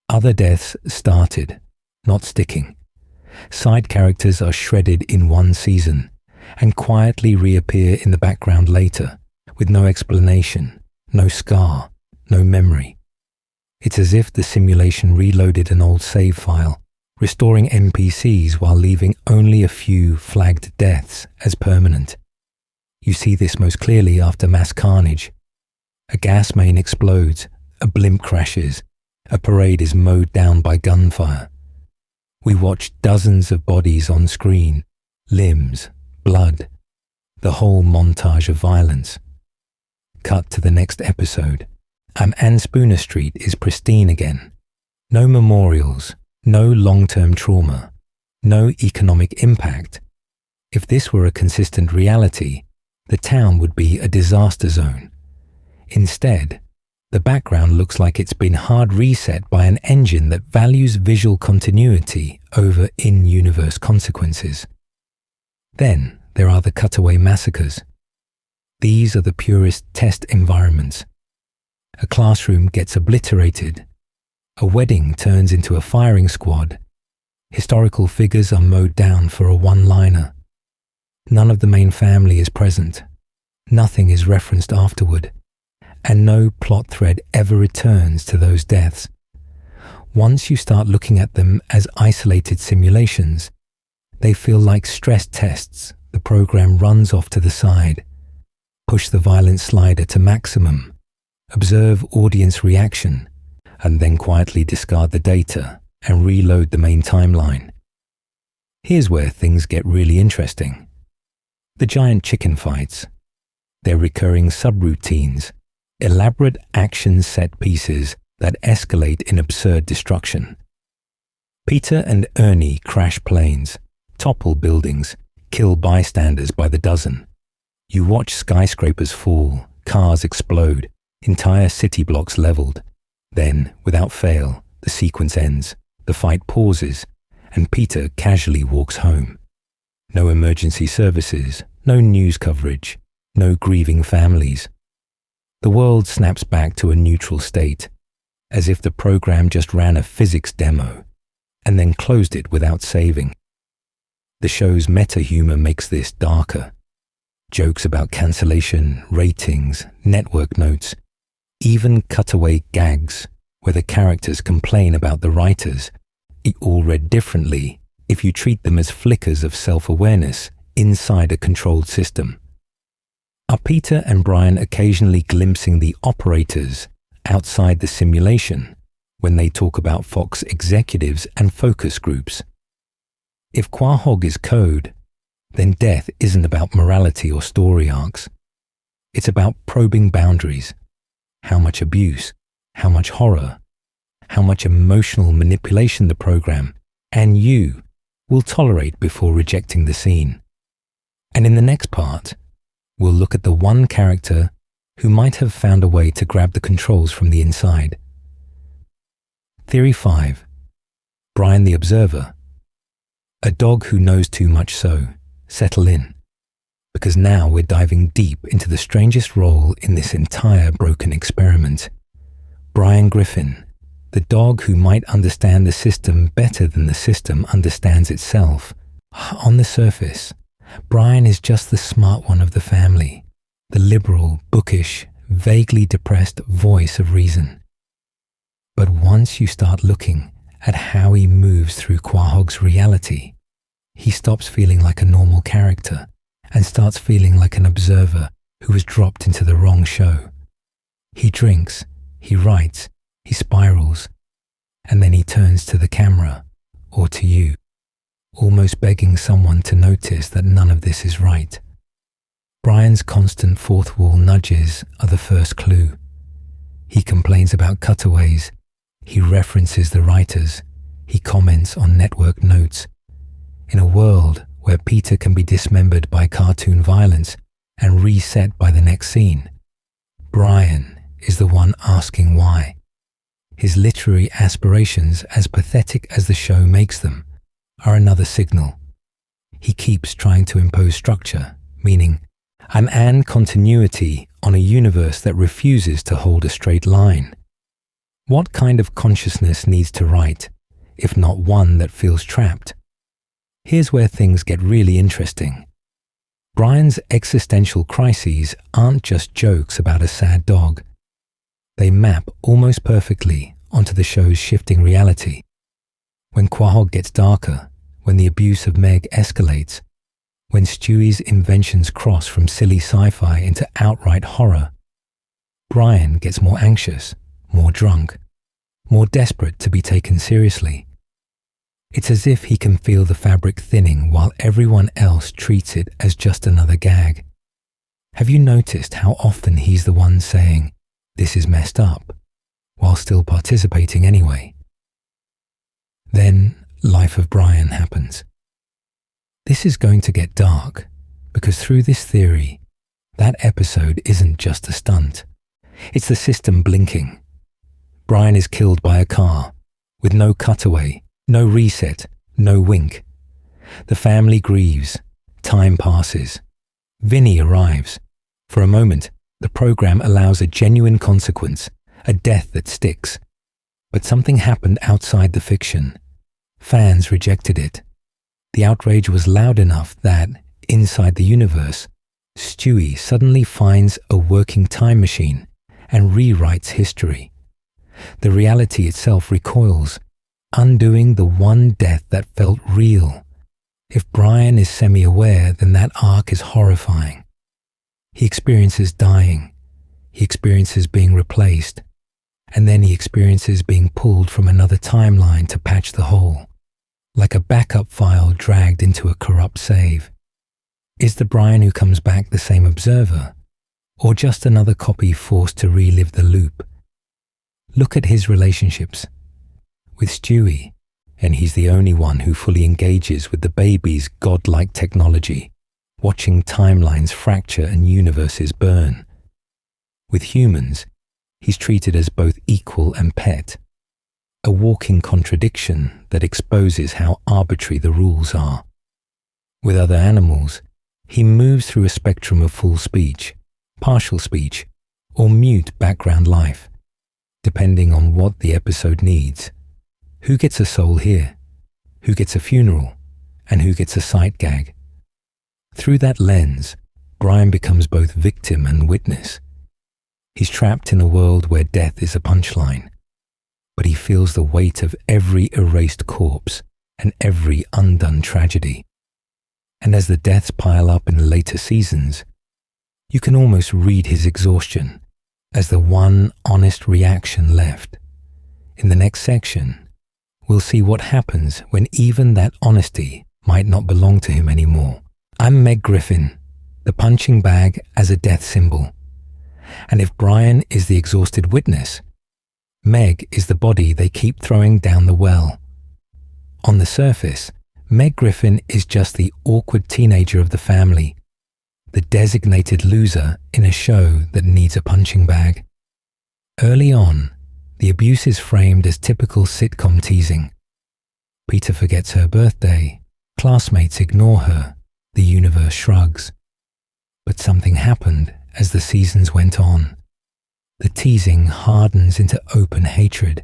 Other deaths started, not sticking. Side characters are shredded in one season and quietly reappear in the background later, with no explanation, no scar, no memory. It's as if the simulation reloaded an old save file, restoring NPCs while leaving only a few flagged deaths as permanent. You see this most clearly after mass carnage. A gas main explodes, a blimp crashes, a parade is mowed down by gunfire. We watch dozens of bodies on screen, limbs, blood, the whole montage of violence. Cut to the next episode. Ann Spooner Street is pristine again. No memorials, no long-term trauma, no economic impact. If this were a consistent reality, the town would be a disaster zone. Instead, the background looks like it's been hard reset by an engine that values visual continuity over in-universe consequences. Then there are the Cutaway massacres. These are the purest test environments. A classroom gets obliterated. A wedding turns into a firing squad. Historical figures are mowed down for a one-liner. None of the main family is present. Nothing is referenced afterward. And no plot thread ever returns to those deaths. Once you start looking at them as isolated simulations, they feel like stress tests the program runs off to the side. Push the violence slider to maximum, observe audience reaction, and then quietly discard the data and reload the main timeline. Here's where things get really interesting. The giant chicken fights, their recurring subroutines, elaborate action set pieces that escalate in absurd destruction. Peter and Ernie crash planes, topple buildings, kill bystanders by the dozen. You watch skyscrapers fall, cars explode, entire city blocks leveled. Then, without fail, the sequence ends, the fight pauses, and Peter casually walks home. No emergency services, no news coverage, no grieving families. The world snaps back to a neutral state, as if the program just ran a physics demo, and then closed it without saving. The show's meta-humor makes this darker. Jokes about cancellation, ratings, network notes, even cutaway gags where the characters complain about the writers, all read differently if you treat them as flickers of self-awareness inside a controlled system. Are Peter and Brian occasionally glimpsing the operators outside the simulation when they talk about Fox executives and focus groups? If Quahog is code, then death isn't about morality or story arcs. It's about probing boundaries. How much abuse, how much horror, how much emotional manipulation the program and you will tolerate before rejecting the scene. And in the next part, we'll look at the one character who might have found a way to grab the controls from the inside. Theory 5. Brian the Observer. A dog who knows too much so. Settle in, because now we're diving deep into the strangest role in this entire broken experiment. Brian Griffin, the dog who might understand the system better than the system understands itself. On the surface, Brian is just the smart one of the family, the liberal, bookish, vaguely depressed voice of reason. But once you start looking at how he moves through Quahog's reality, he stops feeling like a normal character and starts feeling like an observer who was dropped into the wrong show. He drinks, he writes, he spirals, and then he turns to the camera, or to you, almost begging someone to notice that none of this is right. Brian's constant fourth wall nudges are the first clue. He complains about cutaways, he references the writers, he comments on network notes. In a world where Peter can be dismembered by cartoon violence and reset by the next scene, Brian is the one asking why. His literary aspirations, as pathetic as the show makes them, are another signal. He keeps trying to impose structure, meaning and continuity on a universe that refuses to hold a straight line. What kind of consciousness needs to write, if not one that feels trapped? Here's where things get really interesting. Brian's existential crises aren't just jokes about a sad dog. They map almost perfectly onto the show's shifting reality. When Quahog gets darker, when the abuse of Meg escalates, when Stewie's inventions cross from silly sci-fi into outright horror, Brian gets more anxious, more drunk, more desperate to be taken seriously. It's as if he can feel the fabric thinning while everyone else treats it as just another gag. Have you noticed how often he's the one saying, "This is messed up," while still participating anyway? Then Life of Brian happens. This is going to get dark, because through this theory, that episode isn't just a stunt. It's the system blinking. Brian is killed by a car, with no cutaway, no reset, no wink. The family grieves. Time passes. Vinny arrives. For a moment, the program allows a genuine consequence, a death that sticks. But something happened outside the fiction. Fans rejected it. The outrage was loud enough that, inside the universe, Stewie suddenly finds a working time machine and rewrites history. The reality itself recoils, undoing the one death that felt real. If Brian is semi-aware, then that arc is horrifying. He experiences dying, he experiences being replaced, and then he experiences being pulled from another timeline to patch the hole, like a backup file dragged into a corrupt save. Is the Brian who comes back the same observer, or just another copy forced to relive the loop? Look at his relationships. With Stewie, and he's the only one who fully engages with the baby's godlike technology, watching timelines fracture and universes burn. With humans, he's treated as both equal and pet, a walking contradiction that exposes how arbitrary the rules are. With other animals, he moves through a spectrum of full speech, partial speech, or mute background life, depending on what the episode needs. Who gets a soul here? Who gets a funeral? And who gets a sight gag? Through that lens, Brian becomes both victim and witness. He's trapped in a world where death is a punchline, but he feels the weight of every erased corpse and every undone tragedy. And as the deaths pile up in the later seasons, you can almost read his exhaustion as the one honest reaction left. In the next section, we'll see what happens when even that honesty might not belong to him anymore. I'm Meg Griffin, the punching bag as a death symbol. And if Brian is the exhausted witness, Meg is the body they keep throwing down the well. On the surface, Meg Griffin is just the awkward teenager of the family, the designated loser in a show that needs a punching bag. Early on, the abuse is framed as typical sitcom teasing. Peter forgets her birthday, classmates ignore her, the universe shrugs. But something happened as the seasons went on. The teasing hardens into open hatred,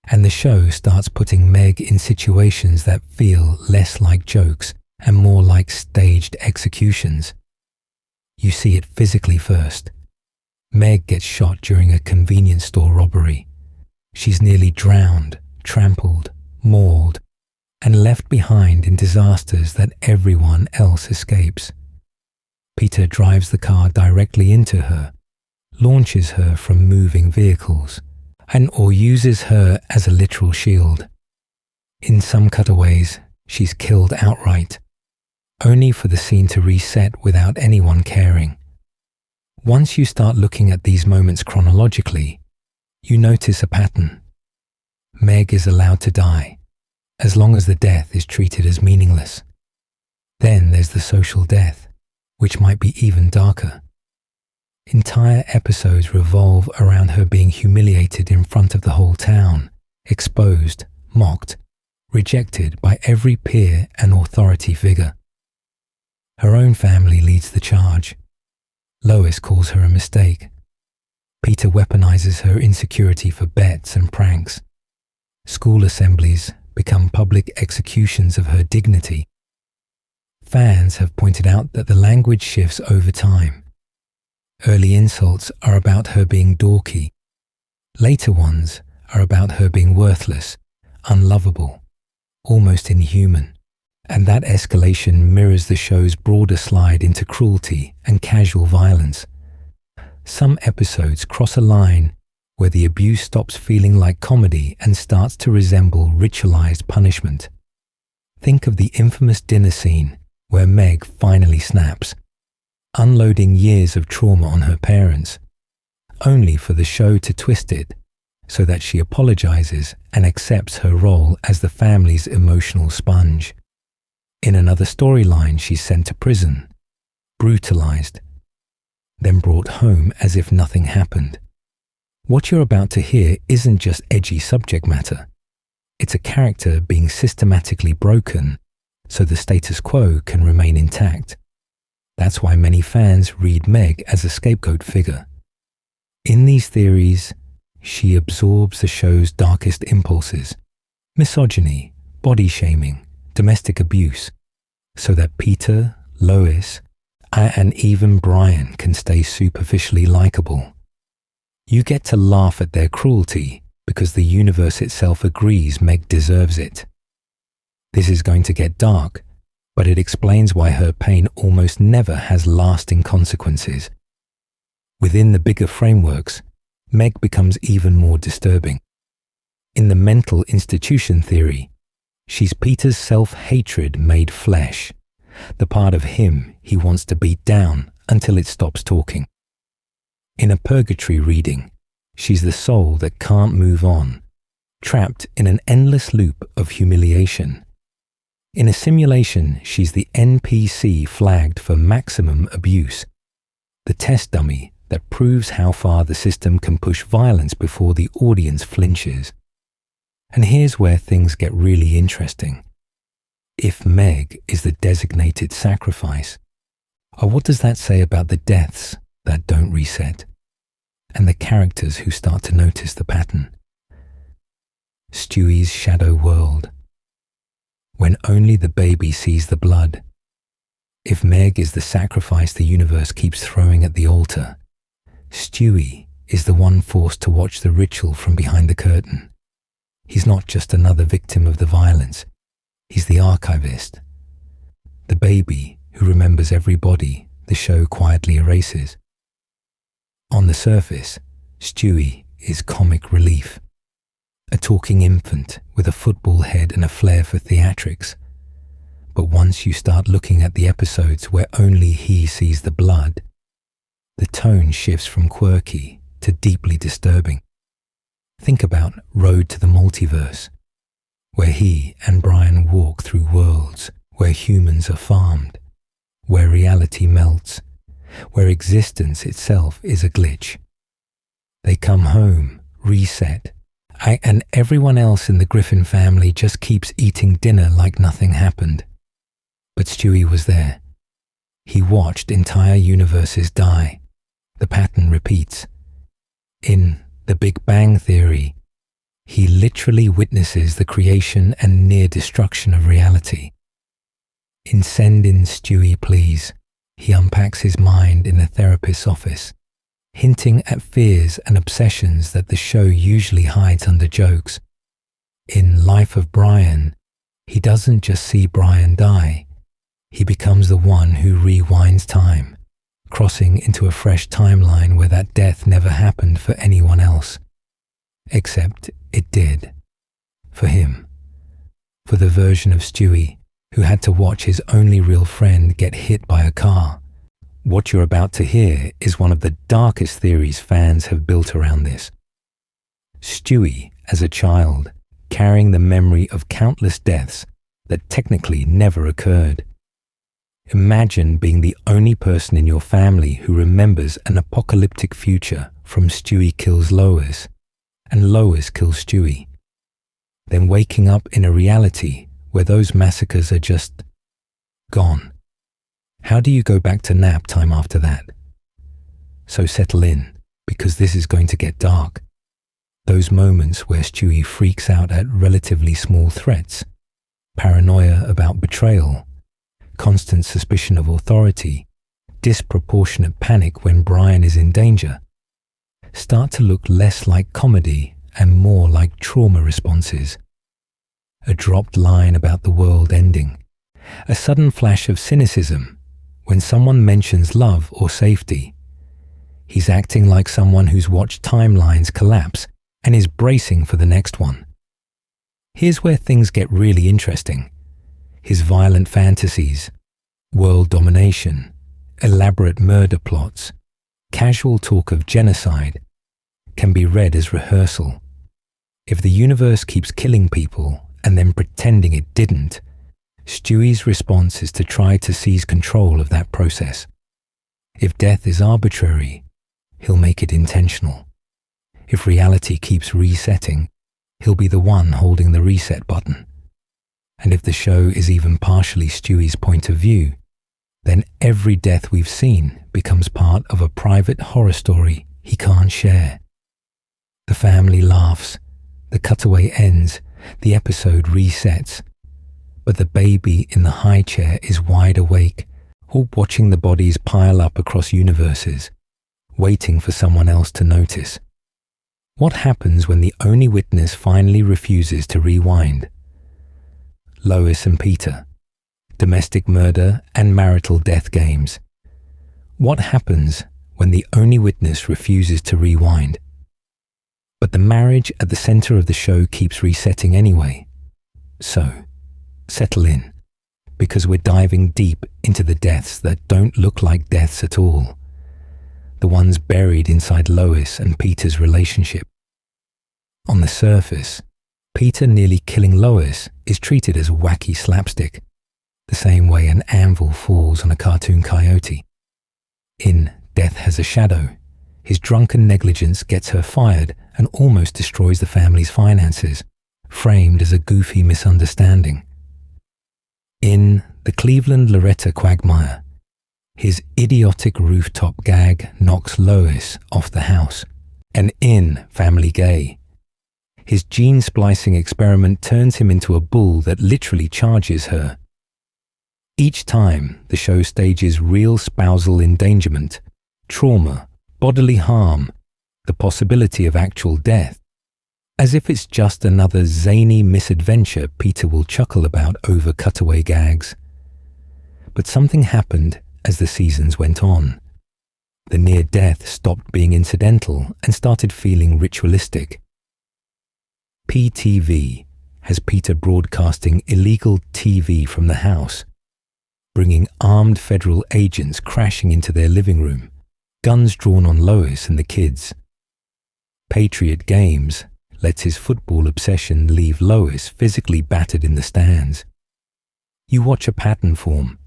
and the show starts putting Meg in situations that feel less like jokes and more like staged executions. You see it physically first. Meg gets shot during a convenience store robbery. She's nearly drowned, trampled, mauled, and left behind in disasters that everyone else escapes. Peter drives the car directly into her, launches her from moving vehicles, or uses her as a literal shield. In some cutaways, she's killed outright, only for the scene to reset without anyone caring. Once you start looking at these moments chronologically, you notice a pattern. Meg is allowed to die, as long as the death is treated as meaningless. Then there's the social death, which might be even darker. Entire episodes revolve around her being humiliated in front of the whole town, exposed, mocked, rejected by every peer and authority figure. Her own family leads the charge. Lois calls her a mistake. Peter weaponizes her insecurity for bets and pranks. School assemblies become public executions of her dignity. Fans have pointed out that the language shifts over time. Early insults are about her being dorky. Later ones are about her being worthless, unlovable, almost inhuman. And that escalation mirrors the show's broader slide into cruelty and casual violence. Some episodes cross a line where the abuse stops feeling like comedy and starts to resemble ritualized punishment. Think of the infamous dinner scene where Meg finally snaps, unloading years of trauma on her parents, only for the show to twist it so that she apologizes and accepts her role as the family's emotional sponge. In another storyline, she's sent to prison, brutalized, then brought home as if nothing happened. What you're about to hear isn't just edgy subject matter. It's a character being systematically broken so the status quo can remain intact. That's why many fans read Meg as a scapegoat figure. In these theories, she absorbs the show's darkest impulses, misogyny, body shaming, domestic abuse, so that Peter, Lois, and even Brian can stay superficially likable. You get to laugh at their cruelty because the universe itself agrees Meg deserves it. This is going to get dark, but it explains why her pain almost never has lasting consequences. Within the bigger frameworks, Meg becomes even more disturbing. In the mental institution theory, she's Peter's self-hatred made flesh, the part of him he wants to beat down until it stops talking. In a purgatory reading, she's the soul that can't move on, trapped in an endless loop of humiliation. In a simulation, she's the NPC flagged for maximum abuse, the test dummy that proves how far the system can push violence before the audience flinches. And here's where things get really interesting. If Meg is the designated sacrifice, what does that say about the deaths that don't reset, and the characters who start to notice the pattern? Stewie's shadow world. When only the baby sees the blood. If Meg is the sacrifice the universe keeps throwing at the altar, Stewie is the one forced to watch the ritual from behind the curtain. He's not just another victim of the violence, he's the archivist. The baby who remembers every body the show quietly erases. On the surface, Stewie is comic relief. A talking infant with a football head and a flair for theatrics. But once you start looking at the episodes where only he sees the blood, the tone shifts from quirky to deeply disturbing. Think about Road to the Multiverse, where he and Brian walk through worlds where humans are farmed, where reality melts, where existence itself is a glitch. They come home, reset, and everyone else in the Griffin family just keeps eating dinner like nothing happened. But Stewie was there. He watched entire universes die. The pattern repeats. In The Big Bang Theory, he literally witnesses the creation and near destruction of reality. In Send In Stewie Please, he unpacks his mind in a therapist's office, hinting at fears and obsessions that the show usually hides under jokes. In Life of Brian, he doesn't just see Brian die, he becomes the one who rewinds time, crossing into a fresh timeline where that death never happened for anyone else. Except it did. For him. For the version of Stewie who had to watch his only real friend get hit by a car. What you're about to hear is one of the darkest theories fans have built around this. Stewie, as a child, carrying the memory of countless deaths that technically never occurred. Imagine being the only person in your family who remembers an apocalyptic future from Stewie kills Lois, and Lois kills Stewie. Then waking up in a reality where those massacres are just gone. How do you go back to nap time after that? So settle in, because this is going to get dark. Those moments where Stewie freaks out at relatively small threats, paranoia about betrayal, constant suspicion of authority, disproportionate panic when Brian is in danger, start to look less like comedy and more like trauma responses. A dropped line about the world ending, a sudden flash of cynicism when someone mentions love or safety. He's acting like someone who's watched timelines collapse and is bracing for the next one. Here's where things get really interesting. His violent fantasies, world domination, elaborate murder plots, casual talk of genocide can be read as rehearsal. If the universe keeps killing people and then pretending it didn't, Stewie's response is to try to seize control of that process. If death is arbitrary, he'll make it intentional. If reality keeps resetting, he'll be the one holding the reset button. And if the show is even partially Stewie's point of view, then every death we've seen becomes part of a private horror story he can't share. The family laughs, the cutaway ends, the episode resets, but the baby in the high chair is wide awake, all watching the bodies pile up across universes, waiting for someone else to notice. What happens when the only witness finally refuses to rewind? Lois and Peter, domestic murder and marital death games. What happens when the only witness refuses to rewind? But the marriage at the center of the show keeps resetting anyway. So, settle in, because we're diving deep into the deaths that don't look like deaths at all. The ones buried inside Lois and Peter's relationship. On the surface, Peter nearly killing Lois is treated as wacky slapstick, the same way an anvil falls on a cartoon coyote. In Death Has a Shadow, his drunken negligence gets her fired and almost destroys the family's finances, framed as a goofy misunderstanding. In The Cleveland Loretta Quagmire, his idiotic rooftop gag knocks Lois off the house. And in Family Gay, his gene splicing experiment turns him into a bull that literally charges her. Each time, the show stages real spousal endangerment, trauma, bodily harm, the possibility of actual death, as if it's just another zany misadventure Peter will chuckle about over cutaway gags. But something happened as the seasons went on. The near death stopped being incidental and started feeling ritualistic. PTV has Peter broadcasting illegal TV from the house, bringing armed federal agents crashing into their living room, guns drawn on Lois and the kids. Patriot Games lets his football obsession leave Lois physically battered in the stands. You watch a pattern form.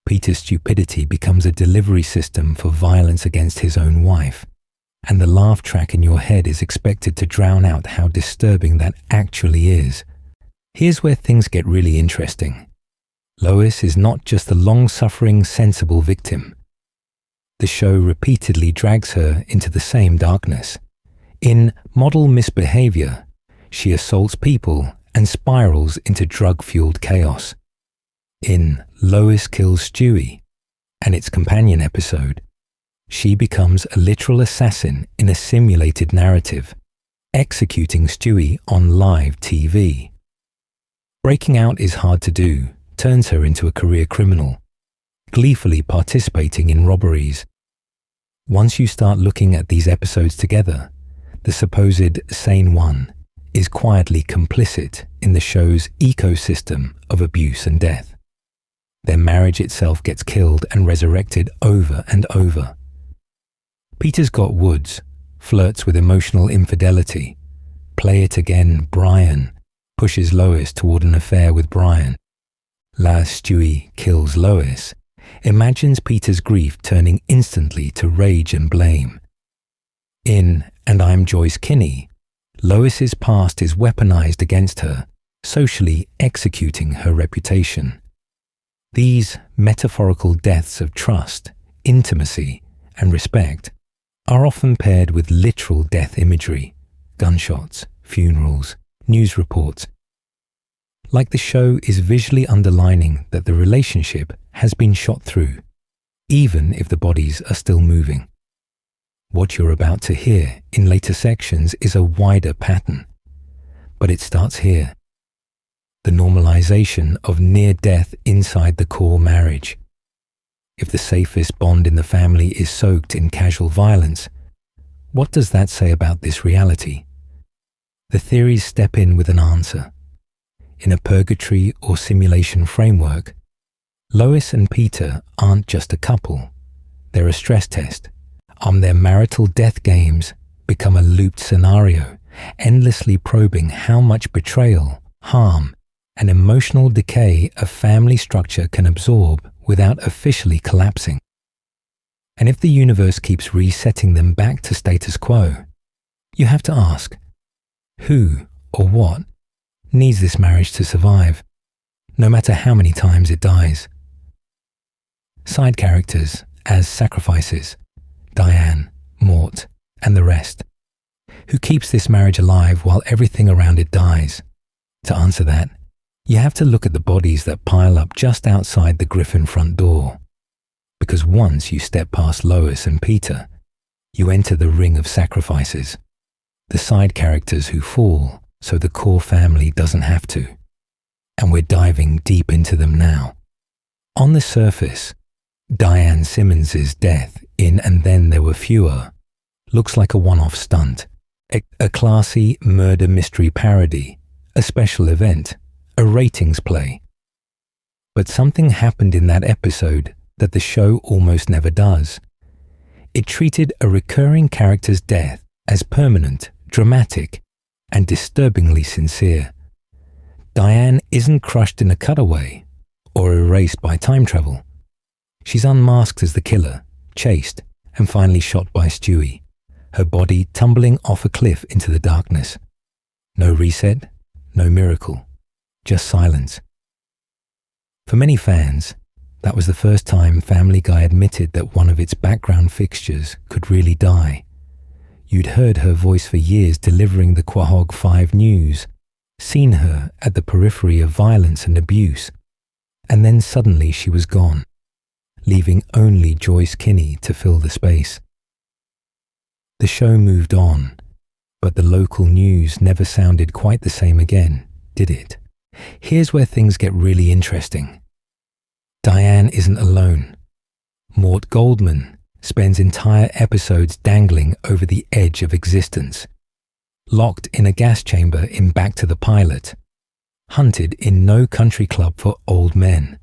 Peter's stupidity becomes a delivery system for violence against his own wife, and the laugh track in your head is expected to drown out how disturbing that actually is. Here's where things get really interesting. Lois is not just the long-suffering, sensible victim. The show repeatedly drags her into the same darkness. In Model Misbehavior, she assaults people and spirals into drug-fueled chaos. In Lois Kills Stewie and its companion episode, she becomes a literal assassin in a simulated narrative, executing Stewie on live TV. Breaking out is hard to do, turns her into a career criminal, gleefully participating in robberies. Once you start looking at these episodes together, the supposed sane one is quietly complicit in the show's ecosystem of abuse and death. Their marriage itself gets killed and resurrected over and over. Peter's got Woods, flirts with emotional infidelity. Play It Again, Brian pushes Lois toward an affair with Brian. Last Stewie Kills Lois imagines Peter's grief turning instantly to rage and blame. In And I'm Joyce Kinney, Lois's past is weaponized against her, socially executing her reputation. These metaphorical deaths of trust, intimacy, and respect are often paired with literal death imagery, gunshots, funerals, news reports. Like the show is visually underlining that the relationship has been shot through, even if the bodies are still moving. What you're about to hear in later sections is a wider pattern, but it starts here. The normalization of near death inside the core marriage. If the safest bond in the family is soaked in casual violence, what does that say about this reality? The theories step in with an answer. In a purgatory or simulation framework, Lois and Peter aren't just a couple. They're a stress test. Their marital death games become a looped scenario, endlessly probing how much betrayal, harm, and emotional decay a family structure can absorb without officially collapsing. And if the universe keeps resetting them back to status quo, you have to ask, who or what needs this marriage to survive, no matter how many times it dies? Side characters as sacrifices, Diane, Mort, and the rest. Who keeps this marriage alive while everything around it dies? To answer that, you have to look at the bodies that pile up just outside the Griffin front door. Because once you step past Lois and Peter, you enter the ring of sacrifices, the side characters who fall so the core family doesn't have to. And we're diving deep into them now. On the surface, Diane Simmons's death in And Then There Were Fewer looks like a one-off stunt, a classy murder mystery parody, a special event, a ratings play. But something happened in that episode that the show almost never does. It treated a recurring character's death as permanent, dramatic, and disturbingly sincere. Diane isn't crushed in a cutaway or erased by time travel. She's unmasked as the killer, chased, and finally shot by Stewie, her body tumbling off a cliff into the darkness. No reset, no miracle, just silence. For many fans, that was the first time Family Guy admitted that one of its background fixtures could really die. You'd heard her voice for years delivering the Quahog 5 news, seen her at the periphery of violence and abuse, and then suddenly she was gone, leaving only Joyce Kinney to fill the space. The show moved on, but the local news never sounded quite the same again, did it? Here's where things get really interesting. Diane isn't alone. Mort Goldman spends entire episodes dangling over the edge of existence, locked in a gas chamber in Back to the Pilot, hunted in No Country Club for Old Men,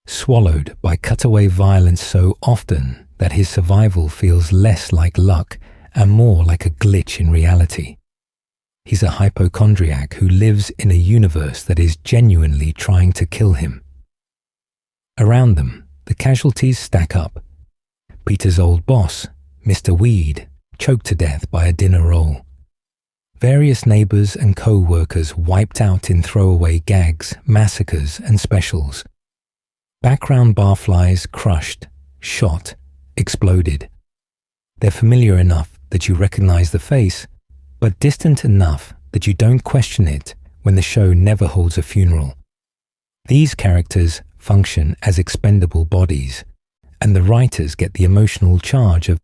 swallowed by cutaway violence so often that his survival feels less like luck and more like a glitch in reality. He's a hypochondriac who lives in a universe that is genuinely trying to kill him. Around them, the casualties stack up. Peter's old boss, Mr. Weed, choked to death by a dinner roll. Various neighbors and co-workers wiped out in throwaway gags, massacres, and specials. Background barflies crushed, shot, exploded. They're familiar enough that you recognize the face, but distant enough that you don't question it when the show never holds a funeral. These characters function as expendable bodies, and the writers get the emotional charge of,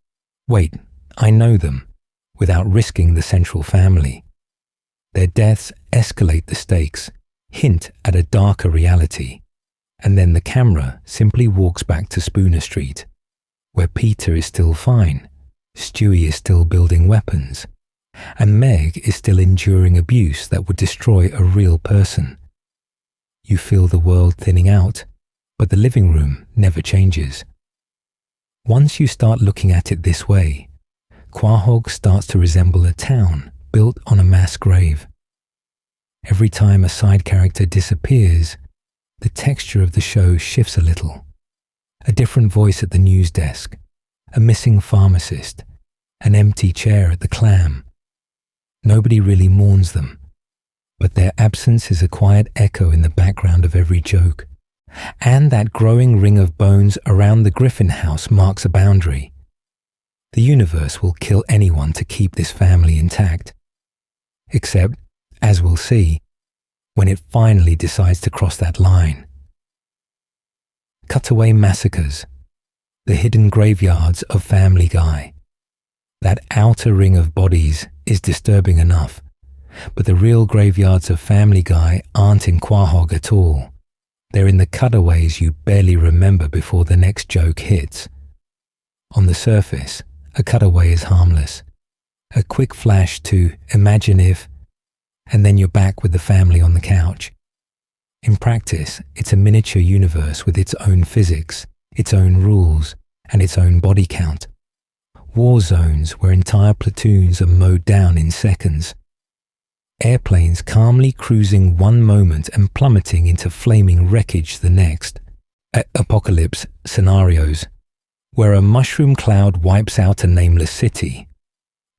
wait, I know them, without risking the central family. Their deaths escalate the stakes, hint at a darker reality, and then the camera simply walks back to Spooner Street, where Peter is still fine, Stewie is still building weapons, and Meg is still enduring abuse that would destroy a real person. You feel the world thinning out, but the living room never changes. Once you start looking at it this way, Quahog starts to resemble a town built on a mass grave. Every time a side character disappears, the texture of the show shifts a little. A different voice at the news desk, a missing pharmacist, an empty chair at the clam. Nobody really mourns them, but their absence is a quiet echo in the background of every joke. And that growing ring of bones around the Griffin house marks a boundary. The universe will kill anyone to keep this family intact. Except, as we'll see, when it finally decides to cross that line. Cutaway massacres, the hidden graveyards of Family Guy. That outer ring of bodies is disturbing enough, but the real graveyards of Family Guy aren't in Quahog at all. They're in the cutaways you barely remember before the next joke hits. On the surface, a cutaway is harmless. A quick flash to imagine if, and then you're back with the family on the couch. In practice, it's a miniature universe with its own physics, its own rules, and its own body count. War zones where entire platoons are mowed down in seconds. Airplanes calmly cruising one moment and plummeting into flaming wreckage the next. Apocalypse scenarios, where a mushroom cloud wipes out a nameless city,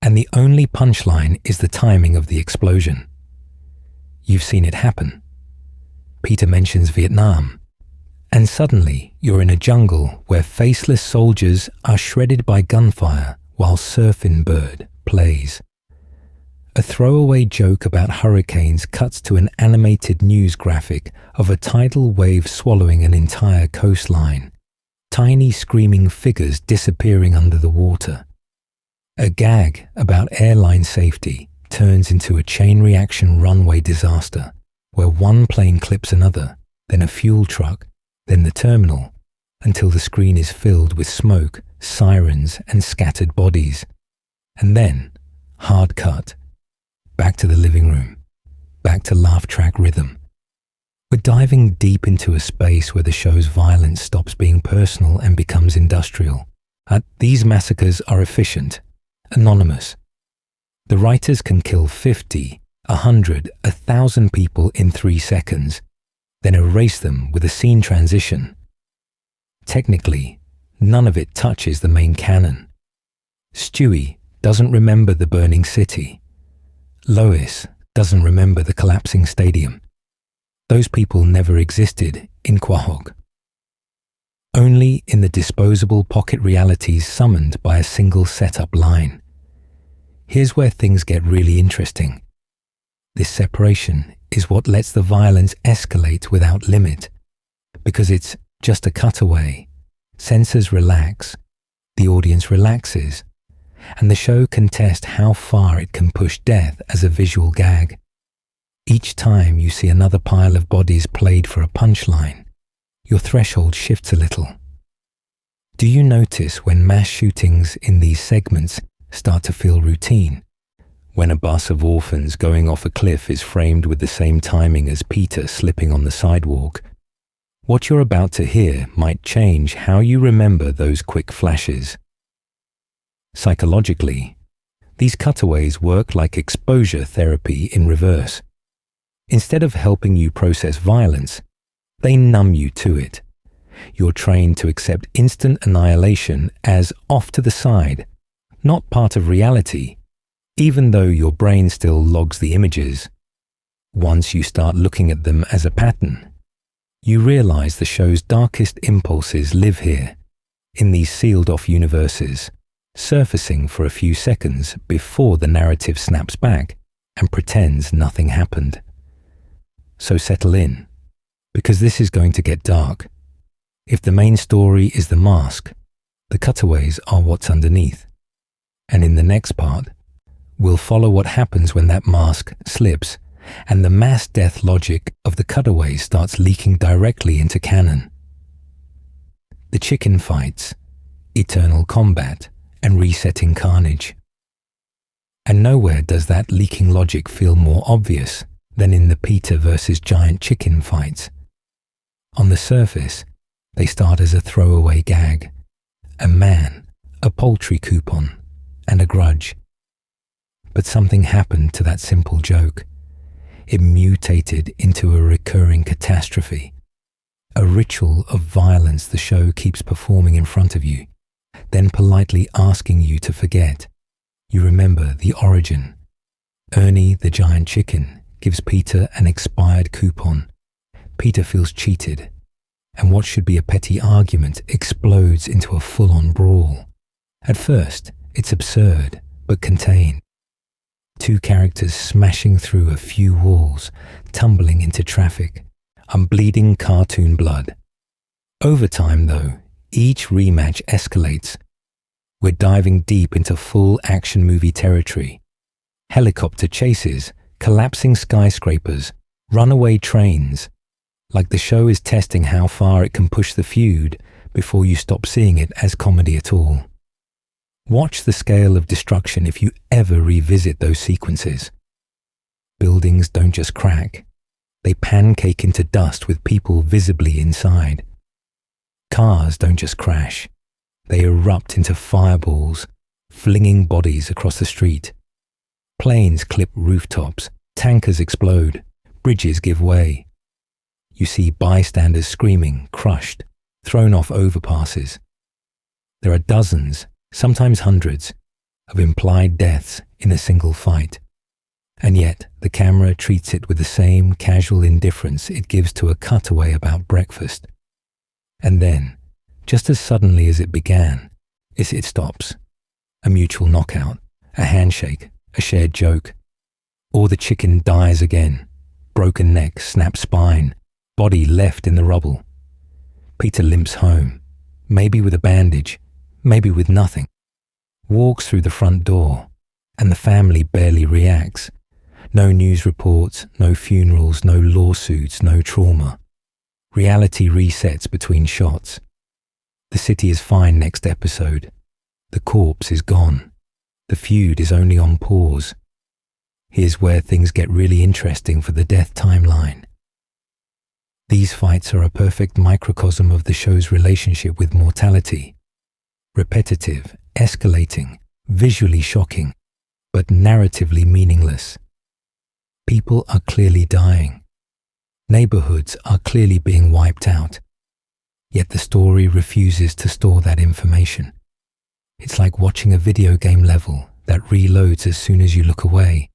and the only punchline is the timing of the explosion. You've seen it happen. Peter mentions Vietnam, and suddenly you're in a jungle where faceless soldiers are shredded by gunfire while Surfin' Bird plays. A throwaway joke about hurricanes cuts to an animated news graphic of a tidal wave swallowing an entire coastline, tiny screaming figures disappearing under the water. A gag about airline safety turns into a chain reaction runway disaster, where one plane clips another, then a fuel truck, then the terminal, until the screen is filled with smoke, sirens, and scattered bodies. And then, hard cut. Back to the living room, back to laugh track rhythm. We're diving deep into a space where the show's violence stops being personal and becomes industrial. These massacres are efficient, anonymous. The writers can kill 50, 100, 1,000 people in 3 seconds, then erase them with a scene transition. Technically, none of it touches the main canon. Stewie doesn't remember the burning city. Lois doesn't remember the collapsing stadium. Those people never existed in Quahog. Only in the disposable pocket realities summoned by a single setup line. Here's where things get really interesting. This separation is what lets the violence escalate without limit, because it's just a cutaway. Sensors relax, the audience relaxes, and the show can test how far it can push death as a visual gag. Each time you see another pile of bodies played for a punchline, your threshold shifts a little. Do you notice when mass shootings in these segments start to feel routine? When a bus of orphans going off a cliff is framed with the same timing as Peter slipping on the sidewalk, what you're about to hear might change how you remember those quick flashes. Psychologically, these cutaways work like exposure therapy in reverse. Instead of helping you process violence, they numb you to it. You're trained to accept instant annihilation as off to the side, not part of reality, even though your brain still logs the images. Once you start looking at them as a pattern, you realize the show's darkest impulses live here, in these sealed-off universes, surfacing for a few seconds before the narrative snaps back and pretends nothing happened. So settle in, because this is going to get dark. If the main story is the mask, the cutaways are what's underneath. And in the next part, we'll follow what happens when that mask slips and the mass death logic of the cutaways starts leaking directly into canon. The chicken fights, eternal combat, and resetting carnage. And nowhere does that leaking logic feel more obvious than in the Peter versus giant chicken fights. On the surface, they start as a throwaway gag, a man, a poultry coupon, and a grudge. But something happened to that simple joke. It mutated into a recurring catastrophe, a ritual of violence the show keeps performing in front of you, then politely asking you to forget. You remember the origin. Ernie the giant chicken gives Peter an expired coupon. Peter feels cheated, and what should be a petty argument explodes into a full-on brawl. At first, it's absurd, but contained. Two characters smashing through a few walls, tumbling into traffic. I'm bleeding cartoon blood. Over time, though, each rematch escalates. We're diving deep into full action movie territory. Helicopter chases, collapsing skyscrapers, runaway trains. Like the show is testing how far it can push the feud before you stop seeing it as comedy at all. Watch the scale of destruction if you ever revisit those sequences. Buildings don't just crack. They pancake into dust with people visibly inside. Cars don't just crash. They erupt into fireballs, flinging bodies across the street. Planes clip rooftops, tankers explode, bridges give way. You see bystanders screaming, crushed, thrown off overpasses. There are dozens, sometimes hundreds, of implied deaths in a single fight. And yet, the camera treats it with the same casual indifference it gives to a cutaway about breakfast. And then, just as suddenly as it began, it stops. A mutual knockout, a handshake, a shared joke. Or the chicken dies again. Broken neck, snapped spine, body left in the rubble. Peter limps home, maybe with a bandage, maybe with nothing. Walks through the front door, and the family barely reacts. No news reports, no funerals, no lawsuits, no trauma. Reality resets between shots. The city is fine next episode. The corpse is gone. The feud is only on pause. Here's where things get really interesting for the death timeline. These fights are a perfect microcosm of the show's relationship with mortality. Repetitive, escalating, visually shocking. but narratively meaningless. People are clearly dying. Neighborhoods are clearly being wiped out. Yet the story refuses to store that information. It's like watching a video game level that reloads as soon as you look away.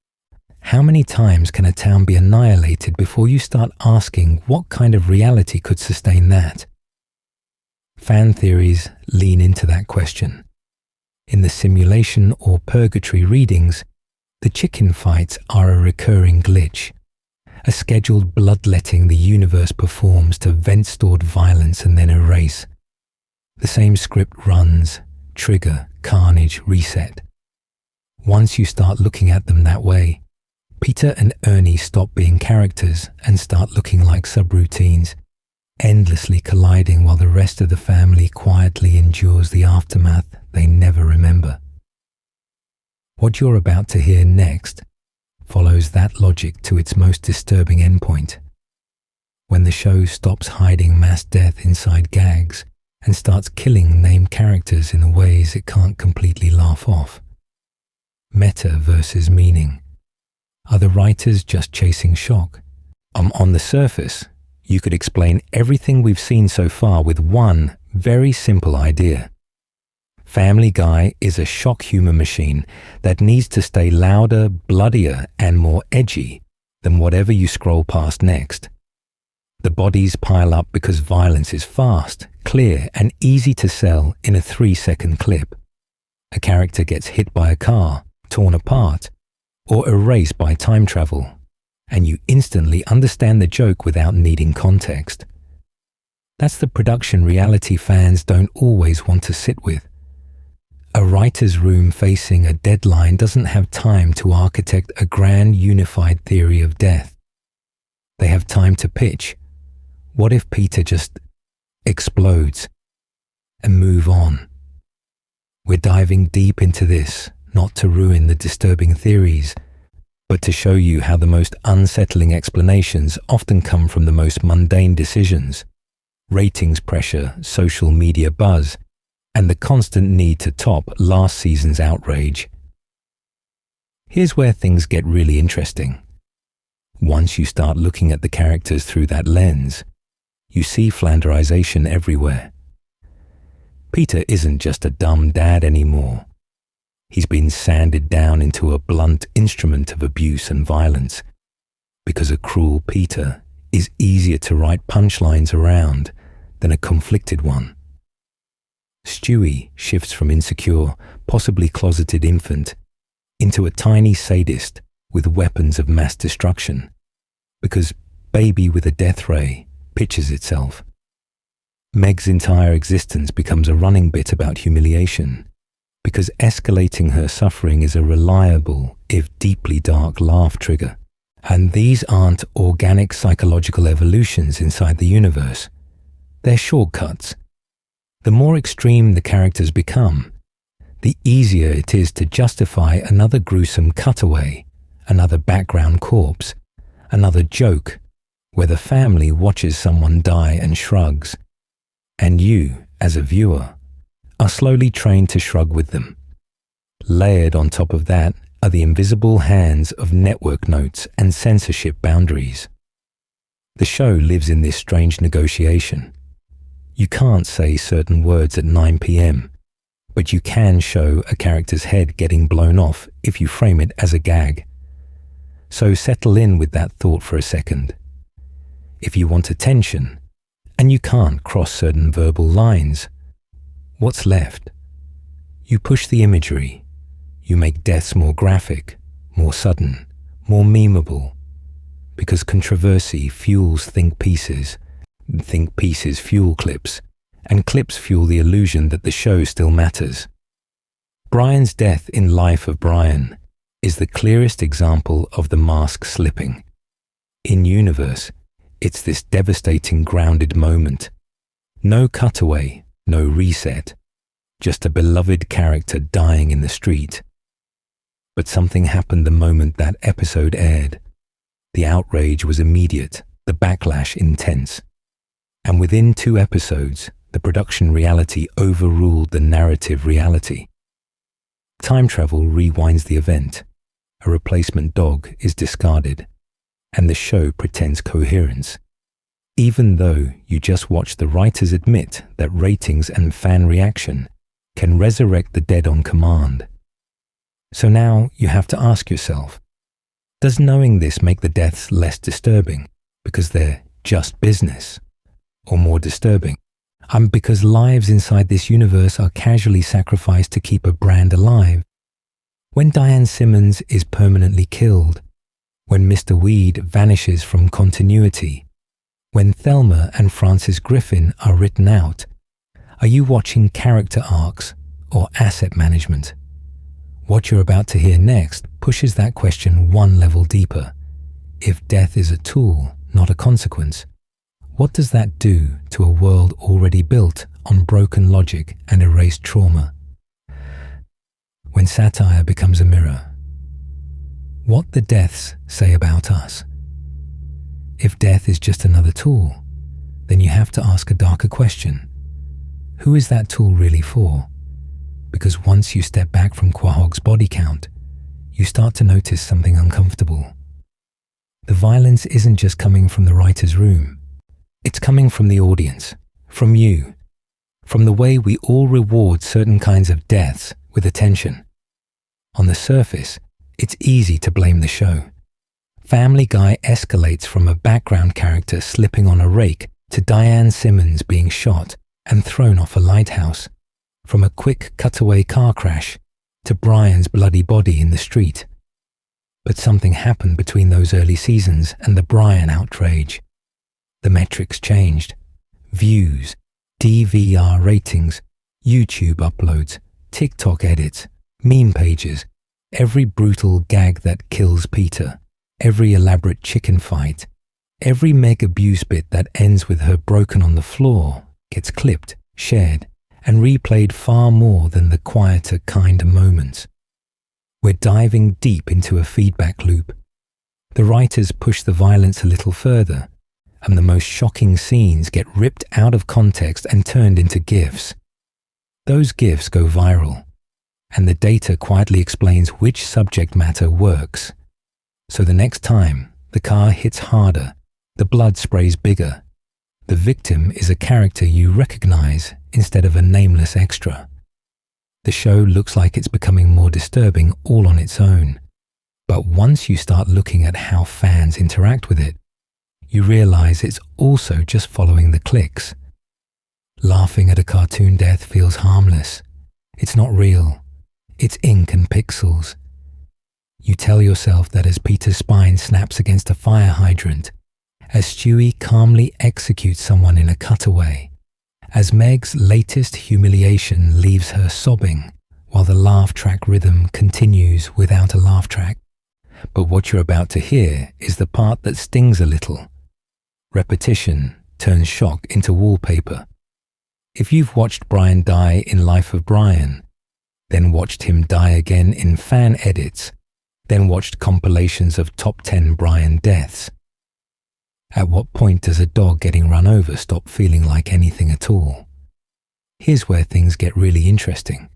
How many times can a town be annihilated before you start asking what kind of reality could sustain that? Fan theories lean into that question. In the simulation or purgatory readings, the chicken fights are a recurring glitch, a scheduled bloodletting the universe performs to vent stored violence and then erase. The same script runs, trigger, carnage, reset. Once you start looking at them that way, Peter and Ernie stop being characters and start looking like subroutines, endlessly colliding while the rest of the family quietly endures the aftermath they never remember. What you're about to hear next follows that logic to its most disturbing endpoint, when the show stops hiding mass death inside gags and starts killing named characters in ways it can't completely laugh off. Meta versus meaning. Are the writers just chasing shock? On the surface, you could explain everything we've seen so far with one very simple idea. Family Guy is a shock humor machine that needs to stay louder, bloodier, and more edgy than whatever you scroll past next. The bodies pile up because violence is fast, clear, and easy to sell in a 3-second clip. A character gets hit by a car, torn apart, or erased by time travel, and you instantly understand the joke without needing context. That's the production reality fans don't always want to sit with. A writer's room facing a deadline doesn't have time to architect a grand unified theory of death. They have time to pitch. What if Peter just explodes and move on? We're diving deep into this, not to ruin the disturbing theories, but to show you how the most unsettling explanations often come from the most mundane decisions: ratings pressure, social media buzz, and the constant need to top last season's outrage. Here's where things get really interesting. Once you start looking at the characters through that lens, you see flanderization everywhere. Peter isn't just a dumb dad anymore. He's been sanded down into a blunt instrument of abuse and violence, because a cruel Peter is easier to write punchlines around than a conflicted one. Stewie shifts from insecure, possibly closeted infant into a tiny sadist with weapons of mass destruction, because Baby with a Death Ray pitches itself. Meg's entire existence becomes a running bit about humiliation, because escalating her suffering is a reliable, if deeply dark, laugh trigger. And these aren't organic psychological evolutions inside the universe. They're shortcuts. The more extreme the characters become, the easier it is to justify another gruesome cutaway, another background corpse, another joke, where the family watches someone die and shrugs, and you, as a viewer, are slowly trained to shrug with them. Layered on top of that are the invisible hands of network notes and censorship boundaries. The show lives in this strange negotiation. You can't say certain words at 9 p.m., but you can show a character's head getting blown off if you frame it as a gag. So settle in with that thought for a second. If you want attention, and you can't cross certain verbal lines, what's left? You push the imagery. You make deaths more graphic, more sudden, more memeable, because controversy fuels think pieces fuel clips, and clips fuel the illusion that the show still matters. Brian's death in Life of Brian is the clearest example of the mask slipping. In universe, it's this devastating grounded moment. No cutaway, no reset, just a beloved character dying in the street. But something happened the moment that episode aired. The outrage was immediate, the backlash intense. And within 2 episodes, the production reality overruled the narrative reality. Time travel rewinds the event. A replacement dog is discarded, and the show pretends coherence. Even though you just watched the writers admit that ratings and fan reaction can resurrect the dead on command. So now you have to ask yourself, does knowing this make the deaths less disturbing because they're just business? Or more disturbing, because lives inside this universe are casually sacrificed to keep a brand alive? When Diane Simmons is permanently killed, when Mr. Weed vanishes from continuity, when Thelma and Francis Griffin are written out, are you watching character arcs or asset management? What you're about to hear next pushes that question one level deeper. If death is a tool, not a consequence, what does that do to a world already built on broken logic and erased trauma? When satire becomes a mirror, what the deaths say about us. If death is just another tool, then you have to ask a darker question. Who is that tool really for? Because once you step back from Quahog's body count, you start to notice something uncomfortable. The violence isn't just coming from the writer's room. It's coming from the audience, from you, from the way we all reward certain kinds of deaths with attention. On the surface, it's easy to blame the show. Family Guy escalates from a background character slipping on a rake to Diane Simmons being shot and thrown off a lighthouse, from a quick cutaway car crash to Brian's bloody body in the street. But something happened between those early seasons and the Brian outrage. The metrics changed. Views, DVR ratings, YouTube uploads, TikTok edits, meme pages, every brutal gag that kills Peter, every elaborate chicken fight, every Meg abuse bit that ends with her broken on the floor gets clipped, shared, and replayed far more than the quieter, kinder moments. We're diving deep into a feedback loop. The writers push the violence a little further, and the most shocking scenes get ripped out of context and turned into GIFs. Those GIFs go viral, and the data quietly explains which subject matter works. So the next time the car hits harder, the blood sprays bigger, the victim is a character you recognize instead of a nameless extra. The show looks like it's becoming more disturbing all on its own. But once you start looking at how fans interact with it, you realize it's also just following the clicks. Laughing at a cartoon death feels harmless. It's not real. It's ink and pixels. You tell yourself that as Peter's spine snaps against a fire hydrant, as Stewie calmly executes someone in a cutaway, as Meg's latest humiliation leaves her sobbing while the laugh track rhythm continues without a laugh track. But what you're about to hear is the part that stings a little. Repetition turns shock into wallpaper. If you've watched Brian die in Life of Brian, then watched him die again in fan edits, then watched compilations of top 10 Brian deaths, at what point does a dog getting run over stop feeling like anything at all? Here's where things get really interesting.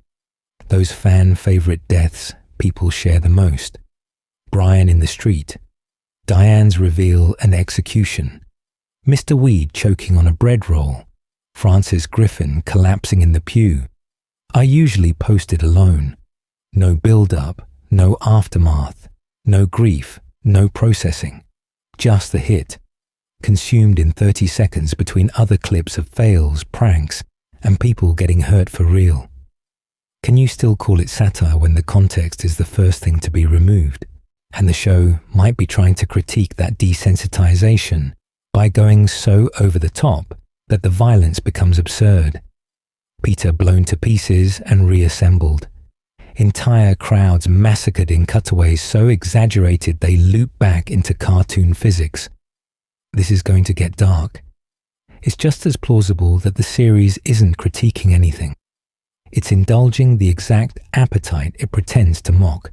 Those fan favorite deaths people share the most. Brian in the street, Diane's reveal and execution, Mr. Weed choking on a bread roll, Francis Griffin collapsing in the pew, are usually posted alone. No build-up, no aftermath, no grief, no processing. Just the hit, consumed in 30 seconds between other clips of fails, pranks, and people getting hurt for real. Can you still call it satire when the context is the first thing to be removed? And the show might be trying to critique that desensitization by going so over the top that the violence becomes absurd. Peter blown to pieces and reassembled. Entire crowds massacred in cutaways so exaggerated they loop back into cartoon physics. This is going to get dark. It's just as plausible that the series isn't critiquing anything. It's indulging the exact appetite it pretends to mock,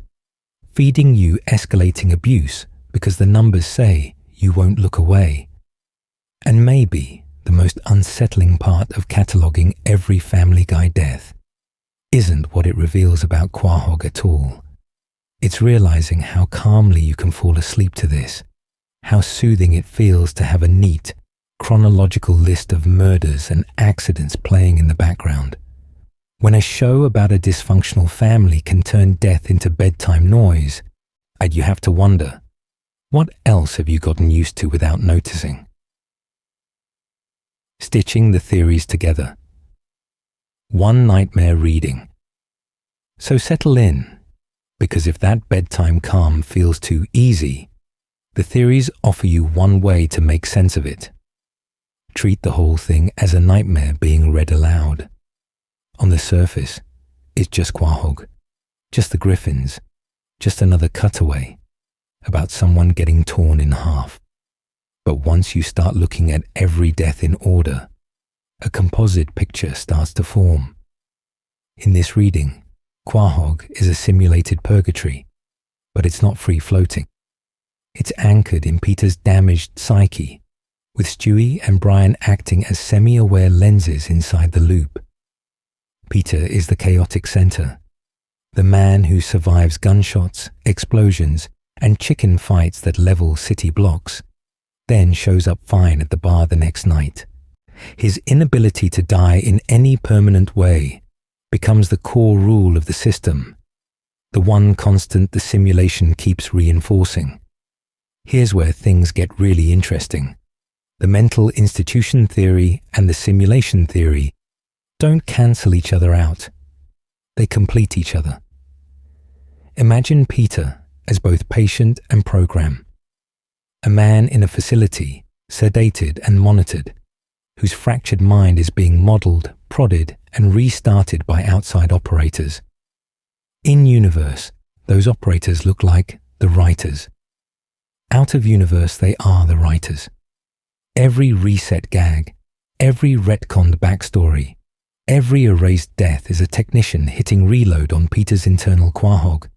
feeding you escalating abuse because the numbers say you won't look away. And maybe the most unsettling part of cataloguing every Family Guy death isn't what it reveals about Quahog at all. It's realizing how calmly you can fall asleep to this, how soothing it feels to have a neat, chronological list of murders and accidents playing in the background. When a show about a dysfunctional family can turn death into bedtime noise, and you have to wonder, what else have you gotten used to without noticing? Stitching the theories together. One nightmare reading. So settle in, because if that bedtime calm feels too easy, the theories offer you one way to make sense of it. Treat the whole thing as a nightmare being read aloud. On the surface, it's just Quahog, just the griffins, just another cutaway about someone getting torn in half. But once you start looking at every death in order, a composite picture starts to form. In this reading, Quahog is a simulated purgatory, but it's not free-floating. It's anchored in Peter's damaged psyche, with Stewie and Brian acting as semi-aware lenses inside the loop. Peter is the chaotic center, the man who survives gunshots, explosions, and chicken fights that level city blocks, then shows up fine at the bar the next night. His inability to die in any permanent way becomes the core rule of the system, the one constant the simulation keeps reinforcing. Here's where things get really interesting. The mental institution theory and the simulation theory don't cancel each other out. They complete each other. Imagine Peter as both patient and program, a man in a facility, sedated and monitored, whose fractured mind is being modeled, prodded, and restarted by outside operators. In universe, those operators look like the writers. Out of universe, they are the writers. Every reset gag, every retconned backstory, every erased death is a technician hitting reload on Peter's internal Quahog.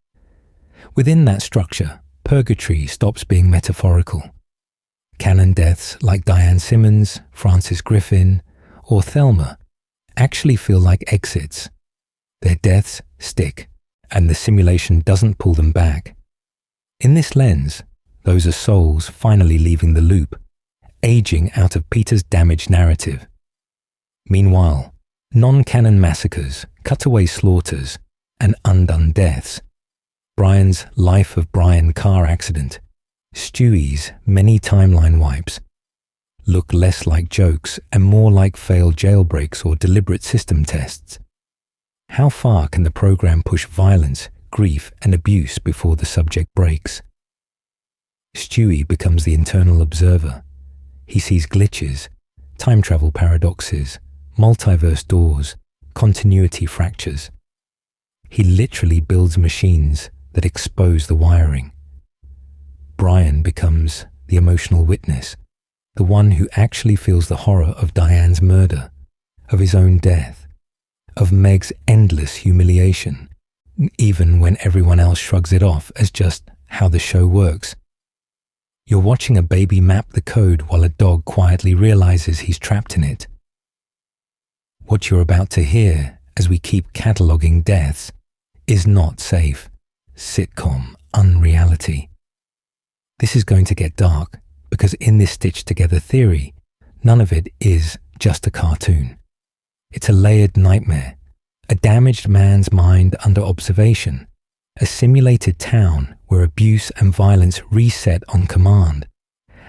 Within that structure, purgatory stops being metaphorical. Canon deaths like Diane Simmons, Francis Griffin, or Thelma actually feel like exits. Their deaths stick, and the simulation doesn't pull them back. In this lens, those are souls finally leaving the loop, aging out of Peter's damaged narrative. Meanwhile, non-canon massacres, cutaway slaughters, and undone deaths, Brian's Life of Brian car accident, Stewie's many timeline wipes, look less like jokes and more like failed jailbreaks or deliberate system tests. How far can the program push violence, grief, and abuse before the subject breaks? Stewie becomes the internal observer. He sees glitches, time travel paradoxes, multiverse doors, continuity fractures. He literally builds machines that expose the wiring. Brian becomes the emotional witness, the one who actually feels the horror of Diane's murder, of his own death, of Meg's endless humiliation, even when everyone else shrugs it off as just how the show works. You're watching a baby map the code while a dog quietly realizes he's trapped in it. What you're about to hear as we keep cataloging deaths is not safe, sitcom unreality. This is going to get dark because in this stitched together theory, none of it is just a cartoon. It's a layered nightmare, a damaged man's mind under observation, a simulated town where abuse and violence reset on command,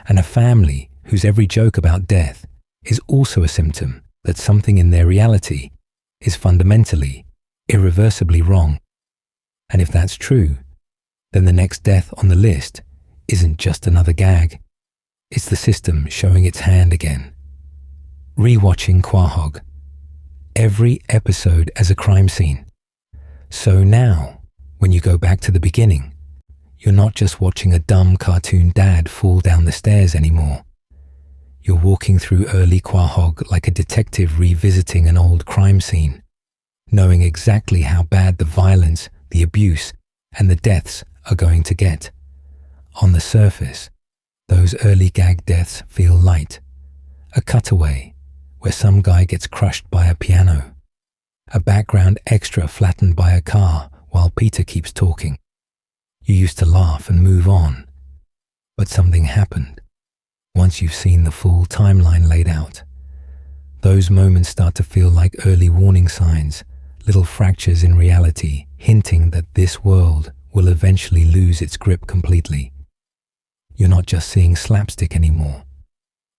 and a family whose every joke about death is also a symptom that something in their reality is fundamentally, irreversibly wrong. And if that's true, then the next death on the list isn't just another gag. It's the system showing its hand again. Rewatching Quahog. Every episode as a crime scene. So now, when you go back to the beginning, you're not just watching a dumb cartoon dad fall down the stairs anymore. You're walking through early Quahog like a detective revisiting an old crime scene, knowing exactly how bad the violence, the abuse, and the deaths are going to get. On the surface, those early gag deaths feel light. A cutaway, where some guy gets crushed by a piano. a background extra flattened by a car while Peter keeps talking. You used to laugh and move on, but something happened. Once you've seen the full timeline laid out, those moments start to feel like early warning signs, little fractures in reality, hinting that this world will eventually lose its grip completely. You're not just seeing slapstick anymore.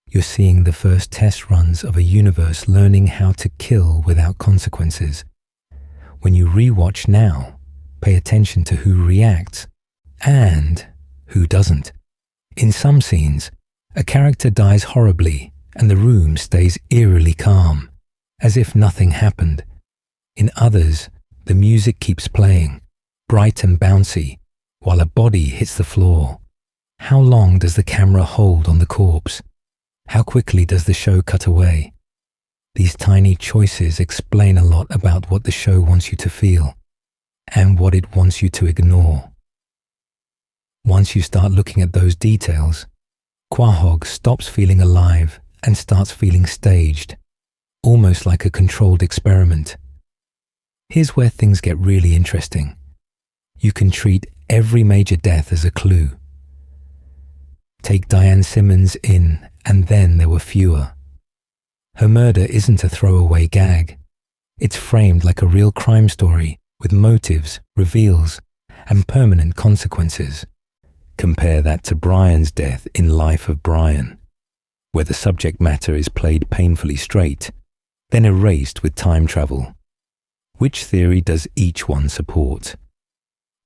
You're seeing the first test runs of a universe learning how to kill without consequences. When you rewatch now, pay attention to who reacts and who doesn't. In some scenes, a character dies horribly and the room stays eerily calm, as if nothing happened. In others, the music keeps playing, bright and bouncy, while a body hits the floor. How long does the camera hold on the corpse? How quickly does the show cut away? These tiny choices explain a lot about what the show wants you to feel and what it wants you to ignore. Once you start looking at those details, Quahog stops feeling alive and starts feeling staged, almost like a controlled experiment. Here's where things get really interesting. You can treat every major death as a clue. Take Diane Simmons in And Then There Were Fewer. Her murder isn't a throwaway gag. It's framed like a real crime story with motives, reveals, and permanent consequences. Compare that to Brian's death in Life of Brian, where the subject matter is played painfully straight, then erased with time travel. Which theory does each one support?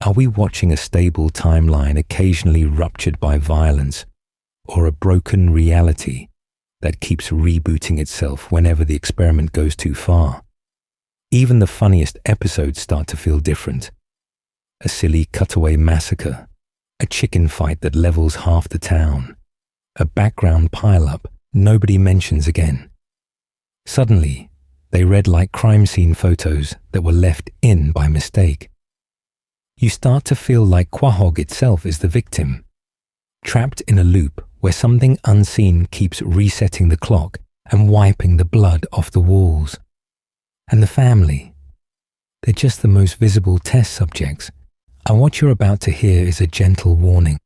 Are we watching a stable timeline occasionally ruptured by violence, or a broken reality that keeps rebooting itself whenever the experiment goes too far? Even the funniest episodes start to feel different. A silly Cutaway massacre, a chicken fight that levels half the town, a background pile-up nobody mentions again. Suddenly, they read like crime scene photos that were left in by mistake. You start to feel like Quahog itself is the victim, trapped in a loop where something unseen keeps resetting the clock and wiping the blood off the walls. And the family, they're just the most visible test subjects, and what you're about to hear is a gentle warning.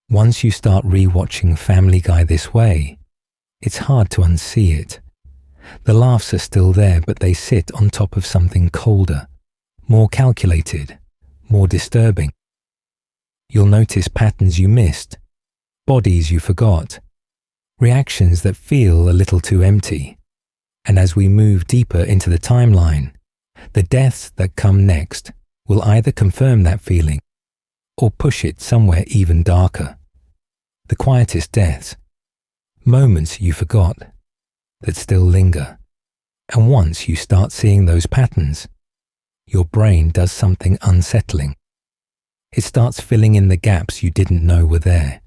Once you start rewatching Family Guy this way, it's hard to unsee it. The laughs are still there, but they sit on top of something colder, more calculated, more disturbing. You'll notice patterns you missed, bodies you forgot, reactions that feel a little too empty. And as we move deeper into the timeline, the deaths that come next will either confirm that feeling or push it somewhere even darker. The quietest deaths, moments you forgot that still linger. And once you start seeing those patterns, your brain does something unsettling. It starts filling in the gaps you didn't know were there.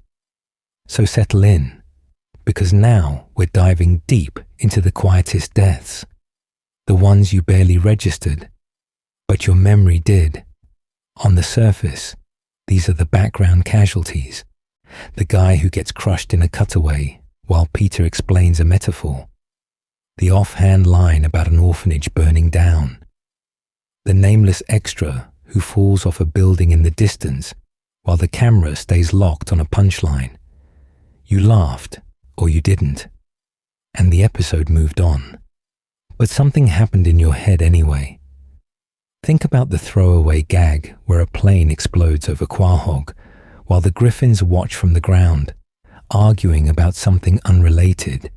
So settle in, because now we're diving deep into the quietest deaths, the ones you barely registered, but your memory did. On the surface, these are the background casualties, the guy who gets crushed in a cutaway while Peter explains a metaphor, the offhand line about an orphanage burning down, the nameless extra who falls off a building in the distance while the camera stays locked on a punchline. You laughed, or you didn't, and the episode moved on. But something happened in your head anyway. Think about the throwaway gag where a plane explodes over Quahog while the griffins watch from the ground, arguing about something unrelated.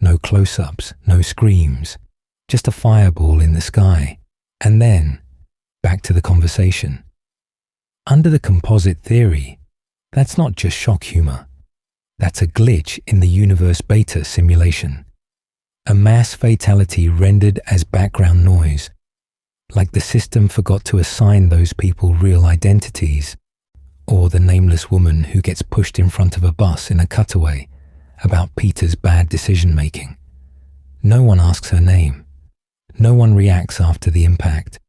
No close-ups, no screams, just a fireball in the sky. And then, back to the conversation. Under the composite theory, that's not just shock humor. That's a glitch in the universe beta simulation. A mass fatality rendered as background noise, like the system forgot to assign those people real identities, or the nameless woman who gets pushed in front of a bus in a cutaway about Peter's bad decision-making. No one asks her name. No one reacts after the impact.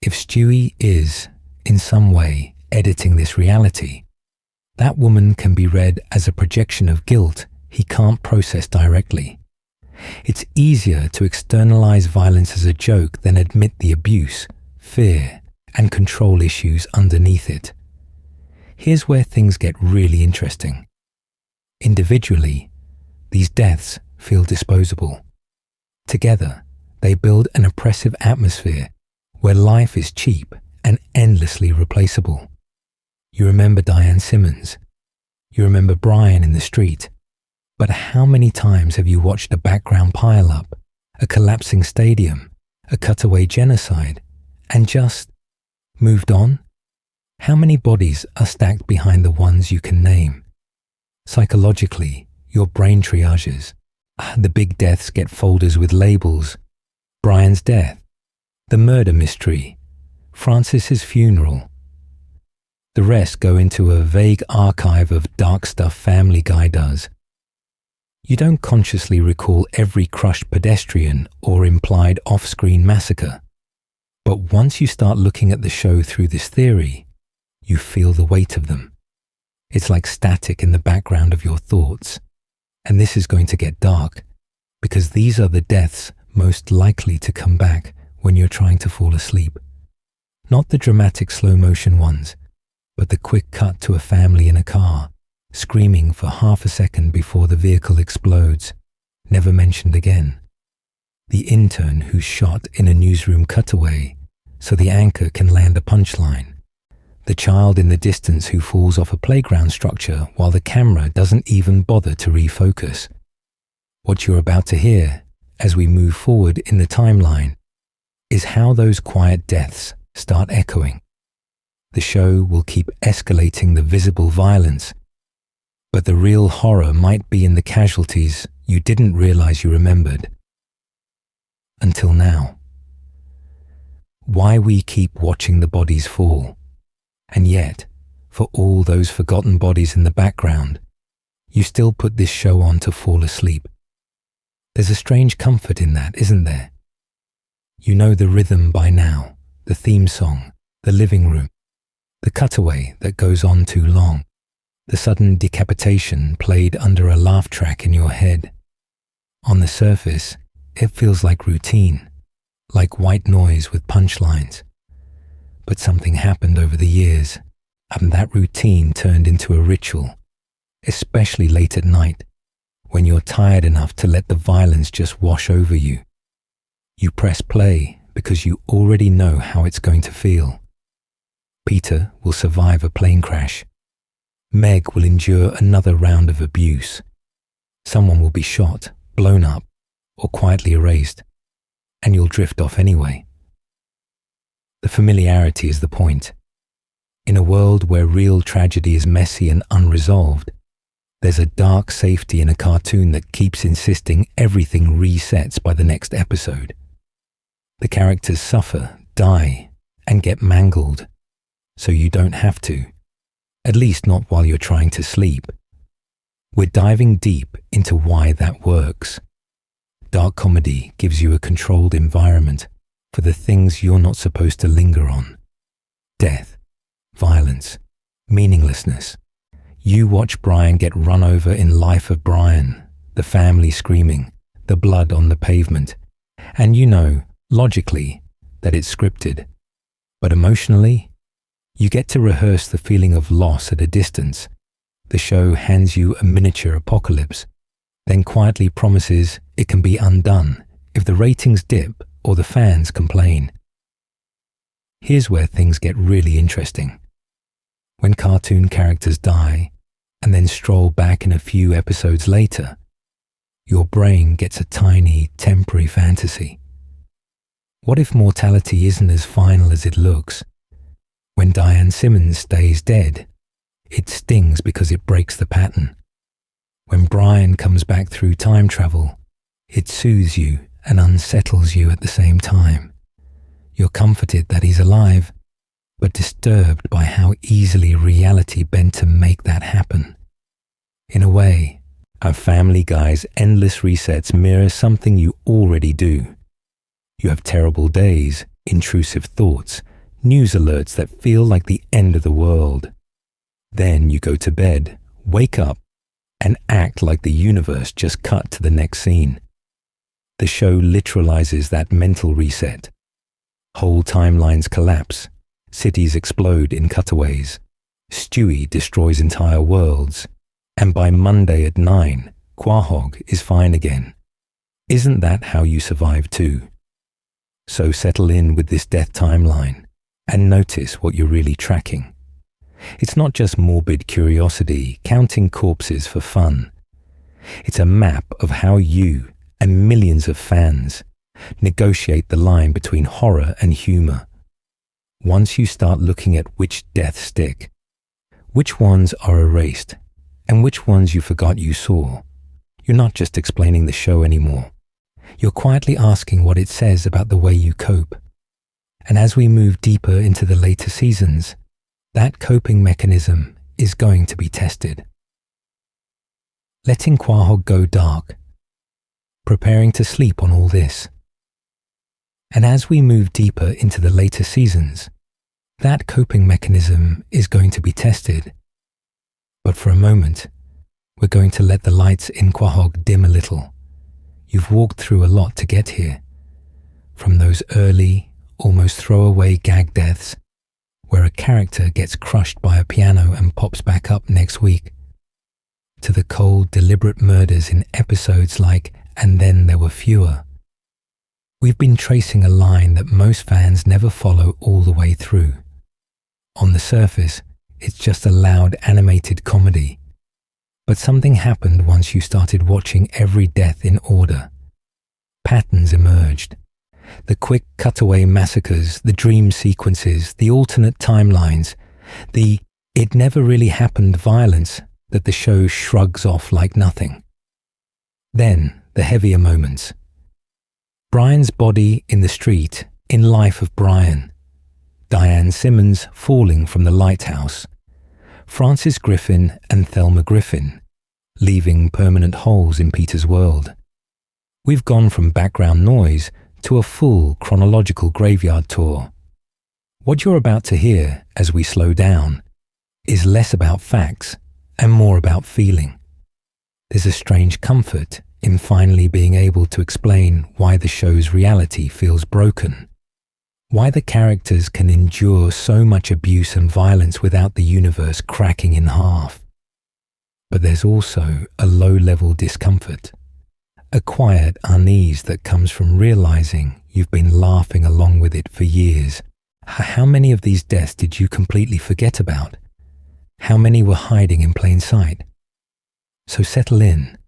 If Stewie is, in some way, editing this reality, that woman can be read as a projection of guilt he can't process directly. It's easier to externalize violence as a joke than admit the abuse, fear, and control issues underneath it. Here's where things get really interesting. Individually, these deaths feel disposable. Together, they build an oppressive atmosphere where life is cheap and endlessly replaceable. You remember Diane Simmons. You remember Brian in the street. But how many times have you watched a background pile-up, a collapsing stadium, a cutaway genocide, and just moved on? How many bodies are stacked behind the ones you can name? Psychologically, your brain triages. The big deaths get folders with labels. Brian's death, the murder mystery, Francis's funeral. The rest go into a vague archive of dark stuff Family Guy does. You don't consciously recall every crushed pedestrian or implied off-screen massacre. But once you start looking at the show through this theory, you feel the weight of them. It's like static in the background of your thoughts. And this is going to get dark, because these are the deaths most likely to come back when you're trying to fall asleep. Not the dramatic slow-motion ones, but the quick cut to a family in a car, screaming for half a second before the vehicle explodes, never mentioned again. The intern who's shot in a newsroom cutaway so the anchor can land a punchline. The child in the distance who falls off a playground structure while the camera doesn't even bother to refocus. What you're about to hear, as we move forward in the timeline, is how those quiet deaths start echoing. The show will keep escalating the visible violence, but the real horror might be in the casualties you didn't realize you remembered. Until now. Why we keep watching the bodies fall. And yet, for all those forgotten bodies in the background, you still put this show on to fall asleep. There's a strange comfort in that, isn't there? You know the rhythm by now, the theme song, the living room, the cutaway that goes on too long, the sudden decapitation played under a laugh track in your head. On the surface, it feels like routine, like white noise with punchlines. But something happened over the years, and that routine turned into a ritual, especially late at night, when you're tired enough to let the violence just wash over you. You press play because you already know how it's going to feel. Peter will survive a plane crash. Meg will endure another round of abuse. Someone will be shot, blown up, or quietly erased, and you'll drift off anyway. The familiarity is the point. In a world where real tragedy is messy and unresolved, there's a dark safety in a cartoon that keeps insisting everything resets by the next episode. The characters suffer, die, and get mangled, so you don't have to, at least not while you're trying to sleep. We're diving deep into why that works. Dark comedy gives you a controlled environment for the things you're not supposed to linger on. Death, violence, meaninglessness. You watch Brian get run over in Life of Brian, the family screaming, the blood on the pavement, and you know, logically, that it's scripted. But emotionally, you get to rehearse the feeling of loss at a distance. The show hands you a miniature apocalypse, then quietly promises it can be undone if the ratings dip or the fans complain. Here's where things get really interesting. When cartoon characters die and then stroll back in a few episodes later, your brain gets a tiny, temporary fantasy. What if mortality isn't as final as it looks? When Diane Simmons stays dead, it stings because it breaks the pattern. When Brian comes back through time travel, it soothes you and unsettles you at the same time. You're comforted that he's alive, but disturbed by how easily reality bent to make that happen. In a way, our Family Guy's endless resets mirror something you already do. You have terrible days, intrusive thoughts, news alerts that feel like the end of the world. Then you go to bed, wake up, and act like the universe just cut to the next scene. The show literalizes that mental reset. Whole timelines collapse, cities explode in cutaways, Stewie destroys entire worlds, and by Monday at 9, Quahog is fine again. Isn't that how you survive too? So settle in with this death timeline and notice what you're really tracking. It's not just morbid curiosity, counting corpses for fun. It's a map of how you and millions of fans negotiate the line between horror and humor. Once you start looking at which deaths stick, which ones are erased, and which ones you forgot you saw, you're not just explaining the show anymore. You're quietly asking what it says about the way you cope. And as we move deeper into the later seasons, that coping mechanism is going to be tested. Letting Quahog go dark, preparing to sleep on all this. And as we move deeper into the later seasons, that coping mechanism is going to be tested. But for a moment, we're going to let the lights in Quahog dim a little. You've walked through a lot to get here. From those early, almost throwaway gag deaths, where a character gets crushed by a piano and pops back up next week, to the cold, deliberate murders in episodes like And Then There Were Fewer. We've been tracing a line that most fans never follow all the way through. On the surface, it's just a loud animated comedy. But something happened once you started watching every death in order. Patterns emerged. The quick cutaway massacres, the dream sequences, the alternate timelines, the "it never really happened" violence that the show shrugs off like nothing. Then, the heavier moments. Brian's body in the street, in Life of Brian. Diane Simmons falling from the lighthouse. Francis Griffin and Thelma Griffin, leaving permanent holes in Peter's world. We've gone from background noise to a full chronological graveyard tour. What you're about to hear as we slow down is less about facts and more about feeling. There's a strange comfort in finally being able to explain why the show's reality feels broken, why the characters can endure so much abuse and violence without the universe cracking in half. But there's also a low-level discomfort, a quiet unease that comes from realizing you've been laughing along with it for years. How many of these deaths did you completely forget about? How many were hiding in plain sight? So settle in.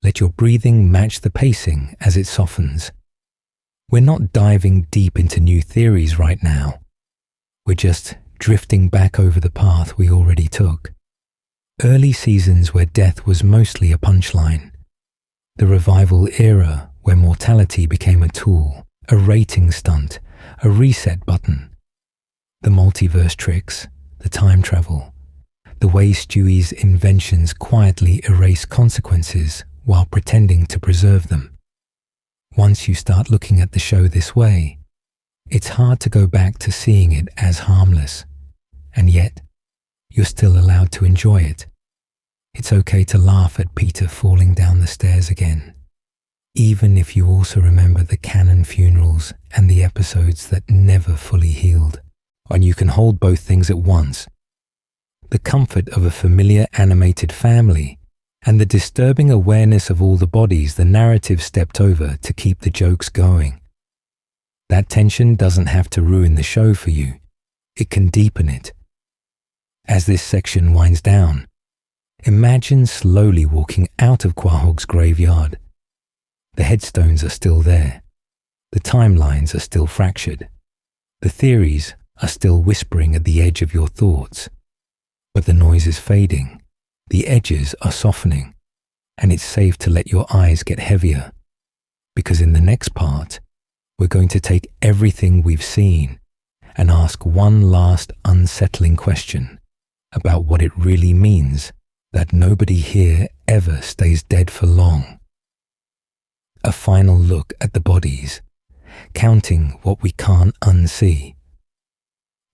Let your breathing match the pacing as it softens. We're not diving deep into new theories right now. We're just drifting back over the path we already took. Early seasons where death was mostly a punchline. The revival era where mortality became a tool, a rating stunt, a reset button. The multiverse tricks, the time travel, the way Stewie's inventions quietly erase consequences while pretending to preserve them. Once you start looking at the show this way, it's hard to go back to seeing it as harmless, and yet you're still allowed to enjoy it. It's okay to laugh at Peter falling down the stairs again, even if you also remember the canon funerals and the episodes that never fully healed. And you can hold both things at once. The comfort of a familiar animated family and the disturbing awareness of all the bodies the narrative stepped over to keep the jokes going. That tension doesn't have to ruin the show for you. It can deepen it. As this section winds down, imagine slowly walking out of Quahog's graveyard. The headstones are still there. The timelines are still fractured. The theories are still whispering at the edge of your thoughts. But the noise is fading. The edges are softening. And it's safe to let your eyes get heavier. Because in the next part, we're going to take everything we've seen and ask one last unsettling question about what it really means that nobody here ever stays dead for long. A final look at the bodies, counting what we can't unsee.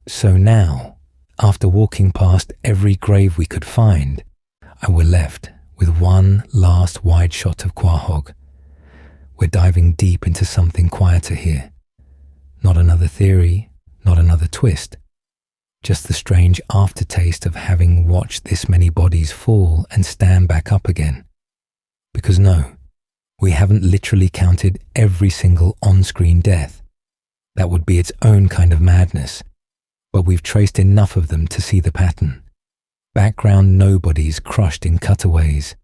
So now, after walking past every grave we could find, and we're left with one last wide shot of Quahog, we're diving deep into something quieter here. Not another theory, not another twist. Just the strange aftertaste of having watched this many bodies fall and stand back up again. Because no, we haven't literally counted every single on-screen death. That would be its own kind of madness. But we've traced enough of them to see the pattern. Background nobodies crushed in cutaways.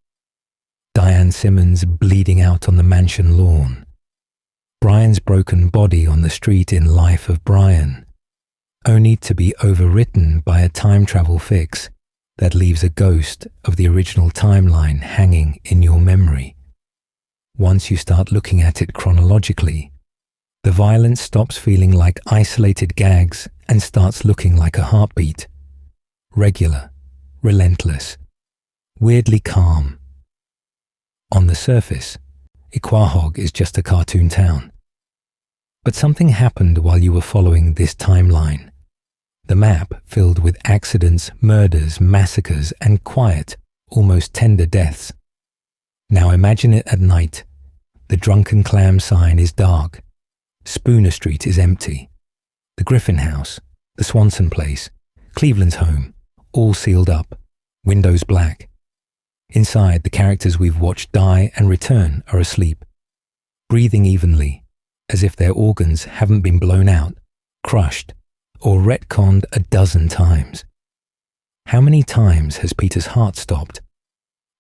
Diane Simmons bleeding out on the mansion lawn. Brian's broken body on the street in Life of Brian, only to be overwritten by a time travel fix that leaves a ghost of the original timeline hanging in your memory. Once you start looking at it chronologically, the violence stops feeling like isolated gags and starts looking like a heartbeat. Regular, relentless, weirdly calm. On the surface, Quahog is just a cartoon town. But something happened while you were following this timeline. The map filled with accidents, murders, massacres, and quiet, almost tender deaths. Now imagine it at night. The Drunken Clam sign is dark. Spooner Street is empty. The Griffin house, the Swanson place, Cleveland's home, all sealed up, windows black. Inside, the characters we've watched die and return are asleep, breathing evenly, as if their organs haven't been blown out, crushed, or retconned a dozen times. How many times has Peter's heart stopped?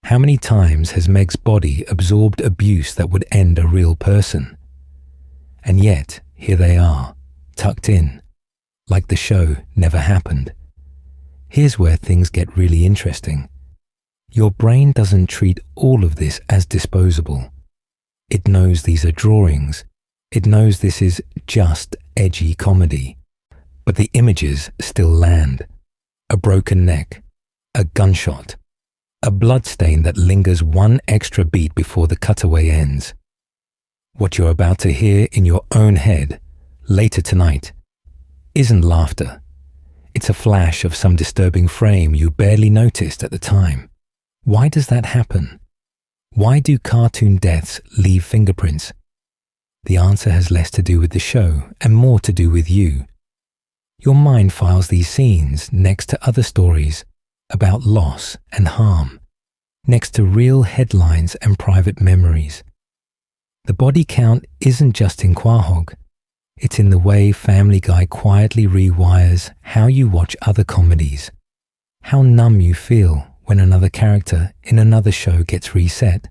How many times has Meg's body absorbed abuse that would end a real person? And yet, here they are, tucked in, like the show never happened. Here's where things get really interesting. Your brain doesn't treat all of this as disposable. It knows these are drawings. It knows this is just edgy comedy. But the images still land. A broken neck, a gunshot, a bloodstain that lingers one extra beat before the cutaway ends. What you're about to hear in your own head later tonight isn't laughter. It's a flash of some disturbing frame you barely noticed at the time. Why does that happen? Why do cartoon deaths leave fingerprints? The answer has less to do with the show and more to do with you. Your mind files these scenes next to other stories about loss and harm, next to real headlines and private memories. The body count isn't just in Quahog. It's in the way Family Guy quietly rewires how you watch other comedies, how numb you feel when another character in another show gets reset,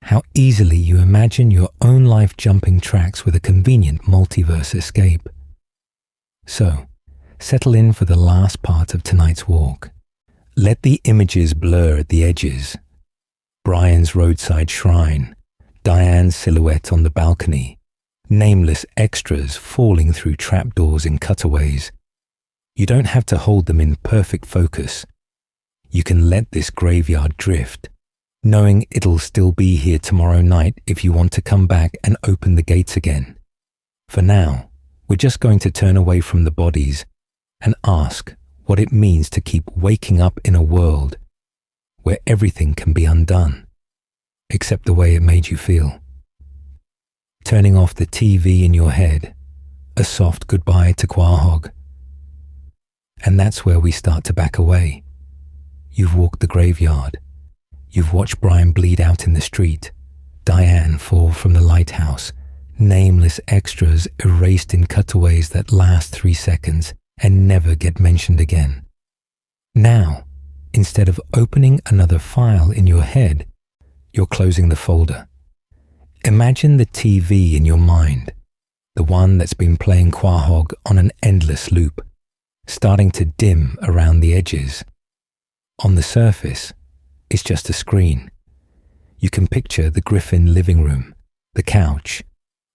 how easily you imagine your own life jumping tracks with a convenient multiverse escape. So, settle in for the last part of tonight's walk. Let the images blur at the edges. Brian's roadside shrine, Diane's silhouette on the balcony, nameless extras falling through trapdoors in cutaways. You don't have to hold them in perfect focus. You can let this graveyard drift, knowing it'll still be here tomorrow night if you want to come back and open the gates again. For now, we're just going to turn away from the bodies and ask what it means to keep waking up in a world where everything can be undone, except the way it made you feel. Turning off the TV in your head, a soft goodbye to Quahog. And that's where we start to back away. You've walked the graveyard. You've watched Brian bleed out in the street, Diane fall from the lighthouse, nameless extras erased in cutaways that last 3 seconds and never get mentioned again. Now, instead of opening another file in your head, you're closing the folder. Imagine the TV in your mind, the one that's been playing Quahog on an endless loop, starting to dim around the edges. On the surface, it's just a screen. You can picture the Griffin living room, the couch,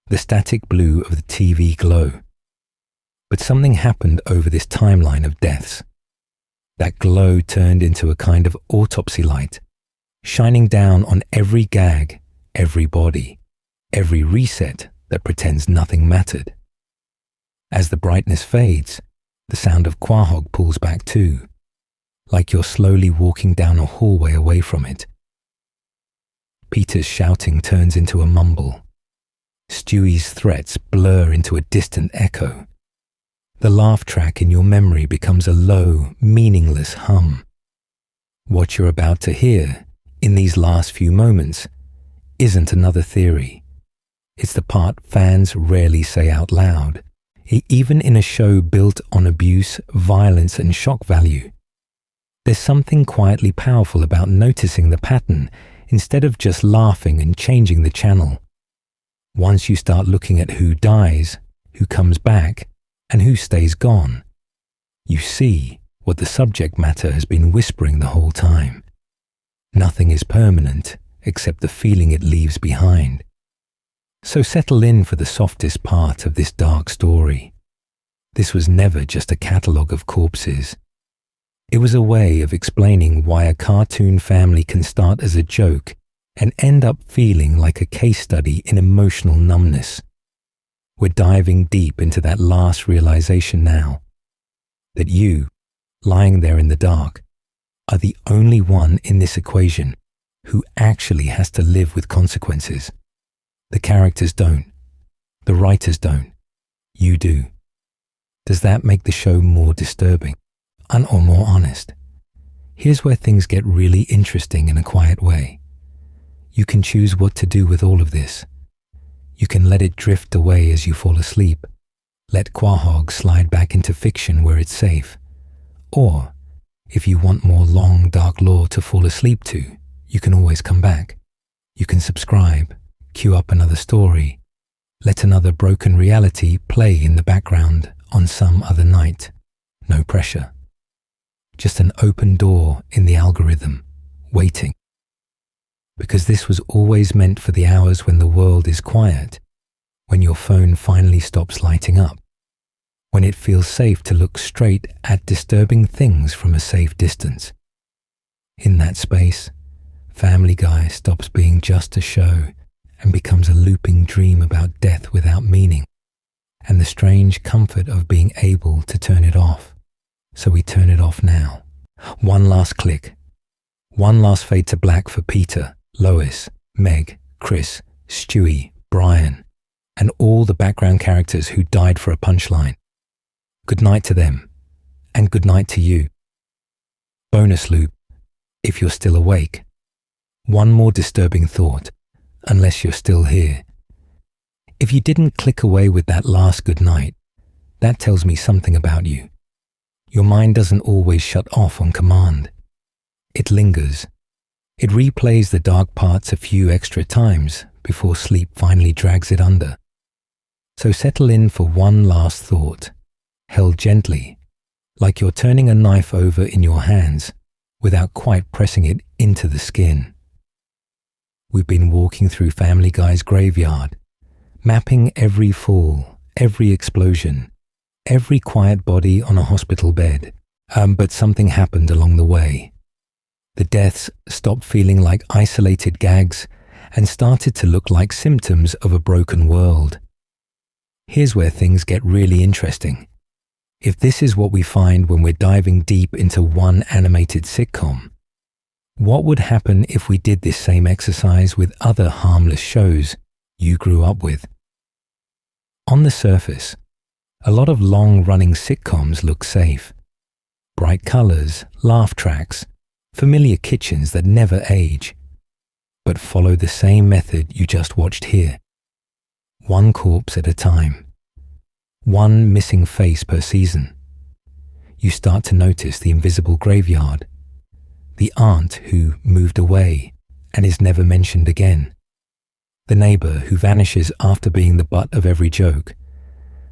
the static blue of the TV glow. But something happened over this timeline of deaths. That glow turned into a kind of autopsy light, shining down on every gag, every body, every reset that pretends nothing mattered. As the brightness fades, the sound of Quahog pulls back too, like you're slowly walking down a hallway away from it. Peter's shouting turns into a mumble, Stewie's threats blur into a distant echo. The laugh track in your memory becomes a low, meaningless hum. What you're about to hear, in these last few moments, isn't another theory. It's the part fans rarely say out loud, even in a show built on abuse, violence, and shock value. There's something quietly powerful about noticing the pattern instead of just laughing and changing the channel. Once you start looking at who dies, who comes back, and who stays gone, you see what the subject matter has been whispering the whole time. Nothing is permanent except the feeling it leaves behind. So settle in for the softest part of this dark story. This was never just a catalogue of corpses. It was a way of explaining why a cartoon family can start as a joke and end up feeling like a case study in emotional numbness. We're diving deep into that last realization now, that you, lying there in the dark, are the only one in this equation who actually has to live with consequences. The characters don't. The writers don't. You do. Does that make the show more disturbing or more honest? Here's where things get really interesting in a quiet way. You can choose what to do with all of this. You can let it drift away as you fall asleep. Let Quahog slide back into fiction where it's safe. Or, if you want more long, dark lore to fall asleep to, you can always come back. You can subscribe, queue up another story, let another broken reality play in the background on some other night. No pressure. Just an open door in the algorithm, waiting. Because this was always meant for the hours when the world is quiet, when your phone finally stops lighting up, when it feels safe to look straight at disturbing things from a safe distance. In that space, Family Guy stops being just a show and becomes a looping dream about death without meaning, and the strange comfort of being able to turn it off. So we turn it off now. One last click. One last fade to black for Peter, Lois, Meg, Chris, Stewie, Brian, and all the background characters who died for a punchline. Good night to them, and good night to you. Bonus loop, if you're still awake. One more disturbing thought, unless you're still here. If you didn't click away with that last good night, that tells me something about you. Your mind doesn't always shut off on command. It lingers. It replays the dark parts a few extra times before sleep finally drags it under. So settle in for one last thought, held gently, like you're turning a knife over in your hands without quite pressing it into the skin. We've been walking through Family Guy's graveyard, mapping every fall, every explosion, every quiet body on a hospital bed. But something happened along the way. The deaths stopped feeling like isolated gags and started to look like symptoms of a broken world. Here's where things get really interesting. If this is what we find when we're diving deep into one animated sitcom, what would happen if we did this same exercise with other harmless shows you grew up with? On the surface, a lot of long-running sitcoms look safe. Bright colors, laugh tracks, familiar kitchens that never age, but follow the same method you just watched here. One corpse at a time. One missing face per season. You start to notice the invisible graveyard, the aunt who moved away and is never mentioned again, the neighbor who vanishes after being the butt of every joke,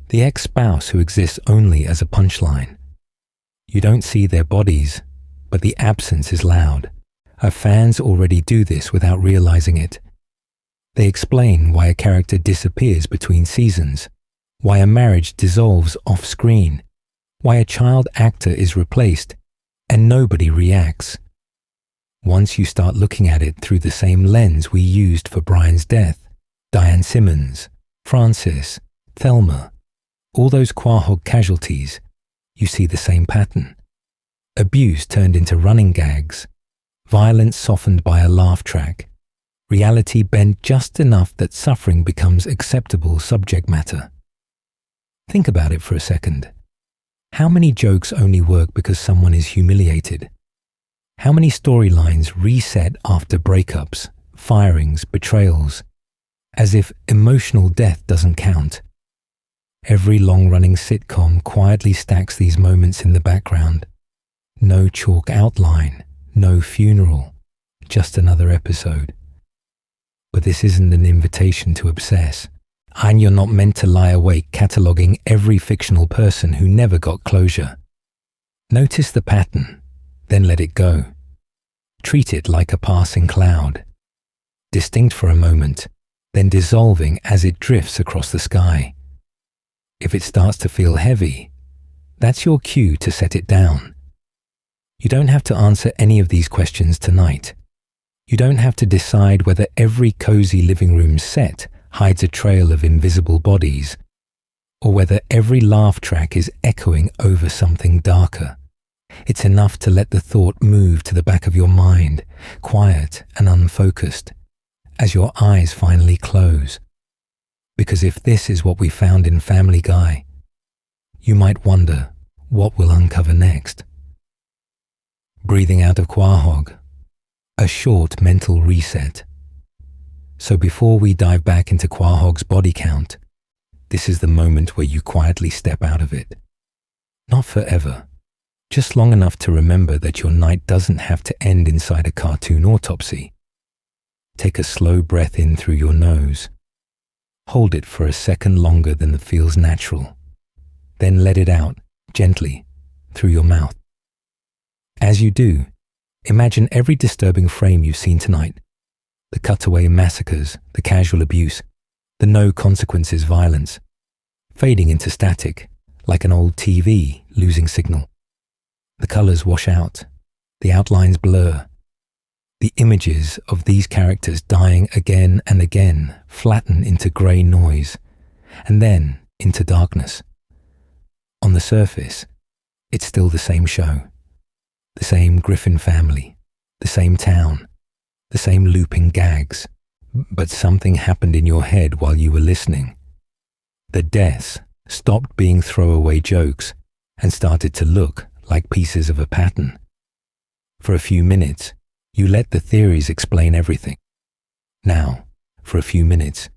the ex-spouse who exists only as a punchline. You don't see their bodies, but the absence is loud. Our fans already do this without realizing it. They explain why a character disappears between seasons, why a marriage dissolves off-screen, why a child actor is replaced, and nobody reacts. Once you start looking at it through the same lens we used for Brian's death, Diane Simmons, Francis, Thelma, all those Quahog casualties, you see the same pattern. Abuse turned into running gags, violence softened by a laugh track, reality bent just enough that suffering becomes acceptable subject matter. Think about it for a second. How many jokes only work because someone is humiliated? How many storylines reset after breakups, firings, betrayals, as if emotional death doesn't count? Every long-running sitcom quietly stacks these moments in the background. No chalk outline, no funeral, just another episode. But this isn't an invitation to obsess. And you're not meant to lie awake cataloguing every fictional person who never got closure. Notice the pattern, then let it go. Treat it like a passing cloud, distinct for a moment, then dissolving as it drifts across the sky. If it starts to feel heavy, that's your cue to set it down. You don't have to answer any of these questions tonight. You don't have to decide whether every cozy living room set hides a trail of invisible bodies, or whether every laugh track is echoing over something darker. It's enough to let the thought move to the back of your mind, quiet and unfocused, as your eyes finally close. Because if this is what we found in Family Guy, you might wonder what we'll uncover next. Breathing out of Quahog, a short mental reset. So before we dive back into Quahog's body count, this is the moment where you quietly step out of it. Not forever, just long enough to remember that your night doesn't have to end inside a cartoon autopsy. Take a slow breath in through your nose. Hold it for a second longer than feels natural. Then let it out, gently, through your mouth. As you do, imagine every disturbing frame you've seen tonight. The Cutaway massacres, the casual abuse, the no consequences violence, fading into static, like an old TV losing signal. The colors wash out, the outlines blur. The images of these characters dying again and again flatten into grey noise, and then into darkness. On the surface, it's still the same show. The same Griffin family, the same town, the same looping gags, but something happened in your head while you were listening. The deaths stopped being throwaway jokes and started to look like pieces of a pattern. For a few minutes, you let the theories explain everything. Now, for a few minutes,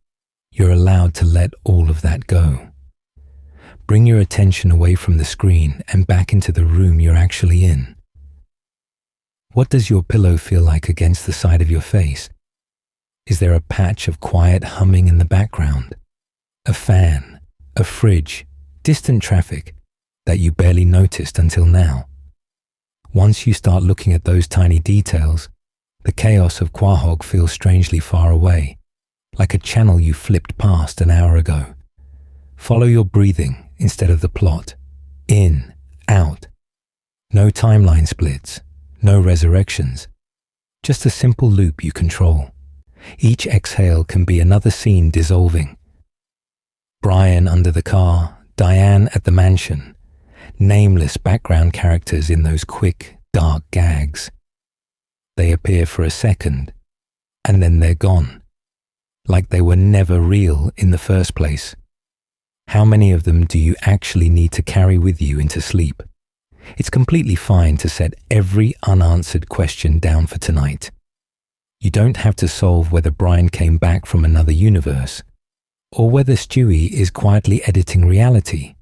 you're allowed to let all of that go. Bring your attention away from the screen and back into the room you're actually in. What does your pillow feel like against the side of your face? Is there a patch of quiet humming in the background? A fan, a fridge, distant traffic that you barely noticed until now? Once you start looking at those tiny details, the chaos of Quahog feels strangely far away, like a channel you flipped past an hour ago. Follow your breathing instead of the plot. In, out. No timeline splits. No resurrections, just a simple loop you control. Each exhale can be another scene dissolving. Brian under the car, Diane at the mansion, nameless background characters in those quick, dark gags. They appear for a second, and then they're gone, like they were never real in the first place. How many of them do you actually need to carry with you into sleep? It's completely fine to set every unanswered question down for tonight. You don't have to solve whether Brian came back from another universe, or whether Stewie is quietly editing reality,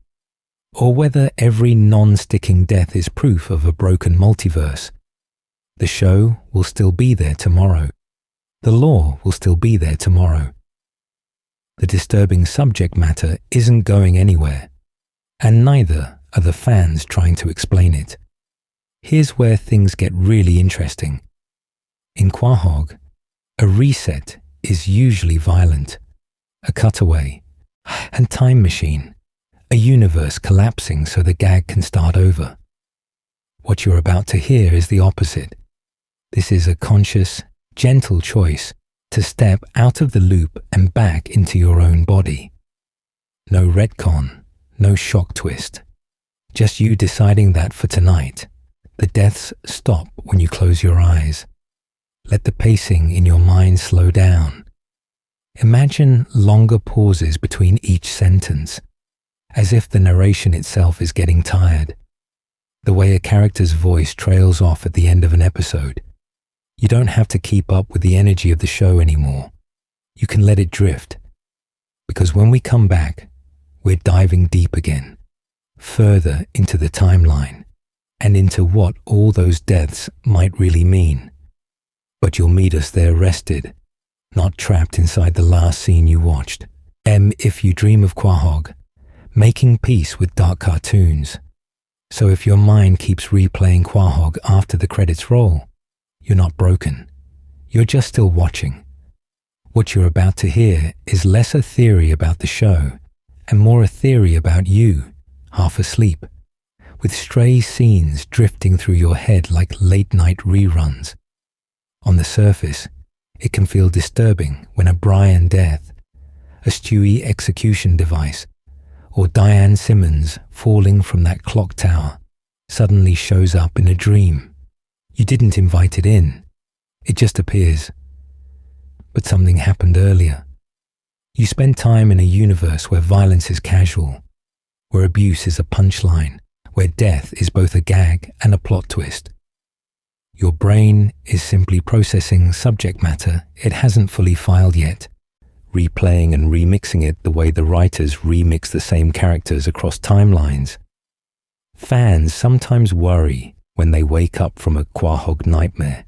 or whether every non-sticking death is proof of a broken multiverse. The show will still be there tomorrow. The lore will still be there tomorrow. The disturbing subject matter isn't going anywhere, and neither are the fans trying to explain it. Here's where things get really interesting. In Quahog, a reset is usually violent, a cutaway, and time machine, a universe collapsing so the gag can start over. What you're about to hear is the opposite. This is a conscious, gentle choice to step out of the loop and back into your own body. No retcon, no shock twist. Just you deciding that for tonight, the deaths stop when you close your eyes. Let the pacing in your mind slow down. Imagine longer pauses between each sentence, as if the narration itself is getting tired. The way a character's voice trails off at the end of an episode. You don't have to keep up with the energy of the show anymore. You can let it drift. Because when we come back, we're diving deep again, further into the timeline, and into what all those deaths might really mean. But you'll meet us there rested, not trapped inside the last scene you watched. If you dream of Quahog, making peace with dark cartoons. So if your mind keeps replaying Quahog after the credits roll, you're not broken. You're just still watching. What you're about to hear is less a theory about the show and more a theory about you, half asleep, with stray scenes drifting through your head like late-night reruns. On the surface, it can feel disturbing when a Brian death, a Stewie execution device, or Diane Simmons falling from that clock tower suddenly shows up in a dream. You didn't invite it in. It just appears. But something happened earlier. You spend time in a universe where violence is casual, where abuse is a punchline, where death is both a gag and a plot twist. Your brain is simply processing subject matter it hasn't fully filed yet, replaying and remixing it the way the writers remix the same characters across timelines. Fans sometimes worry when they wake up from a Quahog nightmare.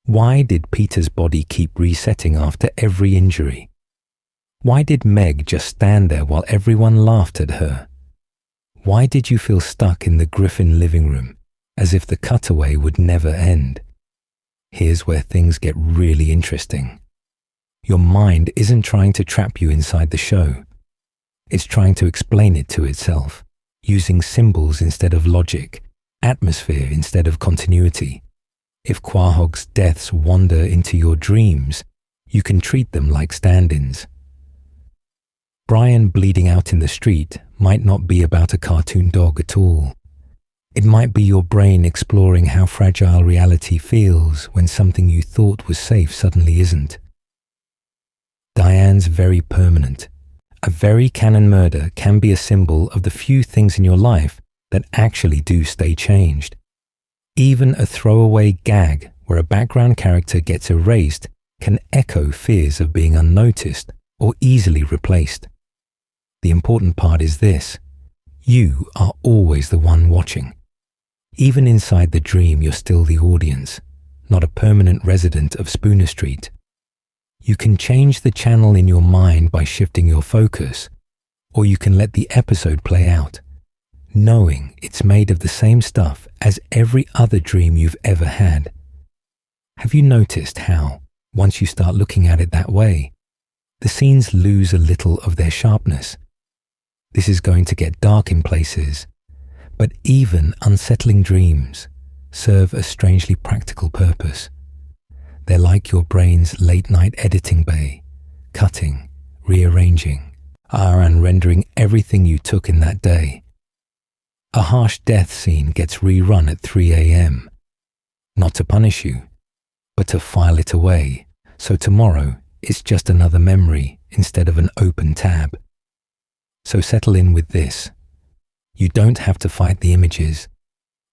Why did Peter's body keep resetting after every injury? Why did Meg just stand there while everyone laughed at her? Why did you feel stuck in the Griffin living room, as if the Cutaway would never end? Here's where things get really interesting. Your mind isn't trying to trap you inside the show. It's trying to explain it to itself, using symbols instead of logic, atmosphere instead of continuity. If Quahog's deaths wander into your dreams, you can treat them like stand-ins. Brian bleeding out in the street might not be about a cartoon dog at all. It might be your brain exploring how fragile reality feels when something you thought was safe suddenly isn't. Diane's very permanent. A very canon murder can be a symbol of the few things in your life that actually do stay changed. Even a throwaway gag where a background character gets erased can echo fears of being unnoticed or easily replaced. The important part is this: you are always the one watching. Even inside the dream, you're still the audience, not a permanent resident of Spooner Street. You can change the channel in your mind by shifting your focus, or you can let the episode play out, knowing it's made of the same stuff as every other dream you've ever had. Have you noticed how, once you start looking at it that way, the scenes lose a little of their sharpness? This is going to get dark in places, but even unsettling dreams serve a strangely practical purpose. They're like your brain's late-night editing bay, cutting, rearranging, and rendering everything you took in that day. A harsh death scene gets rerun at 3 a.m., not to punish you, but to file it away, so tomorrow it's just another memory instead of an open tab. So settle in with this. You don't have to fight the images.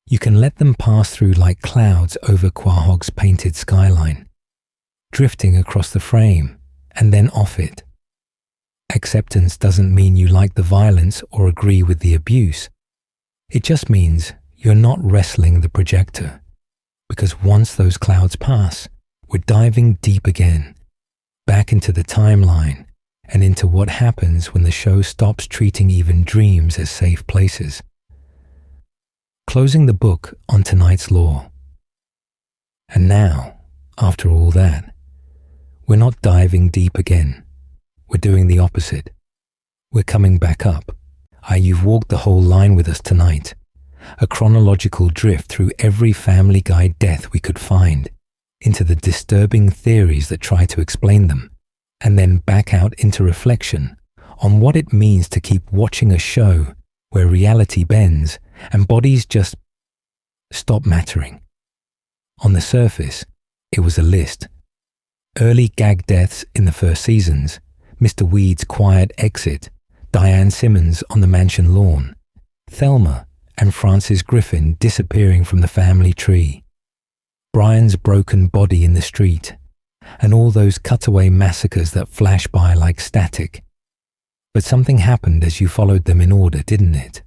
You can let them pass through like clouds over Quahog's painted skyline, drifting across the frame and then off it. Acceptance doesn't mean you like the violence or agree with the abuse. It just means you're not wrestling the projector, because once those clouds pass, we're diving deep again, back into the timeline and into what happens when the show stops treating even dreams as safe places. Closing the book on tonight's lore. And now, after all that, we're not diving deep again. We're doing the opposite. We're coming back up. You've walked the whole line with us tonight. A chronological drift through every Family Guy death we could find, into the disturbing theories that try to explain them, and then back out into reflection on what it means to keep watching a show where reality bends and bodies just stop mattering. On the surface, It was a list. Early gag deaths in the first seasons, Mr. Weed's quiet exit, Diane Simmons on the mansion lawn, Thelma and Francis Griffin disappearing from the family tree, Brian's broken body in the street, and all those cutaway massacres that flash by like static. But something happened as you followed them in order, didn't it?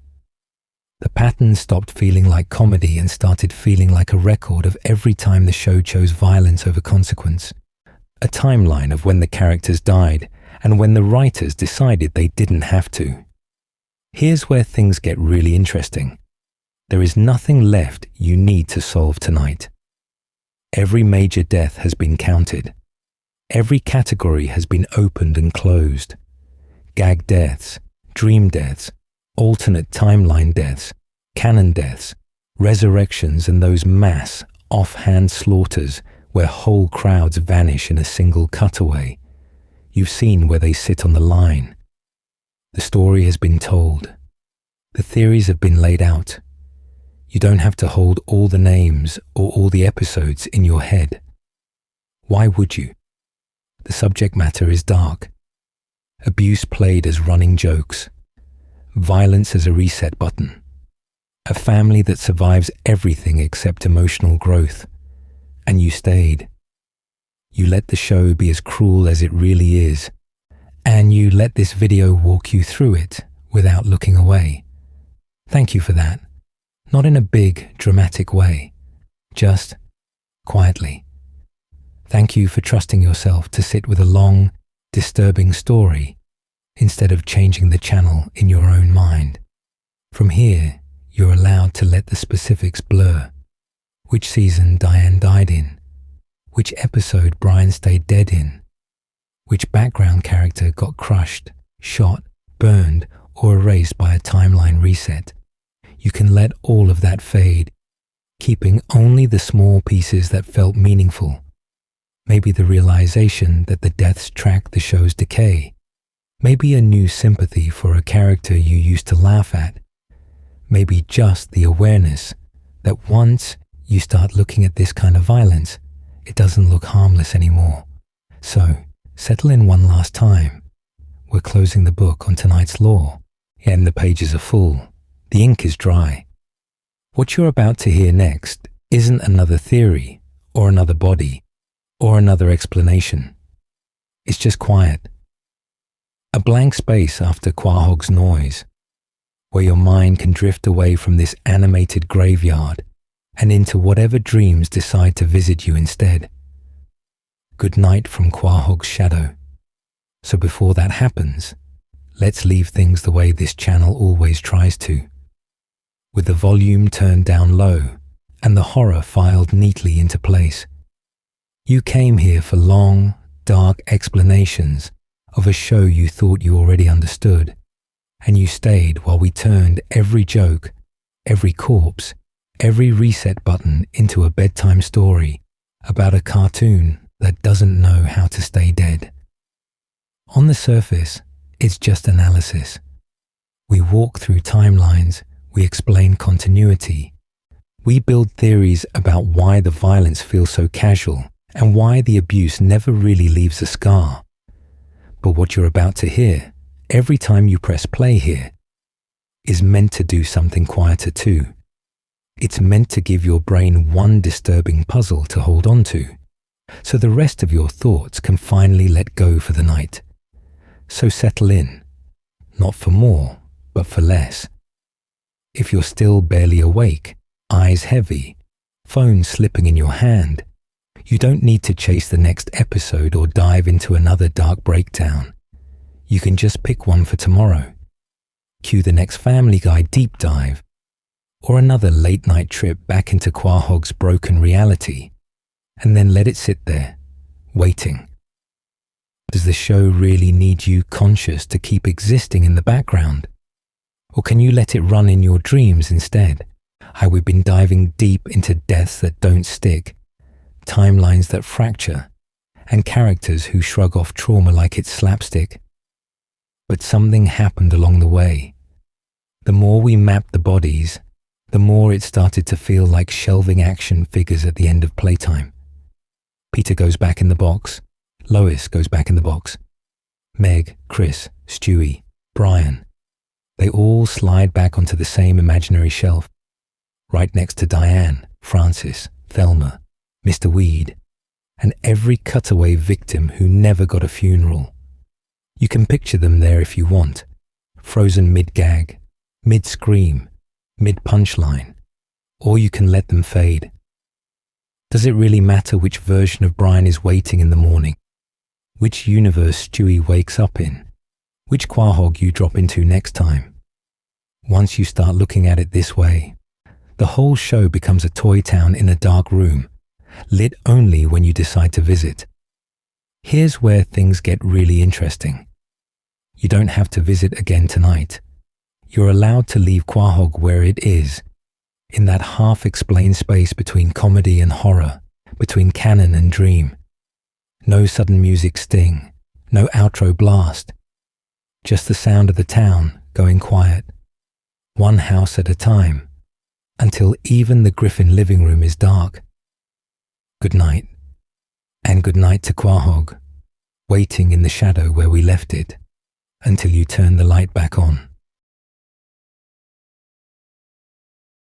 The pattern stopped feeling like comedy and started feeling like a record of every time the show chose violence over consequence. A timeline of when the characters died and when the writers decided they didn't have to. Here's where things get really interesting. There is nothing left you need to solve tonight. Every major death has been counted. Every category has been opened and closed. Gag deaths, dream deaths, alternate timeline deaths, canon deaths, resurrections, and those mass, offhand slaughters where whole crowds vanish in a single cutaway. You've seen where they sit on the line. The story has been told. The theories have been laid out. You don't have to hold all the names or all the episodes in your head. Why would you? The subject matter is dark. Abuse played as running jokes. Violence as a reset button. A family that survives everything except emotional growth. And you stayed. You let the show be as cruel as it really is. And you let this video walk you through it without looking away. Thank you for that. Not in a big, dramatic way. Just quietly. Thank you for trusting yourself to sit with a long, disturbing story instead of changing the channel in your own mind. From here, you're allowed to let the specifics blur. Which season Diane died in, which episode Brian stayed dead in, which background character got crushed, shot, burned, or erased by a timeline reset. You can let all of that fade, keeping only the small pieces that felt meaningful. Maybe the realization that the deaths track the show's decay. Maybe a new sympathy for a character you used to laugh at. Maybe just the awareness that once you start looking at this kind of violence, it doesn't look harmless anymore. So, settle in one last time. We're closing the book on tonight's lore, and the pages are full. The ink is dry. What you're about to hear next isn't another theory, or another body, or another explanation. It's just quiet. A blank space after Quahog's noise, where your mind can drift away from this animated graveyard and into whatever dreams decide to visit you instead. Good night from Quahog's shadow. So before that happens, let's leave things the way this channel always tries to, with the volume turned down low and the horror filed neatly into place. You came here for long, dark explanations of a show you thought you already understood, and you stayed while we turned every joke, every corpse, every reset button into a bedtime story about a cartoon that doesn't know how to stay dead. On the surface, it's just analysis. We walk through timelines, we explain continuity, we build theories about why the violence feels so casual and why the abuse never really leaves a scar. But what you're about to hear, every time you press play here, is meant to do something quieter too. It's meant to give your brain one disturbing puzzle to hold on to, so the rest of your thoughts can finally let go for the night. So settle in, not for more, but for less. If you're still barely awake, eyes heavy, phone slipping in your hand, you don't need to chase the next episode or dive into another dark breakdown. You can just pick one for tomorrow. Cue the next Family Guy deep dive, or another late-night trip back into Quahog's broken reality, and then let it sit there, waiting. Does the show really need you conscious to keep existing in the background? Or can you let it run in your dreams instead? How we've been diving deep into deaths that don't stick, timelines that fracture, and characters who shrug off trauma like it's slapstick. But something happened along the way. The more we mapped the bodies, the more it started to feel like shelving action figures at the end of playtime. Peter goes back in the box. Lois goes back in the box. Meg, Chris, Stewie, Brian. They all slide back onto the same imaginary shelf, right next to Diane, Francis, Thelma, Mr. Weed, and every cutaway victim who never got a funeral. You can picture them there if you want, frozen mid-gag, mid-scream, mid-punchline, or you can let them fade. Does it really matter which version of Brian is waiting in the morning? Which universe Stewie wakes up in? Which Quahog you drop into next time? Once you start looking at it this way, the whole show becomes a toy town in a dark room, lit only when you decide to visit. Here's where things get really interesting. You don't have to visit again tonight. You're allowed to leave Quahog where it is, in that half-explained space between comedy and horror, between canon and dream. No sudden music sting, no outro blast, just the sound of the town going quiet, one house at a time, until even the Griffin living room is dark. Good night, and good night to Quahog, waiting in the shadow where we left it, until you turn the light back on.